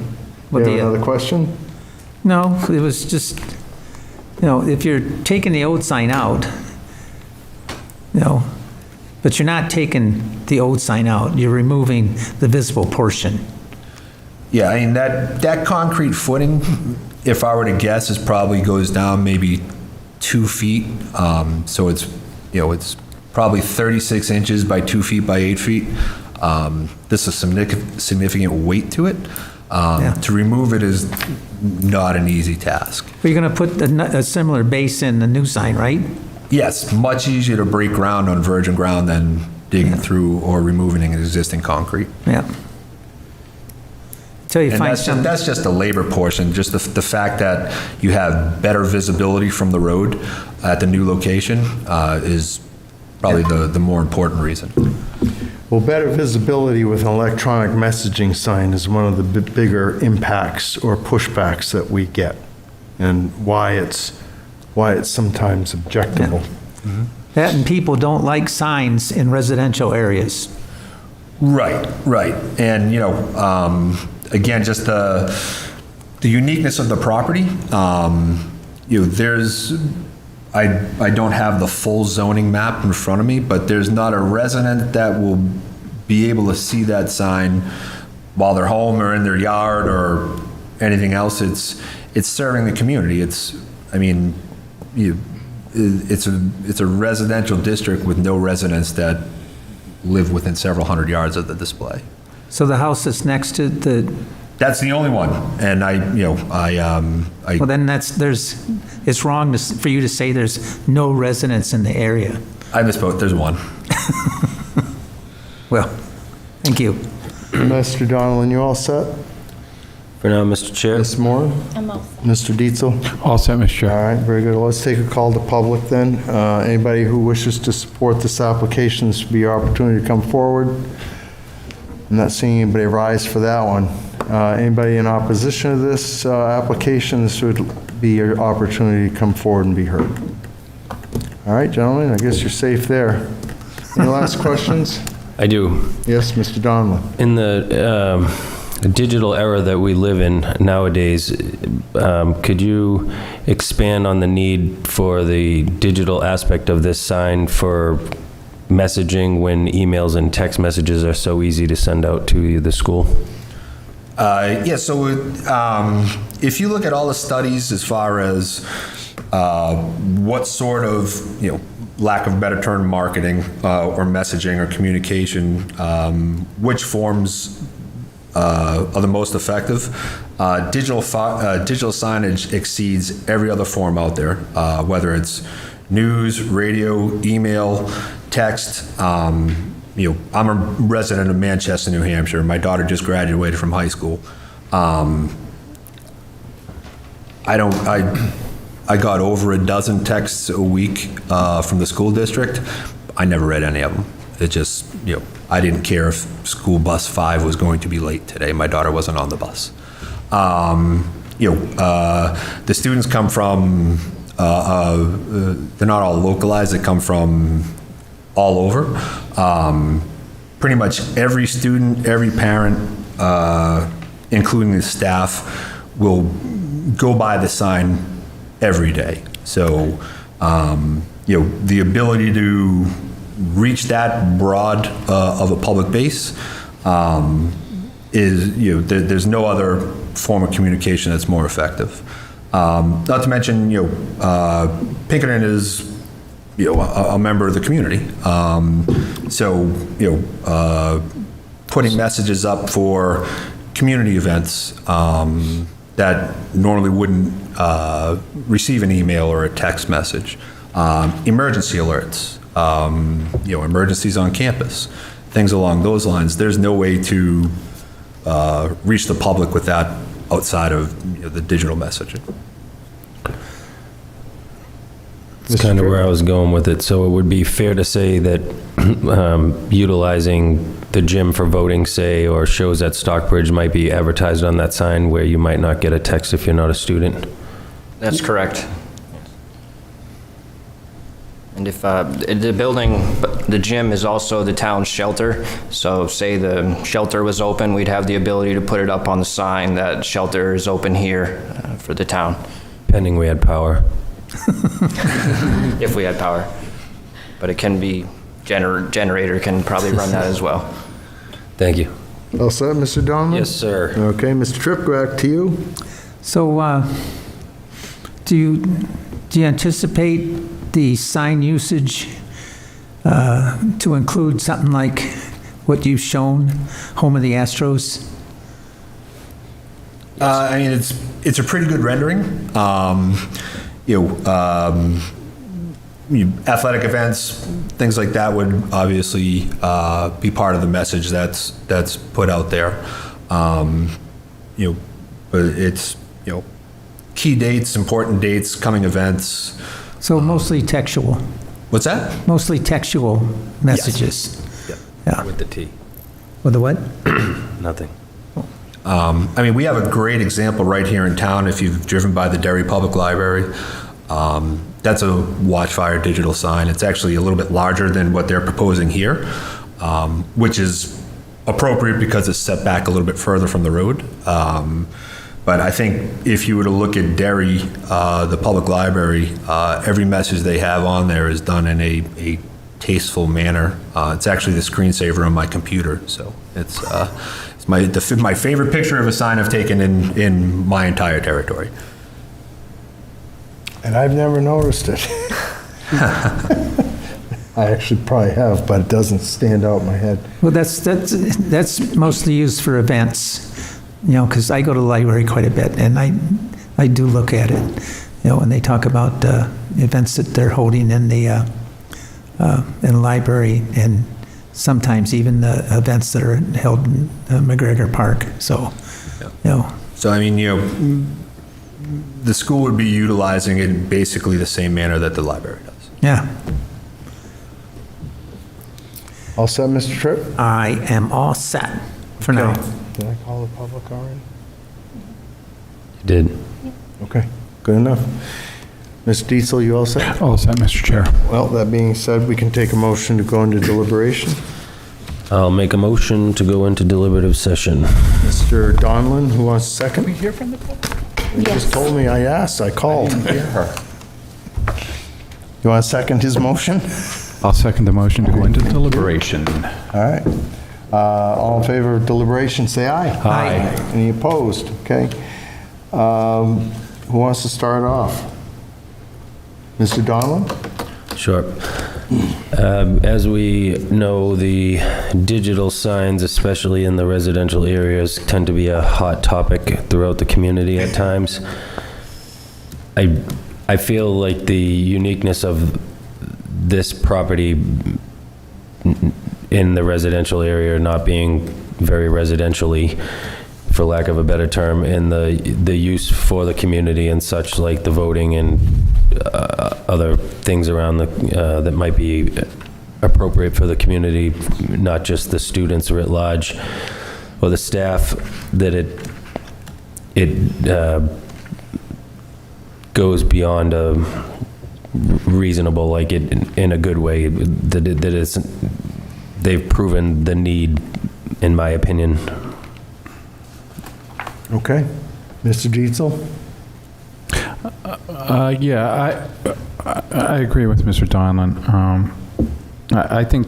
Well, You have the- another question? No, it was just, if you're taking the old sign out, but you're not taking the old sign out, you're removing the visible portion. Yeah, I mean, that concrete footing, if I were to guess, probably goes down maybe 2 feet. So it's probably 36 inches by 2 feet by 8 feet. This is significant weight to it. To remove it is not an easy task. But you're going to put a similar base in the new sign, right? Yes, much easier to break ground on virgin ground than digging through or removing an existing concrete. Yeah. Until you And find that's just the labor portion, just the fact that you have better visibility from the road at the new location is probably the more important reason. Well, better visibility with an electronic messaging sign is one of the bigger impacts or pushbacks that we get, and why it's why it's sometimes objectable. That and people don't like signs in residential areas. Right, right. And, again, just the uniqueness of the property, I don't have the full zoning map in front of me, but there's not a resident that will be able to see that sign while they're home or in their yard or anything else. It's serving the community. It's a residential district with no residents that live within several hundred yards of the display. So the house that's next to the... That's the only one, and Well, then it's wrong for you to say there's no residents in the area. I misspoke, there's one. Well, thank you. Mr. Donlin, you all set? For now, Mr. Chair. Ms. Moore? I'm all Mr. Dietzel? All set, Mr. Chair. All right, very good. Let's take a call to public then. Anybody who wishes to support this application, this will be your opportunity to come forward. I'm not seeing anybody rise for that one. Anybody in opposition to this application, this would be your opportunity to come forward and be heard. All right, gentlemen, I guess you're safe there. Any last questions? I do. Yes, Mr. Donlin. In the digital era that we live in nowadays, could you expand on the need for the digital aspect of this sign for messaging when emails and text messages are so easy to send out to the school? So if you look at all the studies as far as what sort of, lack of a better term, marketing or messaging or communication, which forms are the most effective, digital signage exceeds every other form out there, whether it's news, radio, email, text. I'm a resident of Manchester, New Hampshire. My daughter just graduated from high school. I got over a dozen texts a week from the school district. I never read any of them. It just, I didn't care if school bus 5 was going to be late today. My daughter wasn't on the bus. The students come from, they're not all localized, they come from all over. Pretty much every student, every parent, including the staff, will go by the sign every day. So, the ability to reach that broad of a public base is, there's no other form of communication that's more effective. Not to mention, Pinkerton is, a member of the community. Putting messages up for community events that normally wouldn't receive an email or a text message. Emergency alerts, emergencies on campus, things along those lines. There's no way to reach the public with that outside of the digital messaging. That's kind of where I was going with it. So it would be fair to say that utilizing the gym for voting, say, or shows at Stockbridge might be advertised on that sign where you might not get a text if you're not a student? That's correct. And if the gym is also the town's shelter, so say the shelter was open, we'd have the ability to put it up on the sign that shelter is open here for the town. Pending we had power. If we had power. But it can be, generator can probably run that as well. Thank you. All set, Mr. Donlin? Yes, sir. Okay, Mr. Tripp, back to you. So, do you anticipate the sign usage to include something like what you've shown, home of the Astros? It's a pretty good rendering. Athletic events, things like that would obviously be part of the message that's put out there. But it's, key dates, important dates, coming events. So mostly textual? What's that? Mostly textual messages? Yes. Yeah. With the T. With the what? Nothing. We have a great example right here in town if you've driven by the Derry Public Library. That's a watch-fire digital sign. It's actually a little bit larger than what they're proposing here, which is appropriate because it's set back a little bit further from the road. But I think if you were to look at Derry, the public library, every message they have on there is done in a tasteful manner. It's actually the screensaver on my computer, so it's my favorite picture of a sign I've taken in my entire territory. And I've never noticed it. I actually probably have, but it doesn't stand out in my head. Well, that's mostly used for events, because I go to the library quite a bit, and I do look at it, when they talk about events that they're holding in the library, and sometimes even the events that are held in McGregor Park. So, So, I mean, the school would be utilizing it in basically the same manner that the library does. Yeah. All set, Mr. Tripp? I am all set for now. Did I call the public already? You did. Okay, good enough. Ms. Diesel, you all set? All set, Mr. Chair. Well, that being said, we can take a motion to go into deliberation. I'll make a motion to go into deliberative session. Mr. Donlin, who wants a second? We hear from the public? You just told me, I asked, I called. You want to second his motion? I'll second the motion to go into deliberation. All right. All in favor of deliberation, say aye. Aye. Any opposed? Okay. Who wants to start off? Mr. Donlin? Sure. As we know, the digital signs, especially in the residential areas, tend to be a hot topic throughout the community at times. I feel like the uniqueness of this property in the residential area not being very residentially, for lack of a better term, and the use for the community and such, like the voting and other things around that might be appropriate for the community, not just the students writ large or the staff, that it goes beyond a reasonable, like it in a good way, they've proven the need, in my opinion. Okay. Mr. Dietzel? Yeah, I agree with Mr. Donlin. I think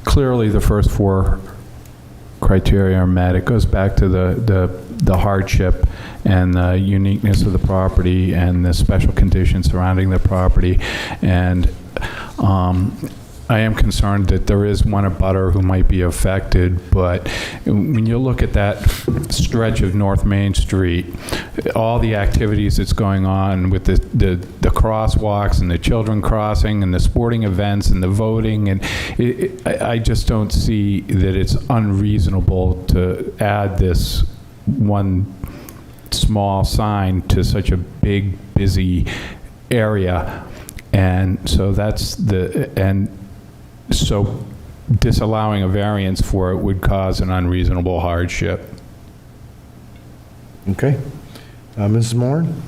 clearly the first four criteria are met. It goes back to the hardship and the uniqueness of the property and the special conditions surrounding the property. And I am concerned that there is one abutter who might be affected, but when you look at that stretch of North Main Street, all the activities that's going on with the crosswalks and the children crossing and the sporting events and the voting, and I just don't see that it's unreasonable to add this one small sign to such a big, busy area. And so so disallowing a variance for it would cause an unreasonable hardship. Okay. Mrs. Moran?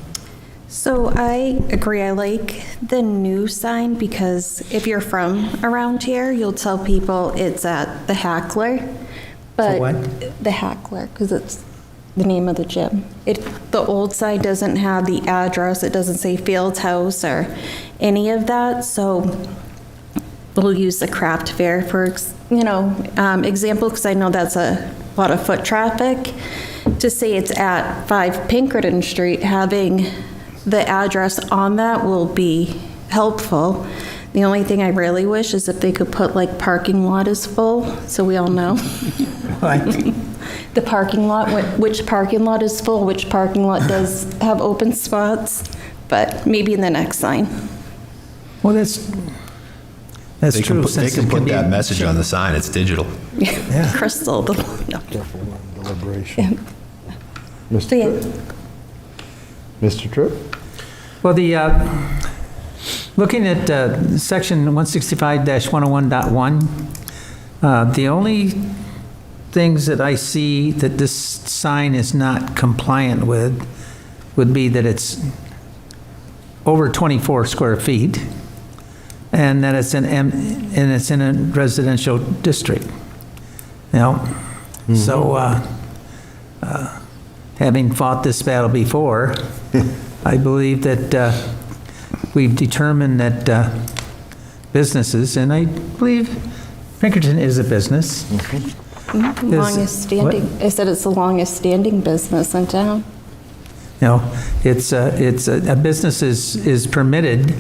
So I agree. I like the new sign because if you're from around here, you'll tell people it's at the Hackler. But what? The Hackler, because it's the name of the gym. The old sign doesn't have the address. It doesn't say Fields House or any of that. So we'll use the craft fair for, example, because I know that's a lot of foot traffic. To say it's at 5 Pinkerton Street, having the address on that will be helpful. The only thing I really wish is if they could put like parking lot is full, so we all know. The parking lot, which parking lot is full, which parking lot does have open spots, but maybe in the next sign. Well, that's They true. can put that message on the sign. It's digital. Yeah. Crystal. No. Careful on deliberation. Yeah. Mr. Tripp? Well, looking at section 165-101.1, the only things that I see that this sign is not compliant with would be that it's over 24 square feet, and that it's in a residential district. You know, so having fought this battle before, I believe that we've determined that businesses, and I believe Pinkerton is a business. Longest standing, I said it's the longest standing business in town. You know, it's a business is permitted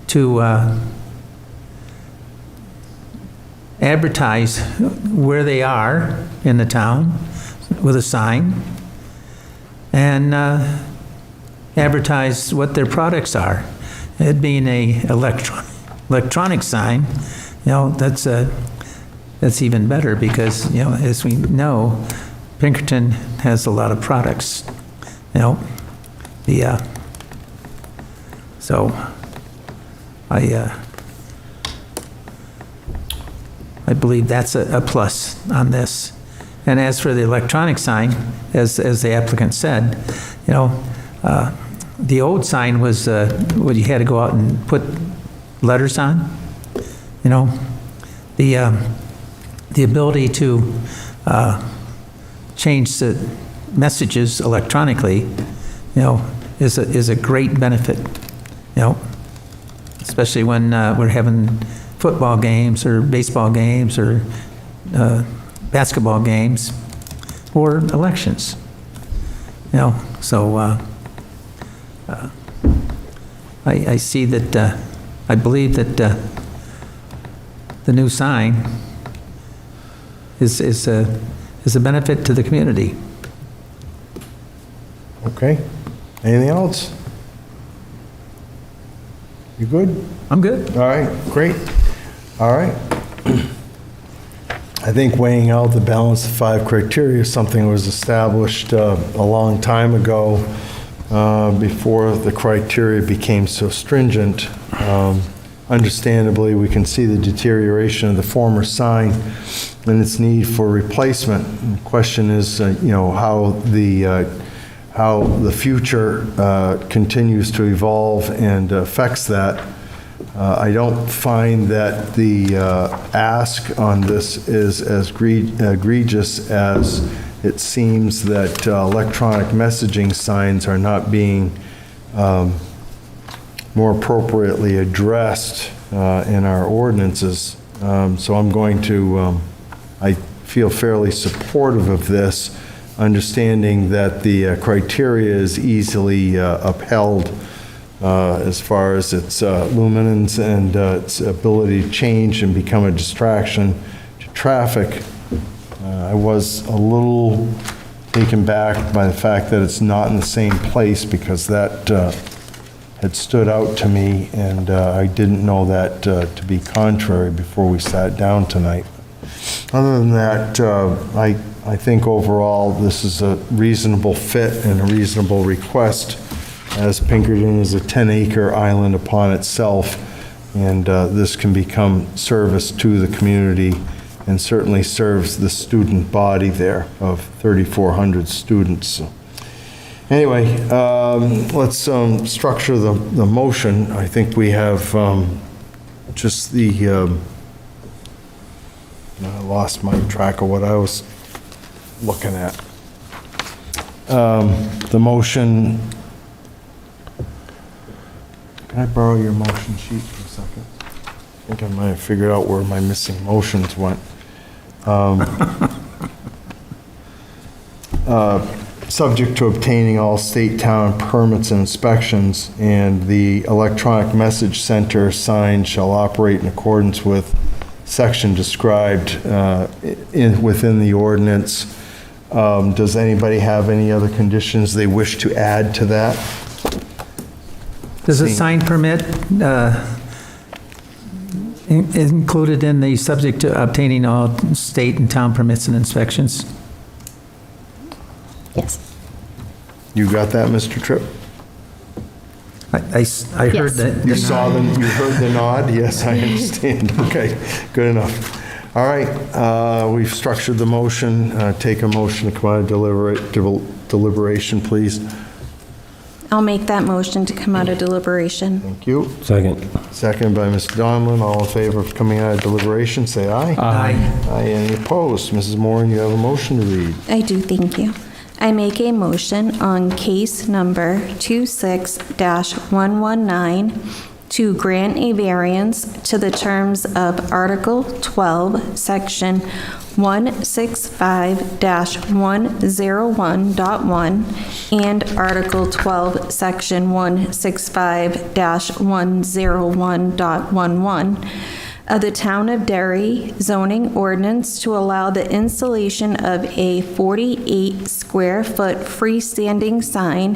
to advertise where they are in the town with a sign and advertise what their products are. It being a electronic sign, you know, that's even better because, you know, as we know, Pinkerton has a lot of products. You know, so I believe that's a plus on this. And as for the electronic sign, as the applicant said, you know, the old sign was what you had to go out and put letters on. You know, the ability to change the messages electronically, you know, is a great benefit, you know, especially when we're having football games or baseball games or basketball games or elections, you know. So I see that, I believe that the new sign is a benefit to the community. Okay. Anything else? You good? I'm good. All right, great. All right. I think weighing out the balance of 5 criteria is something that was established a long time ago before the criteria became so stringent. Understandably, we can see the deterioration of the former sign and its need for replacement. And the question is, you know, how the future continues to evolve and affects that. I don't find that the ask on this is as egregious as it seems that electronic messaging signs are not being more appropriately addressed in our ordinances. So I'm going to, I feel fairly supportive of this, understanding that the criteria is easily upheld as far as its luminance and its ability to change and become a distraction to traffic. I was a little taken back by the fact that it's not in the same place because that had stood out to me, and I didn't know that to be contrary before we sat down tonight. Other than that, I think overall this is a reasonable fit and a reasonable request, as Pinkerton is a 10-acre island upon itself, and this can become service to the community and certainly serves the student body there of 3,400 students. So, anyway, let's structure the motion. I think we have just the, I lost my track of what I was looking at. The motion, can I borrow your motion sheet for a second? I think I might have figured out where my missing motions went. Subject to obtaining all state town permits and inspections, and the electronic message center sign shall operate in accordance with section described within the ordinance. Does anybody have any other conditions they wish to add to that? Does a sign permit included in the subject to obtaining all state and town permits and inspections? Yes. You got that, Mr. Tripp? I heard that. You saw them, you heard the nod? Yes, I understand. Okay, good enough. All right, we've structured the motion. Take a motion to come out of deliberation, please. I'll make that motion to come out of deliberation. Thank you. Second. Second by Mr. Donlin. All in favor of coming out of deliberation, say aye. Aye. Aye. Any opposed? Mrs. Moran, you have a motion to read. I do, thank you. I make a motion on case number 26-119 to grant a variance to the terms of Article 12, Section 165-101.1 and Article 12, Section 165-101.11 of the Town of Derry zoning ordinance to allow the installation of a 48-square-foot freestanding sign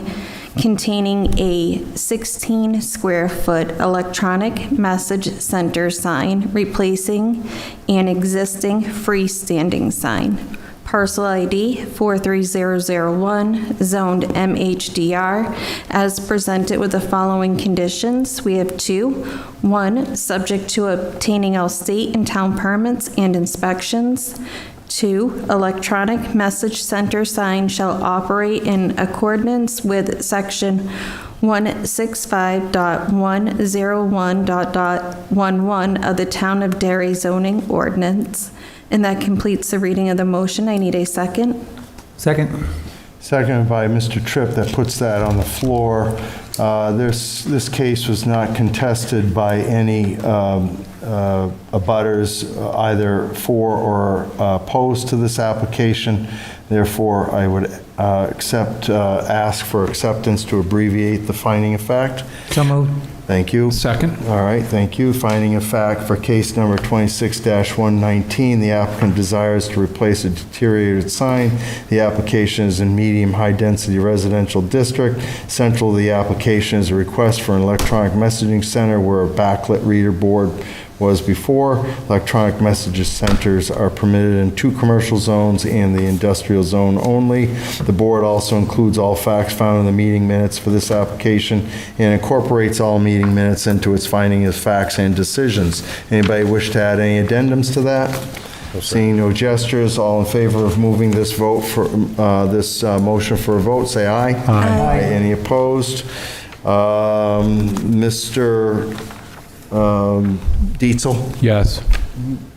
containing a 16-square-foot electronic message center sign replacing an existing freestanding sign. Parcel ID 43001, zoned MHDR, as presented with the following conditions. We have 2. 1, subject to obtaining all state and town permits and inspections. 2, electronic message center sign shall operate in accordance with Section 165.101.11 of the Town of Derry zoning ordinance. And that completes the reading of the motion. I need a second. Second. Seconded by Mr. Tripp. That puts that on the floor. This case was not contested by any abutters, either for or opposed to this application. Therefore, I would ask for acceptance to abbreviate the finding of fact. So moved. Thank you. Second. All right, thank you. Finding of fact for case number 26-119, the applicant desires to replace a deteriorated sign. The application is in medium-high-density residential district. Central to the application is a request for an electronic messaging center where a backlit reader board was before. Electronic messages centers are permitted in 2 commercial zones and the industrial zone only. The board also includes all facts found in the meeting minutes for this application and incorporates all meeting minutes into its finding of facts and decisions. Anybody wish to add any addendums to that? Seeing no gestures, all in favor of moving this vote for this motion for a vote, say aye. Aye. Any opposed? Mr. Dietzel? Yes.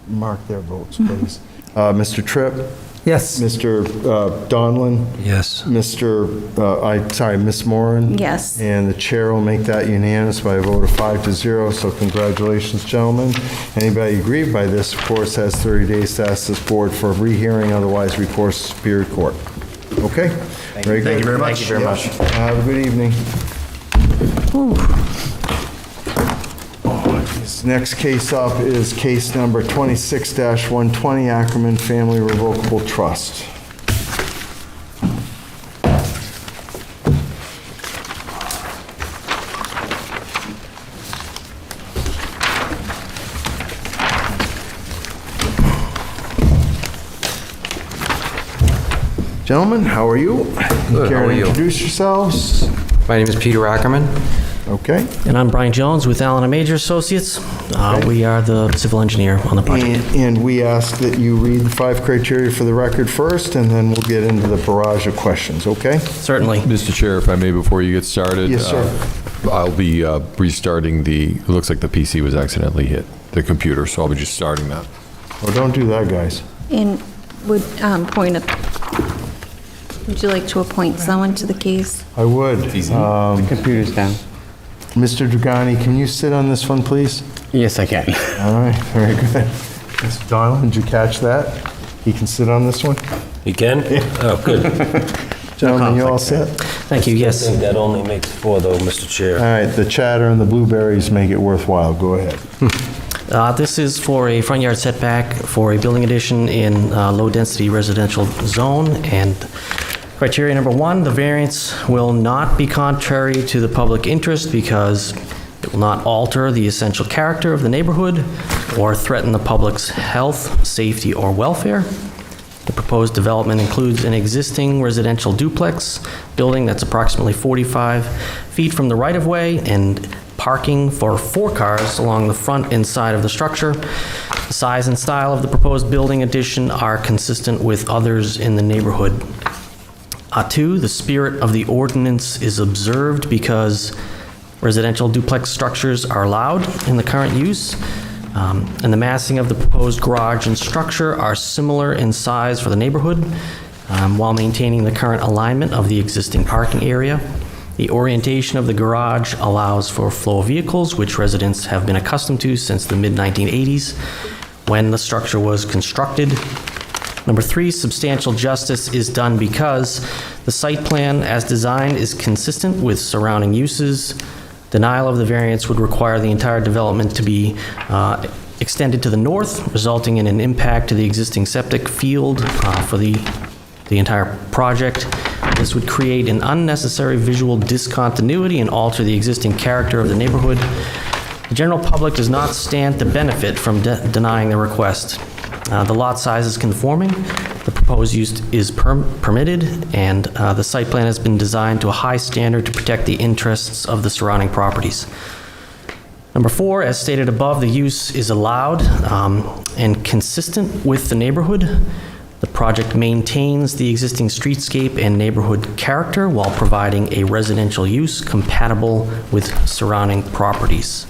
Mark their votes, please. Mr. Tripp? Yes. Mr. Donlin? Yes. Ms. Moran? Yes. And the chair will make that unanimous by a vote of 5-0, so congratulations, gentlemen. Anybody aggrieved by this, of course, has 30 days to ask this board for a rehearing, otherwise recourse to Superior Court. Okay? Very good. Thank you very much. Thank you very much. Have a good evening. This next case up is case number 26-120, Ackerman Family Revocable Trust. Gentlemen, how are you? Good, Care how are to you? introduce yourselves? My name is Peter Ackerman. Okay. And I'm Brian Jones with Allen & Major Associates. We are the civil engineer on the project. And we ask that you read the 5 criteria for the record first, and then we'll get into the barrage of questions, okay? Certainly. Mr. Chair, if I may, before you get started. Yes, sir. I'll be restarting it looks like the PC was accidentally hit, the computer, so I'll be just starting that. Oh, don't do that, guys. And would would you like to appoint someone to the case? I would. The computer's down. Mr. Dragani, can you sit on this one, please? Yes, I can. All right, very good. Mr. Donald, did you catch that? He can sit on this one? You can? Oh, good. Gentlemen, you all set? Thank you, I yes. think that only makes 4, though, Mr. Chair. All right, the chatter and the blueberries make it worthwhile. Go ahead. This is for a front yard setback for a building addition in low-density residential zone. And criteria number 1, the variance will not be contrary to the public interest because it will not alter the essential character of the neighborhood or threaten the public's health, safety, or welfare. The proposed development includes an existing residential duplex building that's approximately 45 feet from the right-of-way and parking for 4 cars along the front and side of the structure. The size and style of the proposed building addition are consistent with others in the neighborhood. 2, the spirit of the ordinance is observed because residential duplex structures are allowed in the current use, and the massing of the proposed garage and structure are similar in size for the neighborhood, while maintaining the current alignment of the existing parking area. The orientation of the garage allows for flow of vehicles, which residents have been accustomed to since the mid-1980s, when the structure was constructed. Number 3, substantial justice is done because the site plan as designed is consistent with surrounding uses. Denial of the variance would require the entire development to be extended to the north, resulting in an impact to the existing septic field for the entire project. This would create an unnecessary visual discontinuity and alter the existing character of the neighborhood. The general public does not stand to benefit from denying the request. The lot size is conforming, the proposed use is permitted, and the site plan has been designed to a high standard to protect the interests of the surrounding properties. Number 4, as stated above, the use is allowed and consistent with the neighborhood. The project maintains the existing streetscape and neighborhood character while providing a residential use compatible with surrounding properties.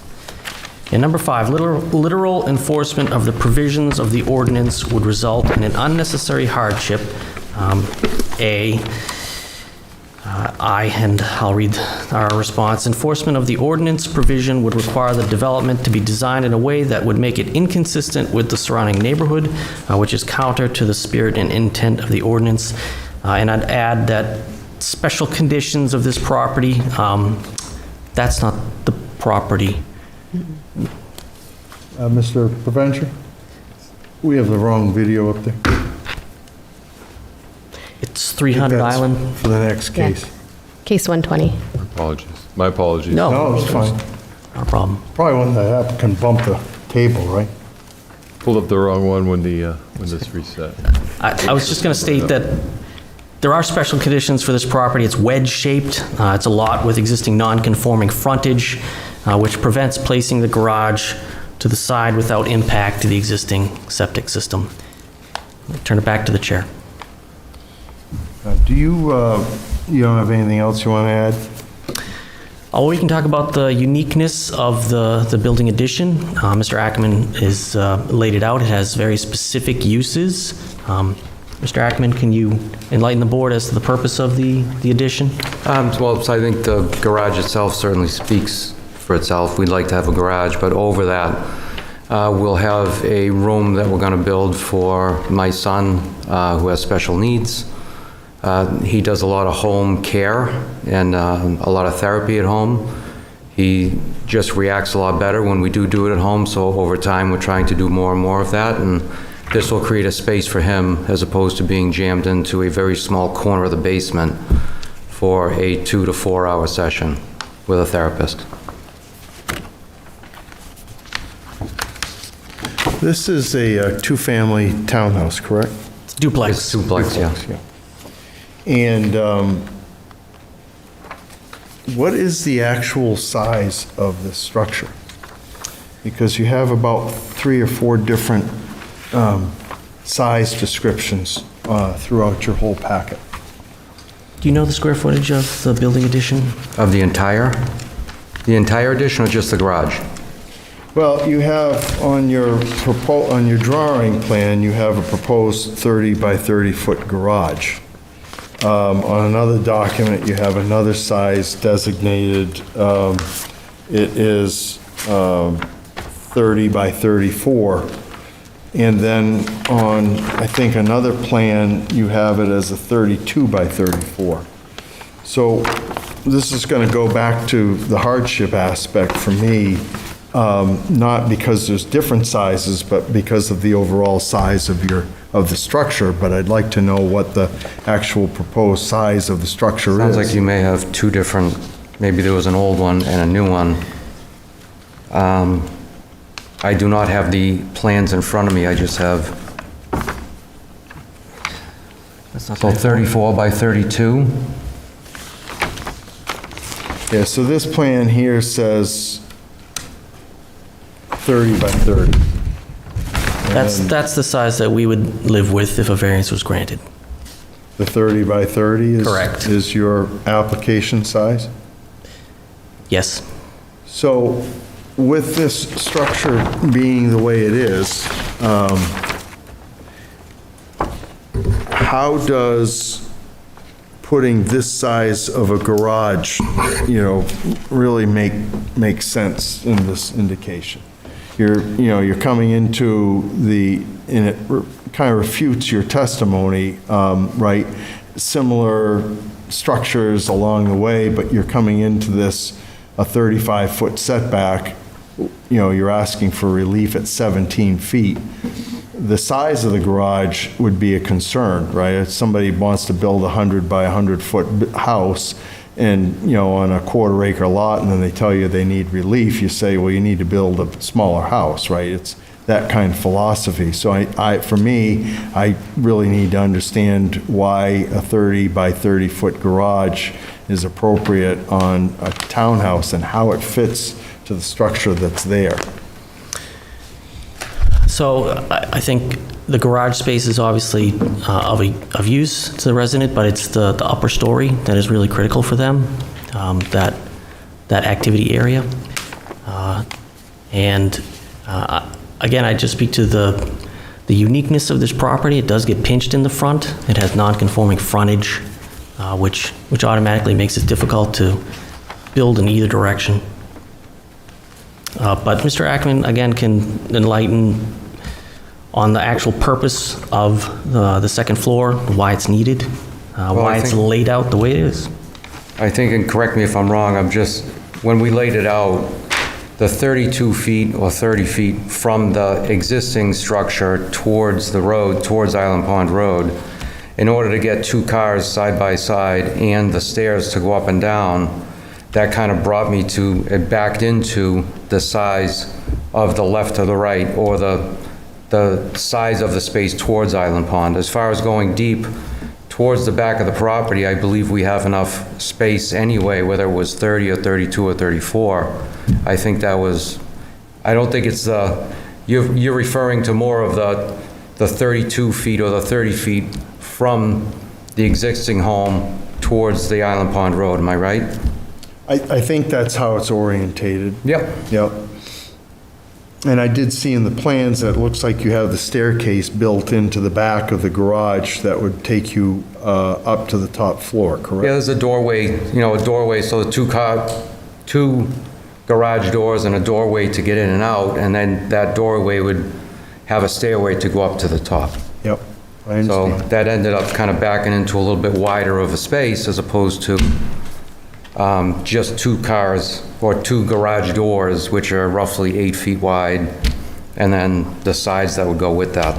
And number 5, literal enforcement of the provisions of the ordinance would result in an unnecessary hardship. I'll read our response. Enforcement of the ordinance provision would require the development to be designed in a way that would make it inconsistent with the surrounding neighborhood, which is counter to the spirit and intent of the ordinance. And I'd add that special conditions of this property, that's not the property. Mr. Preventure? We have the wrong video up there. It's 300 Island. For the next case. Case 120. Apologies. My apologies. No, it's fine. Not a problem. Probably when the applicant bumped the table, right? Pulled up the wrong one when this reset. I was just going to state that there are special conditions for this property. It's wedge-shaped. It's a lot with existing non-conforming frontage, which prevents placing the garage to the side without impact to the existing septic system. I'll turn it back to the chair. Do you don't have anything else you want to add? We can talk about the uniqueness of the building addition. Mr. Ackerman has laid it out. It has very specific uses. Mr. Ackerman, can you enlighten the board as to the purpose of the addition? Well, I think the garage itself certainly speaks for itself. We'd like to have a garage, but over that, we'll have a room that we're going to build for my son who has special needs. He does a lot of home care and a lot of therapy at home. He just reacts a lot better when we do it at home, so over time we're trying to do more and more of that, and this will create a space for him as opposed to being jammed into a very small corner of the basement for a 2 to 4 hour session with a therapist. This is a two-family townhouse, correct? It's duplex. It's duplex, yeah. And what is the actual size of the structure? Because you have about 3 or 4 different size descriptions throughout your whole packet. Do you know the square footage of the building addition? Of the entire? The entire addition or just the garage? Well, you have on your drawing plan, you have a proposed 30 by 30 foot garage. On another document, you have another size designated. It is 30 by 34. And then on, I think, another plan, you have it as a 32 by 34. So this is going to go back to the hardship aspect for me, not because there's different sizes, but because of the overall size of the structure. But I'd like to know what the actual proposed size of the structure is. Sounds like you may have 2 different, maybe there was an old one and a new one. I do not have the plans in front of me, I just have, so 34 by 32. Yeah, so this plan here says 30 by 30. That's the size that we would live with if a variance was granted. The 30 by 30 is? Correct. Is your application size? Yes. So with this structure being the way it is, how does putting this size of a garage, really make sense in this indication? You're coming into and it kind of refutes your testimony, right? Similar structures along the way, but you're coming into this, a 35-foot setback, you're asking for relief at 17 feet. The size of the garage would be a concern, right? If somebody wants to build a 100 by 100-foot house and, on a quarter-acre lot, and then they tell you they need relief, you say, well, you need to build a smaller house, right? It's that kind of philosophy. So for me, I really need to understand why a 30 by 30-foot garage is appropriate on a townhouse and how it fits to the structure that's there. So I think the garage space is obviously of use to the resident, but it's the upper story that is really critical for them, that activity area. Again, I just speak to the uniqueness of this property. It does get pinched in the front. It has non-conforming frontage, which automatically makes it difficult to build in either direction. But Mr. Ackman, again, can enlighten on the actual purpose of the second floor, why it's needed, why it's laid out the way it is. I think, and correct me if I'm wrong, when we laid it out, the 32 feet or 30 feet from the existing structure towards the road, towards Island Pond Road, in order to get two cars side by side and the stairs to go up and down, that kind of brought me to, it backed into the size of the left to the right, or the size of the space towards Island Pond. As far as going deep towards the back of the property, I believe we have enough space anyway, whether it was 30 or 32 or 34. I think that was, I don't think it's you're referring to more of the 32 feet or the 30 feet from the existing home towards the Island Pond Road, am I right? I think that's how it's orientated. Yep. Yep. And I did see in the plans that it looks like you have the staircase built into the back of the garage that would take you up to the top floor, correct? Yeah, there's a doorway, so the two garage doors and a doorway to get in and out, and then that doorway would have a stairway to go up to the top. Yep, I understand. So that ended up kind of backing into a little bit wider of a space as opposed to just two cars or two garage doors, which are roughly 8 feet wide, and then the sides that would go with that.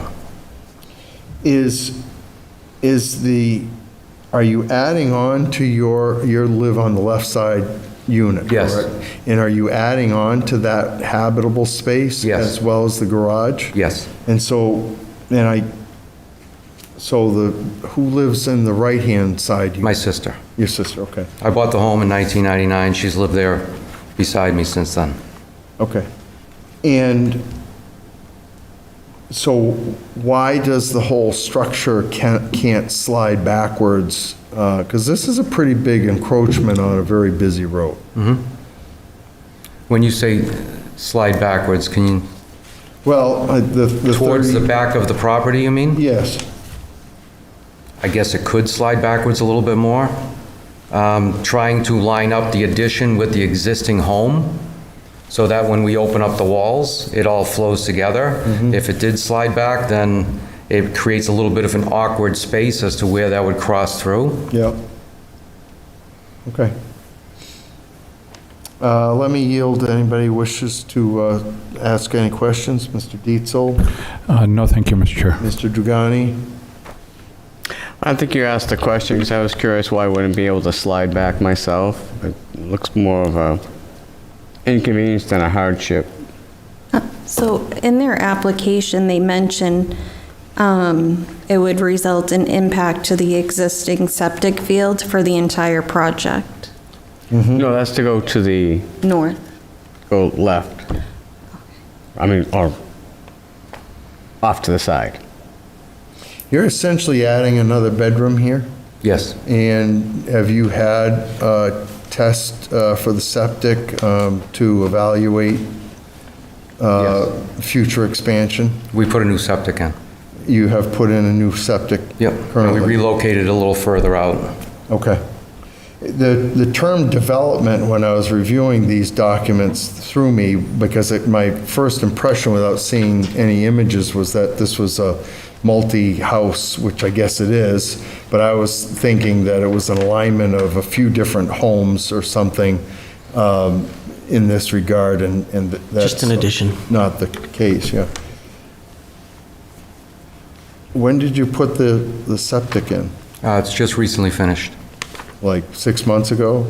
Are you adding on to your live on the left side unit? Yes. Correct? And are you adding on to that habitable space? Yes. As well as the garage? Yes. And who lives in the right-hand side unit? My sister. Your sister, okay. I bought the home in 1999. She's lived there beside me since then. Okay. And so why does the whole structure can't slide backwards? Because this is a pretty big encroachment on a very busy road. Mm-hmm. When you say slide backwards, can you? Well, towards the back of the property, you mean? Yes. I guess it could slide backwards a little bit more. Trying to line up the addition with the existing home so that when we open up the walls, it all flows together. Mm-hmm. If it did slide back, then it creates a little bit of an awkward space as to where that would cross through. Yep. Okay. Let me yield to anybody who wishes to ask any questions. Mr. Dietzel? No, thank you, Mr. Chair. Mr. Drugani? I think you asked the question because I was curious why I wouldn't be able to slide back myself. It looks more of a inconvenience than a hardship. So in their application, they mention it would result in impact to the existing septic field for the entire project. Mm-hmm. No, that's to go to the... North. Go left. Or off to the side. You're essentially adding another bedroom here? Yes. And have you had a test for the septic to evaluate future expansion? We put a new septic in. You have put in a new septic? Yep. And we Currently? relocated a little further out. Okay. The term development, when I was reviewing these documents, threw me because my first impression without seeing any images was that this was a multi-house, which I guess it is, but I was thinking that it was an alignment of a few different homes or something in this regard, and that's Just an addition. not the case, yeah. When did you put the septic in? It's just recently finished. Like 6 months ago?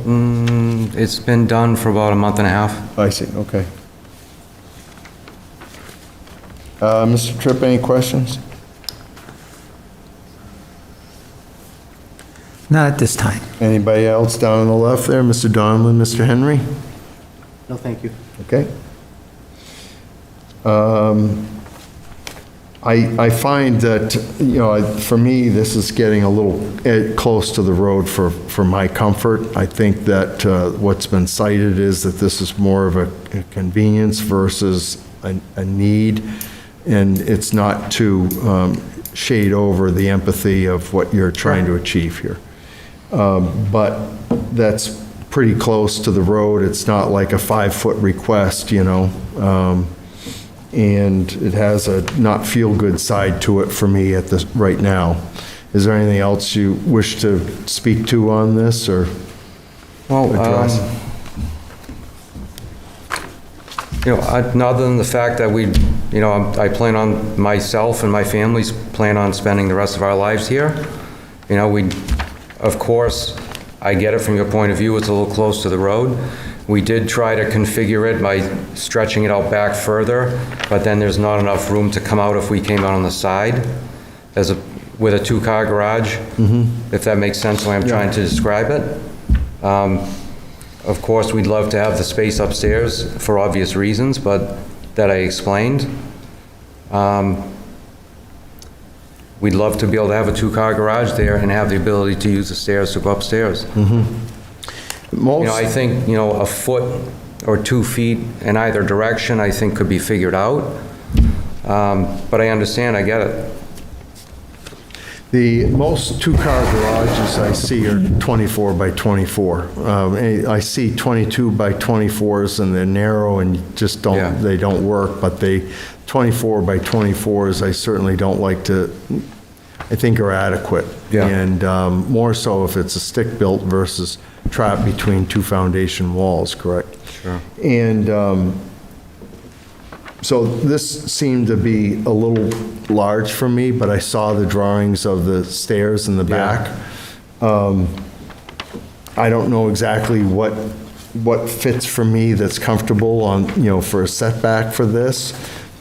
It's been done for about a month and a half. I see, okay. Mr. Tripp, any questions? Not at this time. Anybody else down on the left there? Mr. Donlin, Mr. Henry? No, thank you. Okay. I find that, for me, this is getting a little close to the road for my comfort. I think that what's been cited is that this is more of a convenience versus a need, and it's not to shade over the empathy of what you're trying to achieve here. But that's pretty close to the road. It's not like a 5-foot request, and it has a not feel-good side to it for me at this right now. Is there anything else you wish to speak to on this or address? Other than the fact that I plan on, myself and my families plan on spending the rest of our lives here. Of course, I get it from your point of view, it's a little close to the road. We did try to configure it by stretching it out back further, but then there's not enough room to come out if we came out on the side with a 2-car garage, if that makes sense the way I'm trying to describe it. Of course, we'd love to have the space upstairs for obvious reasons, but that I explained. We'd love to be able to have a 2-car garage there and have the ability to use the stairs to go upstairs. I think, a foot or 2 feet in either direction, I think could be figured out. But I understand, I get it. The most 2-car garages I see are 24 by 24. I see 22 by 24s and they're narrow and just they don't work, but they 24 by 24s I certainly don't like to, I think are adequate. Yeah. And more so if it's a stick-built versus trapped between 2 foundation walls, correct? Sure. And so this seemed to be a little large for me, but I saw the drawings of the stairs in the back. I don't know exactly what fits for me that's comfortable on, for a setback for this,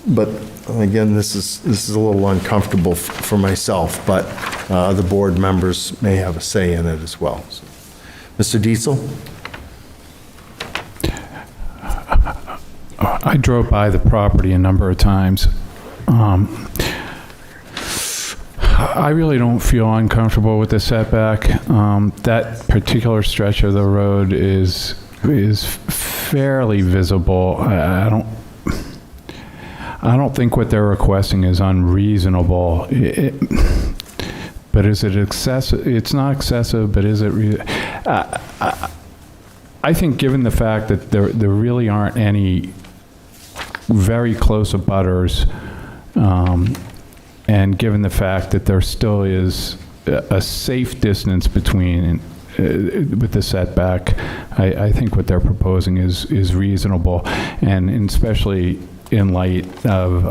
but again, this is a little uncomfortable for myself, but the board members may have a say in it as well. So, Mr. Diesel? I drove by the property a number of times. I really don't feel uncomfortable with the setback. That particular stretch of the road is fairly visible. I don't think what they're requesting is unreasonable. But is it excessive? It's not excessive, but is it? I think given the fact that there really aren't any very close abutters, and given the fact that there still is a safe distance between with the setback, I think what they're proposing is reasonable, and especially in light of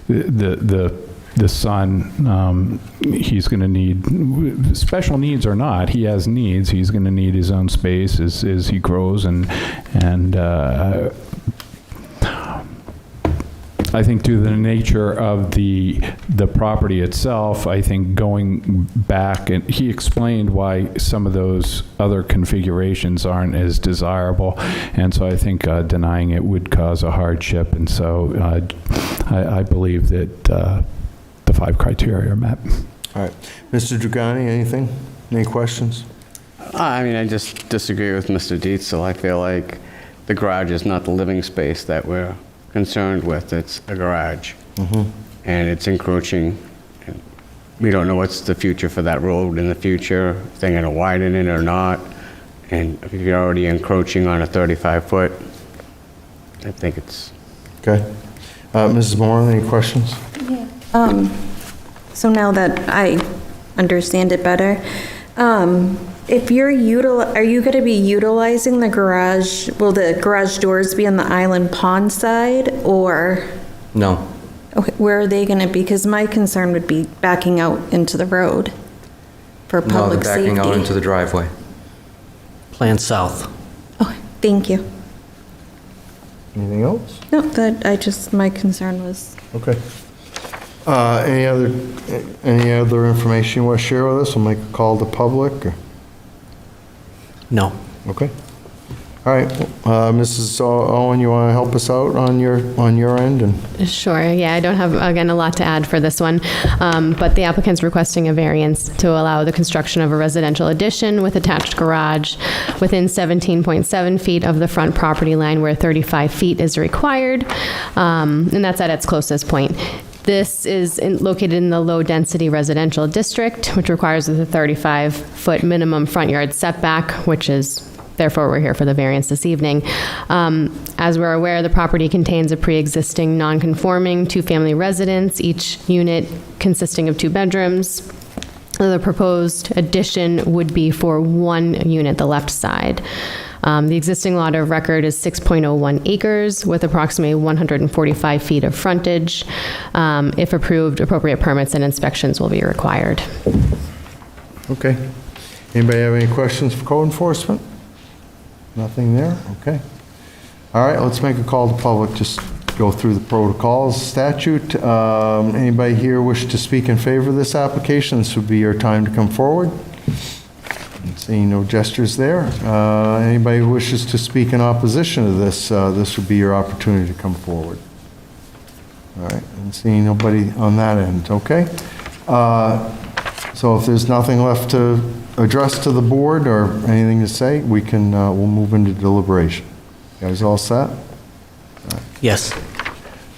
the son, he's going to need, special needs or not, he has needs. He's going to need his own space as he grows, and I think due to the nature of the property itself, I think going back, and he explained why some of those other configurations aren't as desirable, and so I think denying it would cause a hardship, and so I believe that the the 5 criteria are met. All right. Mr. Dragani, anything? Any questions? I mean, I just disagree with Mr. Dietzel. I feel like the garage is not the living space that we're concerned with. It's a garage. And it's encroaching. And we don't know what's the future for that road in the future, if they're going to widen it or not. And if you're already encroaching on a 35-foot, I think it's... Okay. Mrs. Moore, any questions? So now that I understand it better, if you're are you going to be utilizing the garage, will the garage doors be on the Island Pond side, or? No. Okay, where are they going to be? Because my concern would be backing out into the road for No, public they're safety. backing out into the driveway. Plan south. Okay, thank you. Anything else? No, my concern was. Okay. Any other information you want to share with us? We'll make a call to public. Or? No. Okay. All right. Mrs. Owen, you want to help us out on your end? And Sure, yeah, I don't have, again, a lot to add for this one, but the applicant's requesting a variance to allow the construction of a residential addition with attached garage within 17.7 feet of the front property line where 35 feet is required, and that's at its closest point. This is located in the low-density residential district, which requires a 35-foot minimum front yard setback, which is therefore, we're here for the variance this evening. As we're aware, the property contains a pre-existing non-conforming two-family residence, each unit consisting of 2 bedrooms. The proposed addition would be for 1 unit, the left side. The existing lot of record is 6.01 acres with approximately 145 feet of frontage. If approved, appropriate permits and inspections will be required. okay. Anybody have any questions for code enforcement? Nothing there? Okay. All right, let's make a call to public. Just go through the protocols, statute. Anybody here wish to speak in favor of this application? This would be your time to come forward. Seeing no gestures there. Anybody who wishes to speak in opposition to this, this would be your opportunity to come forward. All right, and seeing nobody on that end, okay? So if there's nothing left to address to the board or anything to say, we can, we'll move into deliberation. You guys all set? Yes.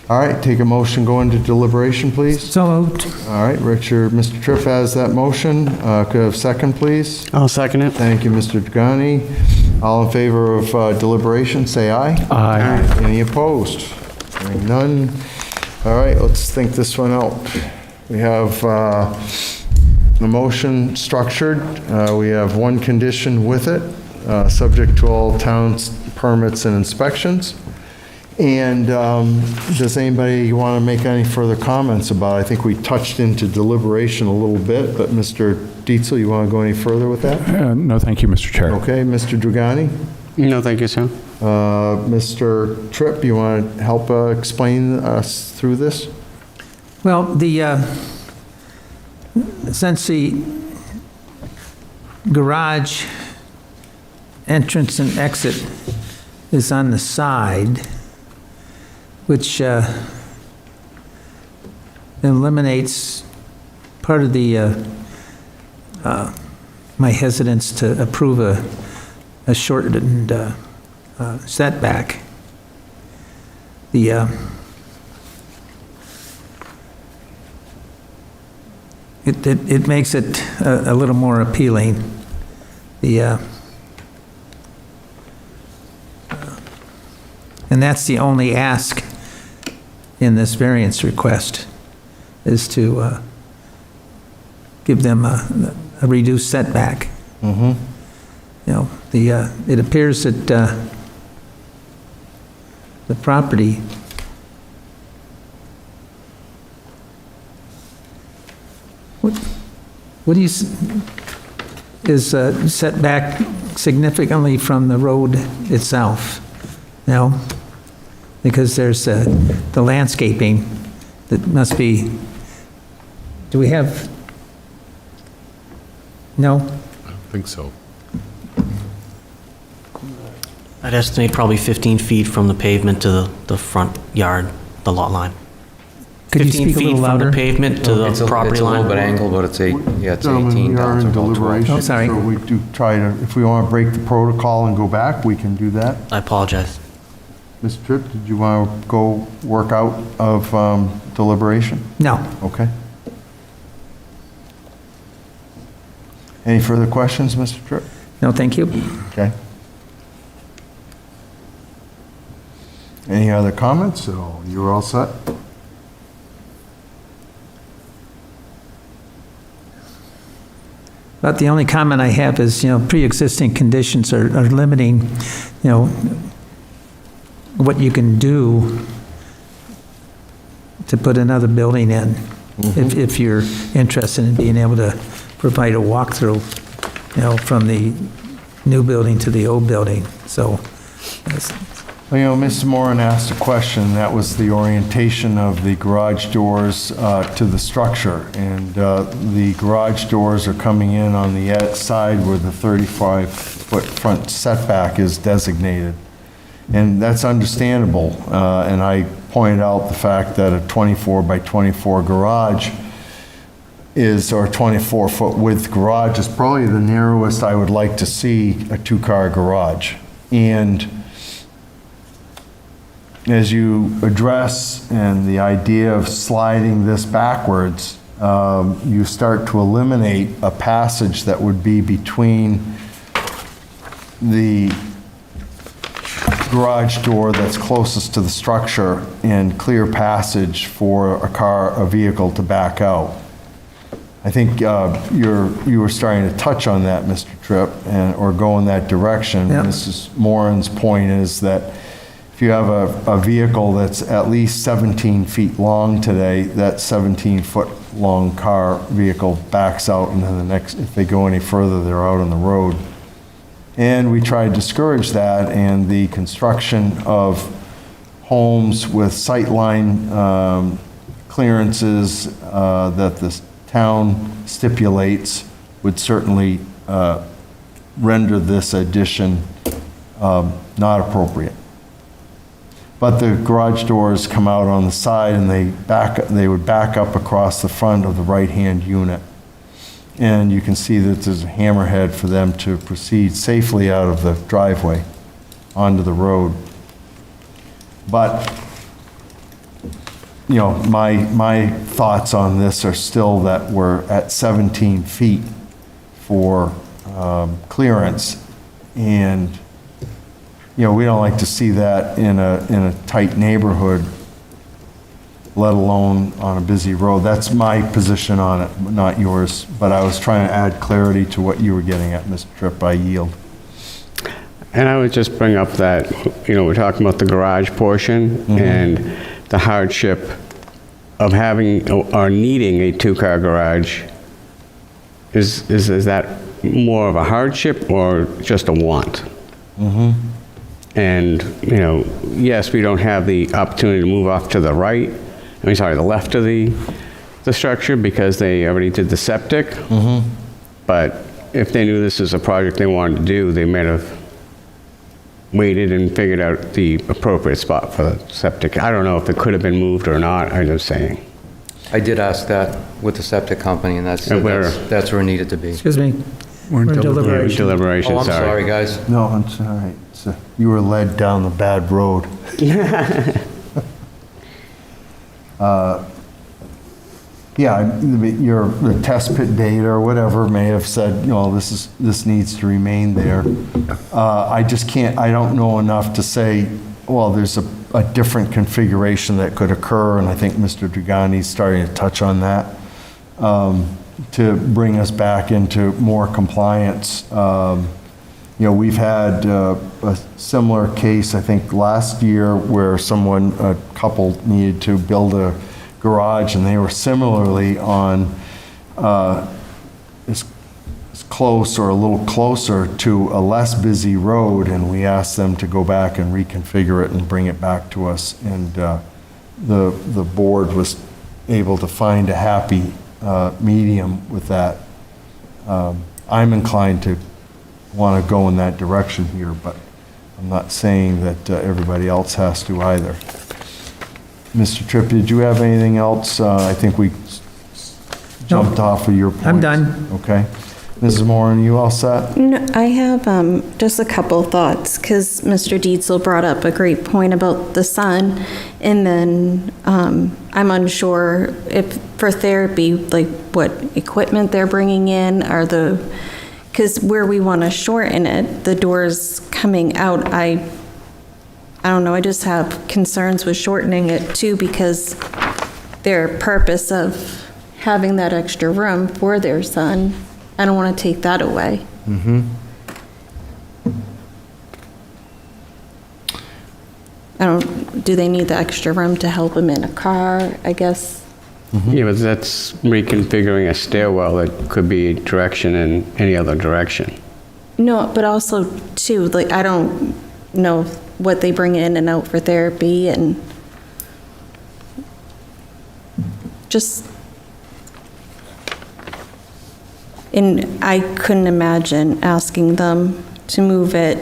All right, take a motion, go into deliberation, please. So moved. All right, Richard, Mr. Tripp has that motion. Could I have a second, please? I'll second it. Thank you, Mr. Dragani. All in favor of deliberation, say aye. Aye. Any opposed? Hearing none. All right, let's think this one out. We have the motion structured. We have 1 condition with it, subject to all town's permits and inspections. And does anybody want to make any further comments about it? I think we touched into deliberation a little bit, but Mr. Dietzel, you want to go any further with that? No, thank you, Mr. Chair. Okay, Mr. Dragani? No, thank you, sir. Mr. Tripp, you want to help explain us through this? Well, since the garage entrance and exit is on the side, which eliminates part of the my hesitance to approve a shortened setback. It makes it a little more appealing. And that's the only ask in this variance request, is to give them a reduced setback. Mm-hmm. You know, it appears that the property what do you is set back significantly from the road itself? No, because there's the landscaping that must be. Do we have? No. I don't think so. I'd estimate probably 15 feet from the pavement to the front yard, the lot line. Could you 15 speak a feet little from the louder? pavement to the property It's a line. little bit angled, but it's Gentlemen, 18 we are down to in about 12. deliberation. Oh, sorry. So we do try to, if we want to break the protocol and go back, we can do that. I apologize. Mr. Tripp, did you want to go work out of deliberation? No. Okay. Any further questions, Mr. Tripp? No, thank you. Okay. Any other comments at all? You're all set? But the only comment I have is, pre-existing conditions are limiting, what you can do to put another building in, if you're interested in being able to provide a walkthrough, from the new building to the old building. So, Well, Mrs. Moran asked a question. That was the orientation of the garage doors to the structure. And the garage doors are coming in on the side where the 35-foot front setback is designated. And that's understandable. And I pointed out the fact that a 24 by 24 garage or 24-foot width garage is probably the narrowest I would like to see a two-car garage. And as you address and the idea of sliding this backwards, you start to eliminate a passage that would be between the garage door that's closest to the structure and clear passage for a vehicle to back out. I think you were starting to touch on that, Mr. Tripp, or go in that direction. Yep. Mrs. Moran's point is that if you have a vehicle that's at least 17 feet long today, that 17-foot long vehicle backs out, and then if they go any further, they're out on the road. And we try to discourage that, and the construction of homes with sightline clearances that the town stipulates would certainly render this addition not appropriate. But the garage doors come out on the side, and they would back up across the front of the right-hand unit. And you can see that there's a hammerhead for them to proceed safely out of the driveway onto the road. But, my thoughts on this are still that we're at 17 feet for clearance. And, we don't like to see that in a tight neighborhood, let alone on a busy road. That's my position on it, not yours. But I was trying to add clarity to what you were getting at, Mr. Tripp. I yield. And I would just bring up that, we're talking about the garage portion and the hardship of having or needing a two-car garage. Is that more of a hardship or just a want? And, yes, we don't have the opportunity to move off to the the left of the structure because they already did the septic. But if they knew this is a project they wanted to do, they might have waited and figured out the appropriate spot for the septic. I don't know if it could have been moved or not, I'm just saying. I did ask that with the septic company, and that's where it needed to be. excuse me, We're in deliberation. Deliberation, Oh, I'm sorry. sorry, guys. No, it's all right. You were led down the bad road. The test pit data or whatever may have said, this needs to remain there. I just can't, I don't know enough to say, well, there's a different configuration that could occur, and I think Mr. Dragani's starting to touch on that, to bring us back into more compliance. We've had a similar case, I think, last year where a couple needed to build a garage, and they were similarly on as close or a little closer to a less busy road, and we asked them to go back and reconfigure it and bring it back to us. And the board was able to find a happy medium with that. I'm inclined to want to go in that direction here, but I'm not saying that everybody else has to either. Mr. Tripp, did you have anything else? I think we jumped off of your points. I'm done. Okay. Mrs. Moran, you all set? No, I have just a couple thoughts, because Mr. Dietzel brought up a great point about the sun, and then I'm unsure if for therapy, like what equipment they're bringing in, are because where we want to shorten it, the doors coming out, I don't know, I just have concerns with shortening it too, because their purpose of having that extra room for their son, I don't want to take that away. Mm-hmm. Do they need the extra room to help him in a car, I guess? Yeah, but that's reconfiguring a stairwell that could be direction in any other direction. No, but also too, like, I don't know what they bring in and out for therapy, and just, and I couldn't imagine asking them to move it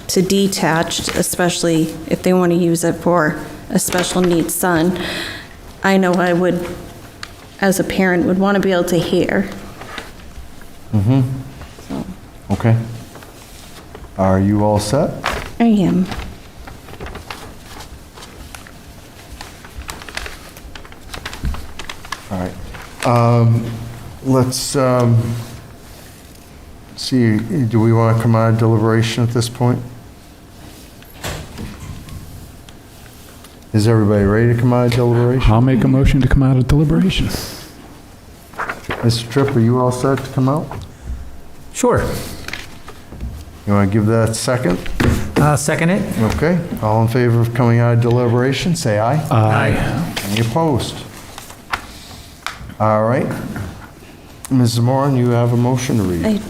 to detached, especially if they want to use it for a special needs son. I know I would, as a parent, would want to be able to hear. Mm-hmm. Okay. Are you all set? I am. All right. Let's see, do we want to come out of deliberation at this point? Is everybody ready to come out of deliberation? I'll make a motion to come out of deliberation. Mr. Tripp, are you all set to come out? Sure. You want to give that a second? Second it. Okay. All in favor of coming out of deliberation, say aye. Aye. Any opposed? All right. Mrs. Moran, you have a motion to read.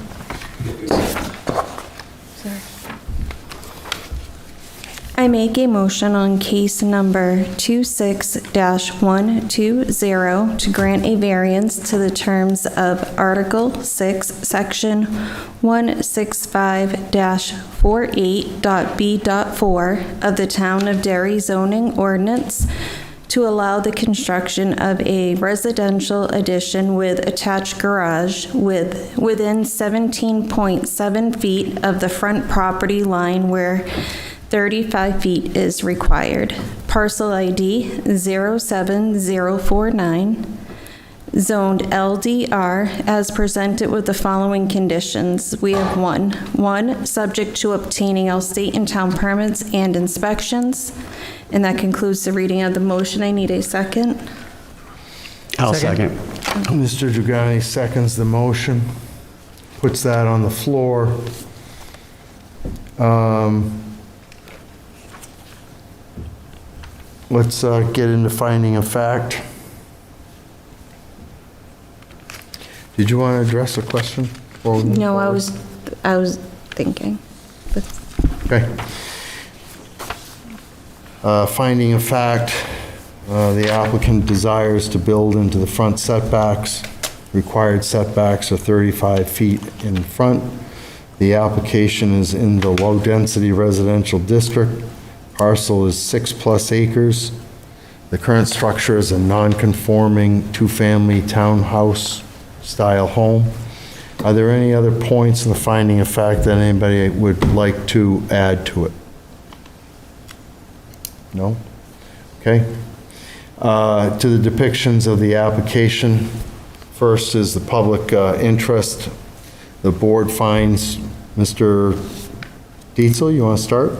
I make a motion on case number 26-120 to grant a variance to the terms of Article 6, Section 165-48.b.4 of the Town of Derry zoning ordinance to allow the construction of a residential addition with attached garage within 17.7 feet of the front property line where 35 feet is required. Parcel ID 07049, zoned LDR as presented with the following conditions. We have one, subject to obtaining all state and town permits and inspections. And that concludes the reading of the motion. I need a second. I'll second. Mr. Dragani seconds the motion, puts that on the floor. Let's get into finding of fact. Did you want to address a question? No, I was thinking. Okay. Finding of fact, the applicant desires to build into the front setbacks. Required setbacks are 35 feet in front. The application is in the low-density residential district. Parcel is 6+ acres. The current structure is a non-conforming two-family townhouse style home. Are there any other points in the finding of fact that anybody would like to add to it? No? Okay. To the depictions of the application, first is the public interest. The board finds, Mr. Dietzel, you want to start?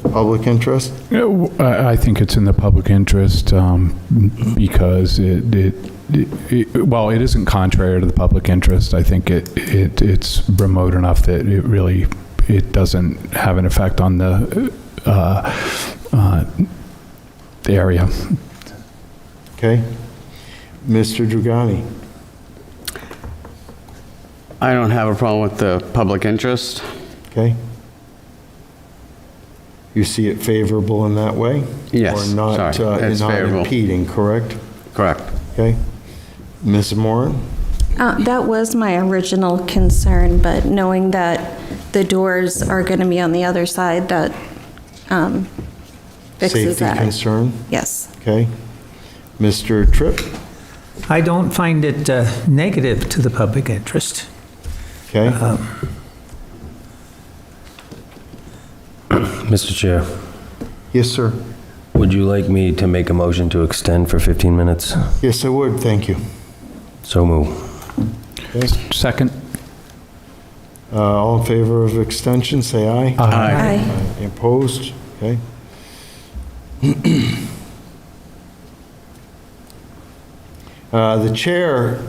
Public interest? I think it's in the public interest because well, it isn't contrary to the public interest. I think it's remote enough that it doesn't have an effect on the area. Okay. Mr. Dragani? I don't have a problem with the public interest. Okay. You see it favorable in that way? Yes, Or not, sorry, it's not favorable. impeding, correct? Correct. Okay. Ms. Moran? That was my original concern, but knowing that the doors are going to be on the other side, that fixes that. Safety concern? Yes. Okay. Mr. Tripp? I don't find it negative to the public interest. Okay. Mr. Chair, Yes, sir. would you like me to make a motion to extend for 15 minutes? Yes, I would, thank you. So move. Okay. Second? All in favor of extension, say aye. Aye. Any opposed? Okay. The chair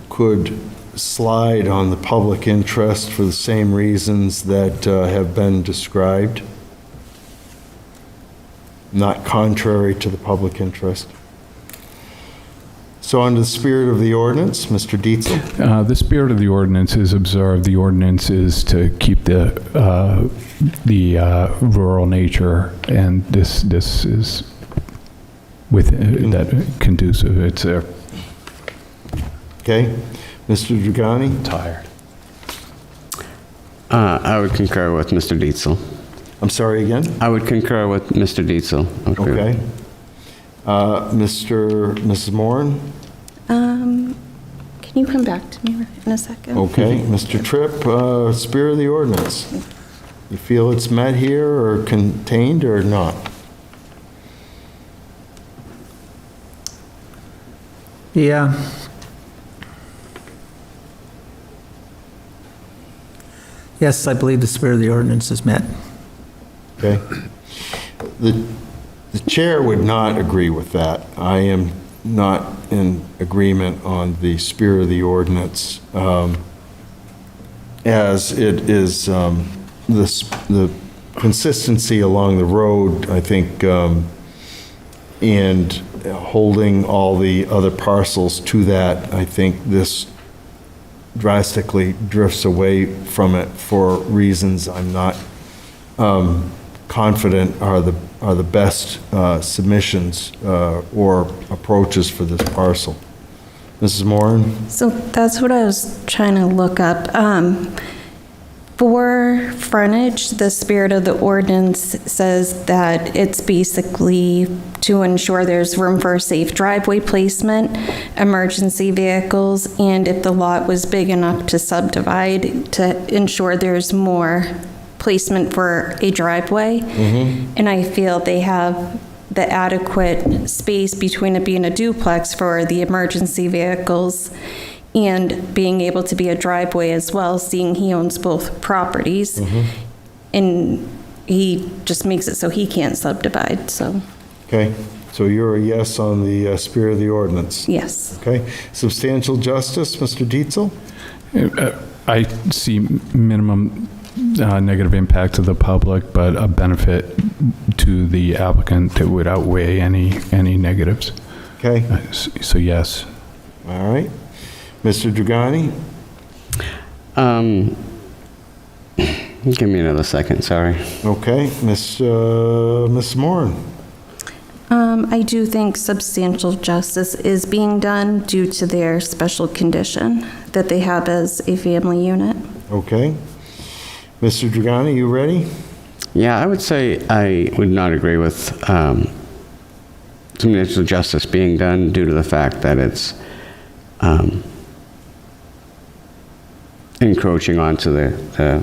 could slide on the public interest for the same reasons that have been described, not contrary to the public interest. So under the spirit of the ordinance, Mr. Dietzel? The spirit of the ordinance is observed. The ordinance is to keep the rural nature, and this is with that conducive. It's there. Okay. Mr. Dragani? Tired. I would concur with Mr. Dietzel. I'm sorry, again? I would concur with Mr. Dietzel. I would agree. Okay. Mrs. Moran? Can you come back to me in a second? Okay. Mr. Tripp, spirit of the ordinance. You feel it's met here or contained or not? Yeah. Yes, I believe the spirit of the ordinance is met. Okay. The chair would not agree with that. I am not in agreement on the spirit of the ordinance, as it is the consistency along the road, I think, and holding all the other parcels to that. I think this drastically drifts away from it for reasons I'm not confident are the best submissions or approaches for this parcel. Mrs. Moran? So that's what I was trying to look up. For frontage, the spirit of the ordinance says that it's basically to ensure there's room for safe driveway placement, emergency vehicles, and if the lot was big enough to subdivide, to ensure there's more placement for a driveway. And I feel they have the adequate space between it being a duplex for the emergency vehicles and being able to be a driveway as well, seeing he owns both properties. And he just makes it so he can't subdivide, so. Okay, so you're a yes on the spirit of the ordinance? Yes. Okay. Substantial justice, Mr. Dietzel? I see minimum negative impact to the public, but a benefit to the applicant that would outweigh any negatives. Okay. So yes. All right. Mr. Dragani? Give me another second, sorry. Okay. Ms. Moran? I do think substantial justice is being done due to their special condition that they have as a family unit. Okay. Mr. Dragani, you ready? Yeah, I would say I would not agree with substantial justice being done due to the fact that it's encroaching onto the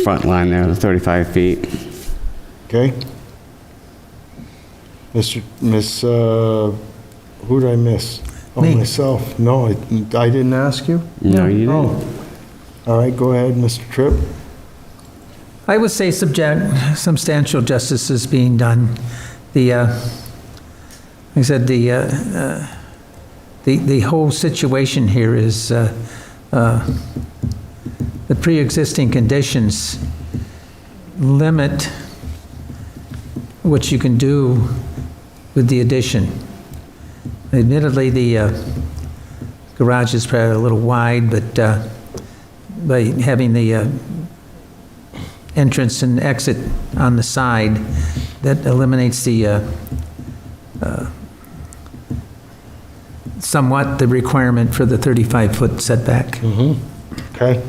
front line there, the 35 feet. Okay. Who did I miss? Oh, Me. myself. No, I didn't ask you? No, you didn't. Oh. All right, go ahead, Mr. Tripp. I would say substantial justice is being done. Like I said, the whole situation here is the pre-existing conditions limit what you can do with the addition. Admittedly, the garage is probably a little wide, but by having the entrance and exit on the side, that eliminates the somewhat the requirement for the 35-foot setback. Okay?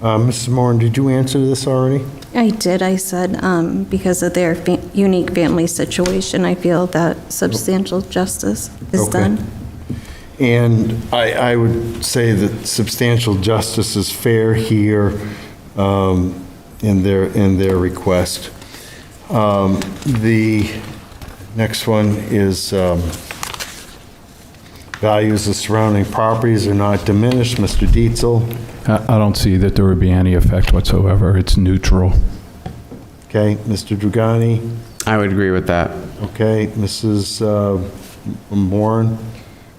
Mrs. Moran, did you answer this already? I did. I said, because of their unique family situation, I feel that substantial justice is Okay. done. And I would say that substantial justice is fair here in their request. The next one is values of surrounding properties are not diminished. Mr. Dietzel. I don't see that there would be any effect whatsoever. It's neutral. Okay, Mr. Dragani. I would agree with that. Okay, Mrs. Moran.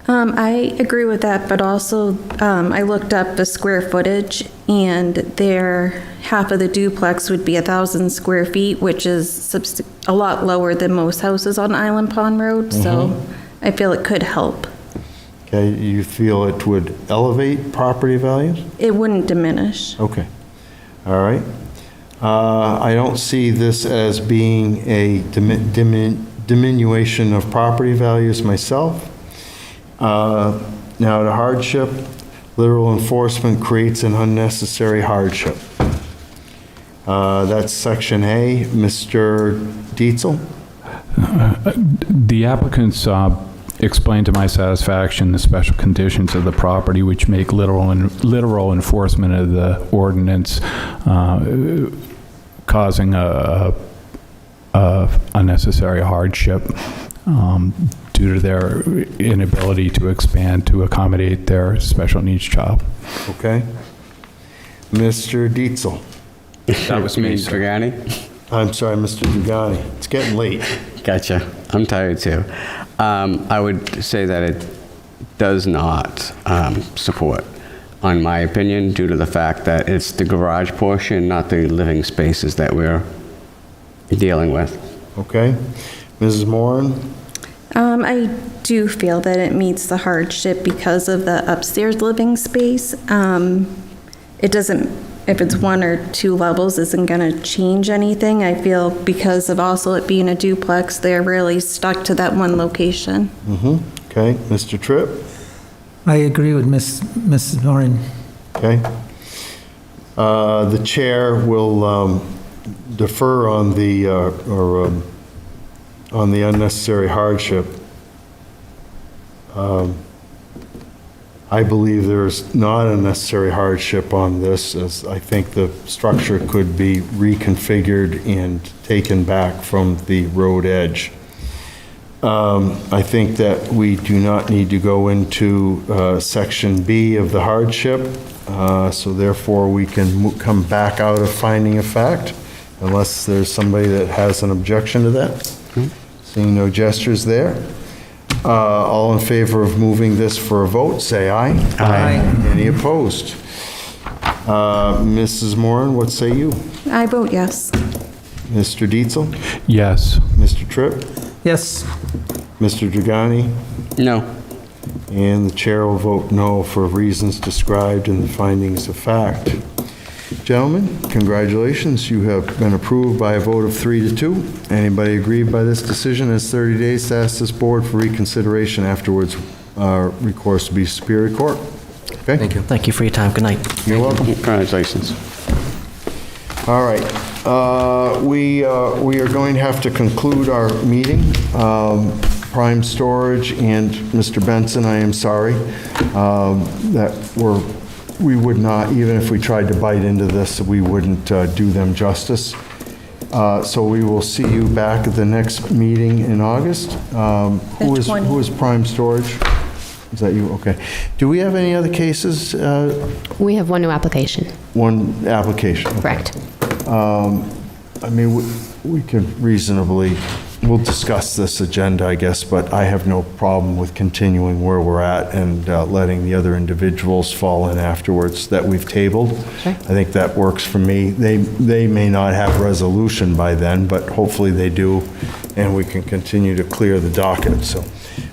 I agree with that, but also I looked up the square footage, and half of the duplex would be 1,000 square feet, which is a lot lower than most houses on Island Pond Road, so I feel it could help. Okay, you feel it would elevate property values? It wouldn't diminish. Okay, all right. I don't see this as being a diminution of property values myself. Now, the hardship, literal enforcement creates an unnecessary hardship. That's section A. Mr. Dietzel? The applicants explained to my satisfaction the special conditions of the property which make literal enforcement of the ordinance causing a unnecessary hardship due to their inability to expand to accommodate their special needs child. Okay. Mr. Dietzel? That was me, Dragani. I'm sorry, Mr. Dragani. It's getting late. Gotcha. I'm tired too. I would say that it does not support, on my opinion, due to the fact that it's the garage portion, not the living spaces that we're dealing with. Okay. Mrs. Moran? I do feel that it meets the hardship because of the upstairs living space. It doesn't, if it's 1 or 2 levels, isn't going to change anything. I feel because of also it being a duplex, they're really stuck to that one location. Okay. Mr. Tripp? I agree with Mrs. Moran. Okay. The chair will defer on the, on the unnecessary hardship. I believe there's not a necessary hardship on this, as I think the structure could be reconfigured and taken back from the road edge. I think that we do not need to go into section B of the hardship, so therefore we can come back out of finding of fact, unless there's somebody that has an objection to that. Seeing no gestures there. All in favor of moving this for a vote, say aye. Aye. Any opposed? Mrs. Moran, what say you? I vote yes. Mr. Dietzel? Yes. Mr. Tripp? Yes. Mr. Dragani? No. And the chair will vote no for reasons described in the findings of fact. Gentlemen, congratulations. You have been approved by a vote of 3-2. Anybody aggrieved by this decision has 30 days to ask this board for reconsideration. Afterwards, recourse to be Superior Court. Okay? Thank you. Thank you for your time. Good night. You're welcome. Congratulations. All right. We are going to have to conclude our meeting. Prime Storage and Mr. Benson, I am sorry that we would not, even if we tried to bite into this, we wouldn't do them justice. So we will see you back at the next meeting in August. Who is Prime Storage? Is that you? Okay. Do we have any other cases? We have one new application. One application. Okay. Correct. I mean, we can reasonably, we'll discuss this agenda, I guess, but I have no problem with continuing where we're at and letting the other individuals fall in afterwards that we've tabled. Sure. I think that works for me. They may not have resolution by then, but hopefully they do, and we can continue to clear the docket, so.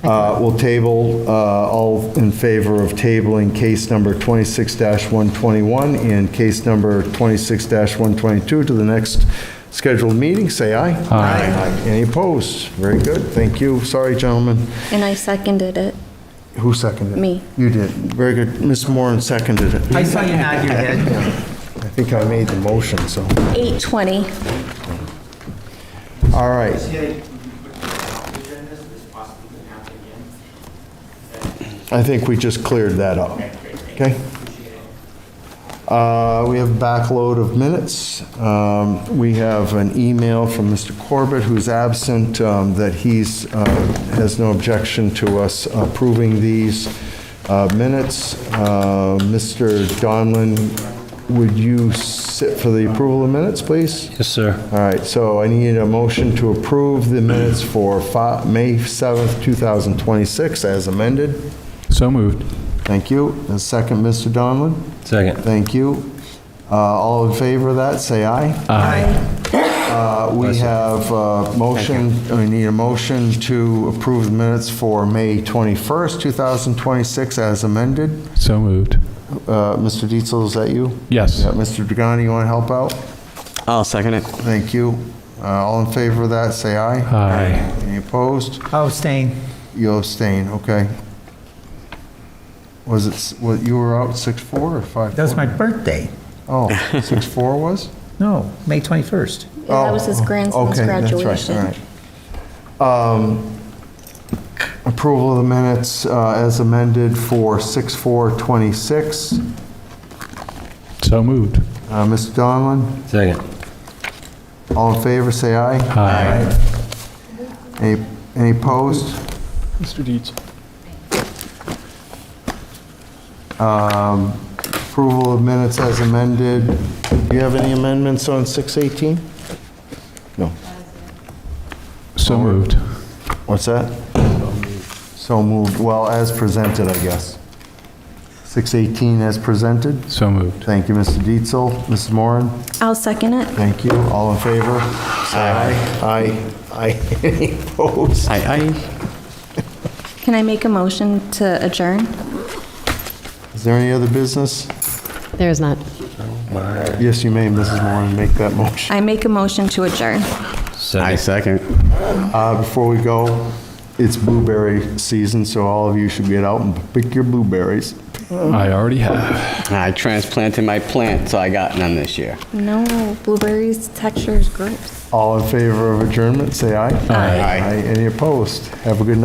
We'll table, all in favor of tabling case number 26-121 and case number 26-122 to the next scheduled meeting, say aye. Aye. Any opposed? Very good, thank you. Sorry, gentlemen. And I seconded it. Who seconded it? Me. You did. Very good. Ms. Moran seconded it. I saw you nod your head. I think I made the motion, so. 820. All right. I think we just cleared that up. Okay? We have a backload of minutes. We have an email from Mr. Corbett, who's absent, that he's, has no objection to us approving these minutes. Mr. Donlin, would you sit for the approval of minutes, please? Yes, sir. All right, so I need a motion to approve the minutes for May 7th, 2026 as amended. So moved. Thank you. A second, Mr. Donlin? Second. Thank you. All in favor of that, say aye. Aye. We have a motion, we need a motion to approve the minutes for May 21st, 2026 as amended. So moved. Mr. Dietzel, is that you? Yes. Yeah, Mr. Dragani, you want to help out? I'll second it. Thank you. All in favor of that, say aye. Aye. Any opposed? I'll abstain. You abstain, okay. Was it, what, you were out 6-4 or 5-4? That was my birthday. Oh, 6-4 was? No, May 21st. Yeah, that was his grandson's Okay, graduation. that's right, all right. Approval of the minutes as amended for 6/4/26. So moved. Mr. Donlin? Second. All in favor, say aye. Aye. Any opposed? Mr. Dietz. Approval of minutes as amended. Do you have any amendments on 6/18? No. So moved. What's that? So moved. Well, as presented, I guess. 6/18 as presented. So moved. Thank you, Mr. Dietzel. Mrs. Moran? I'll second it. Thank you. All in favor? Say aye. Aye. Aye. Any opposed? Aye. Can I make a motion to adjourn? Is there any other business? There is not. Yes, you may, Mrs. Moran, make that motion. I make a motion to adjourn. I second. Before we go, it's blueberry season, so all of you should get out and pick your blueberries. I already have. I transplanted my plant, so I got none this year. No, blueberries texture is gross. All in favor of adjournment, say aye. Aye. Any opposed? Have a good night.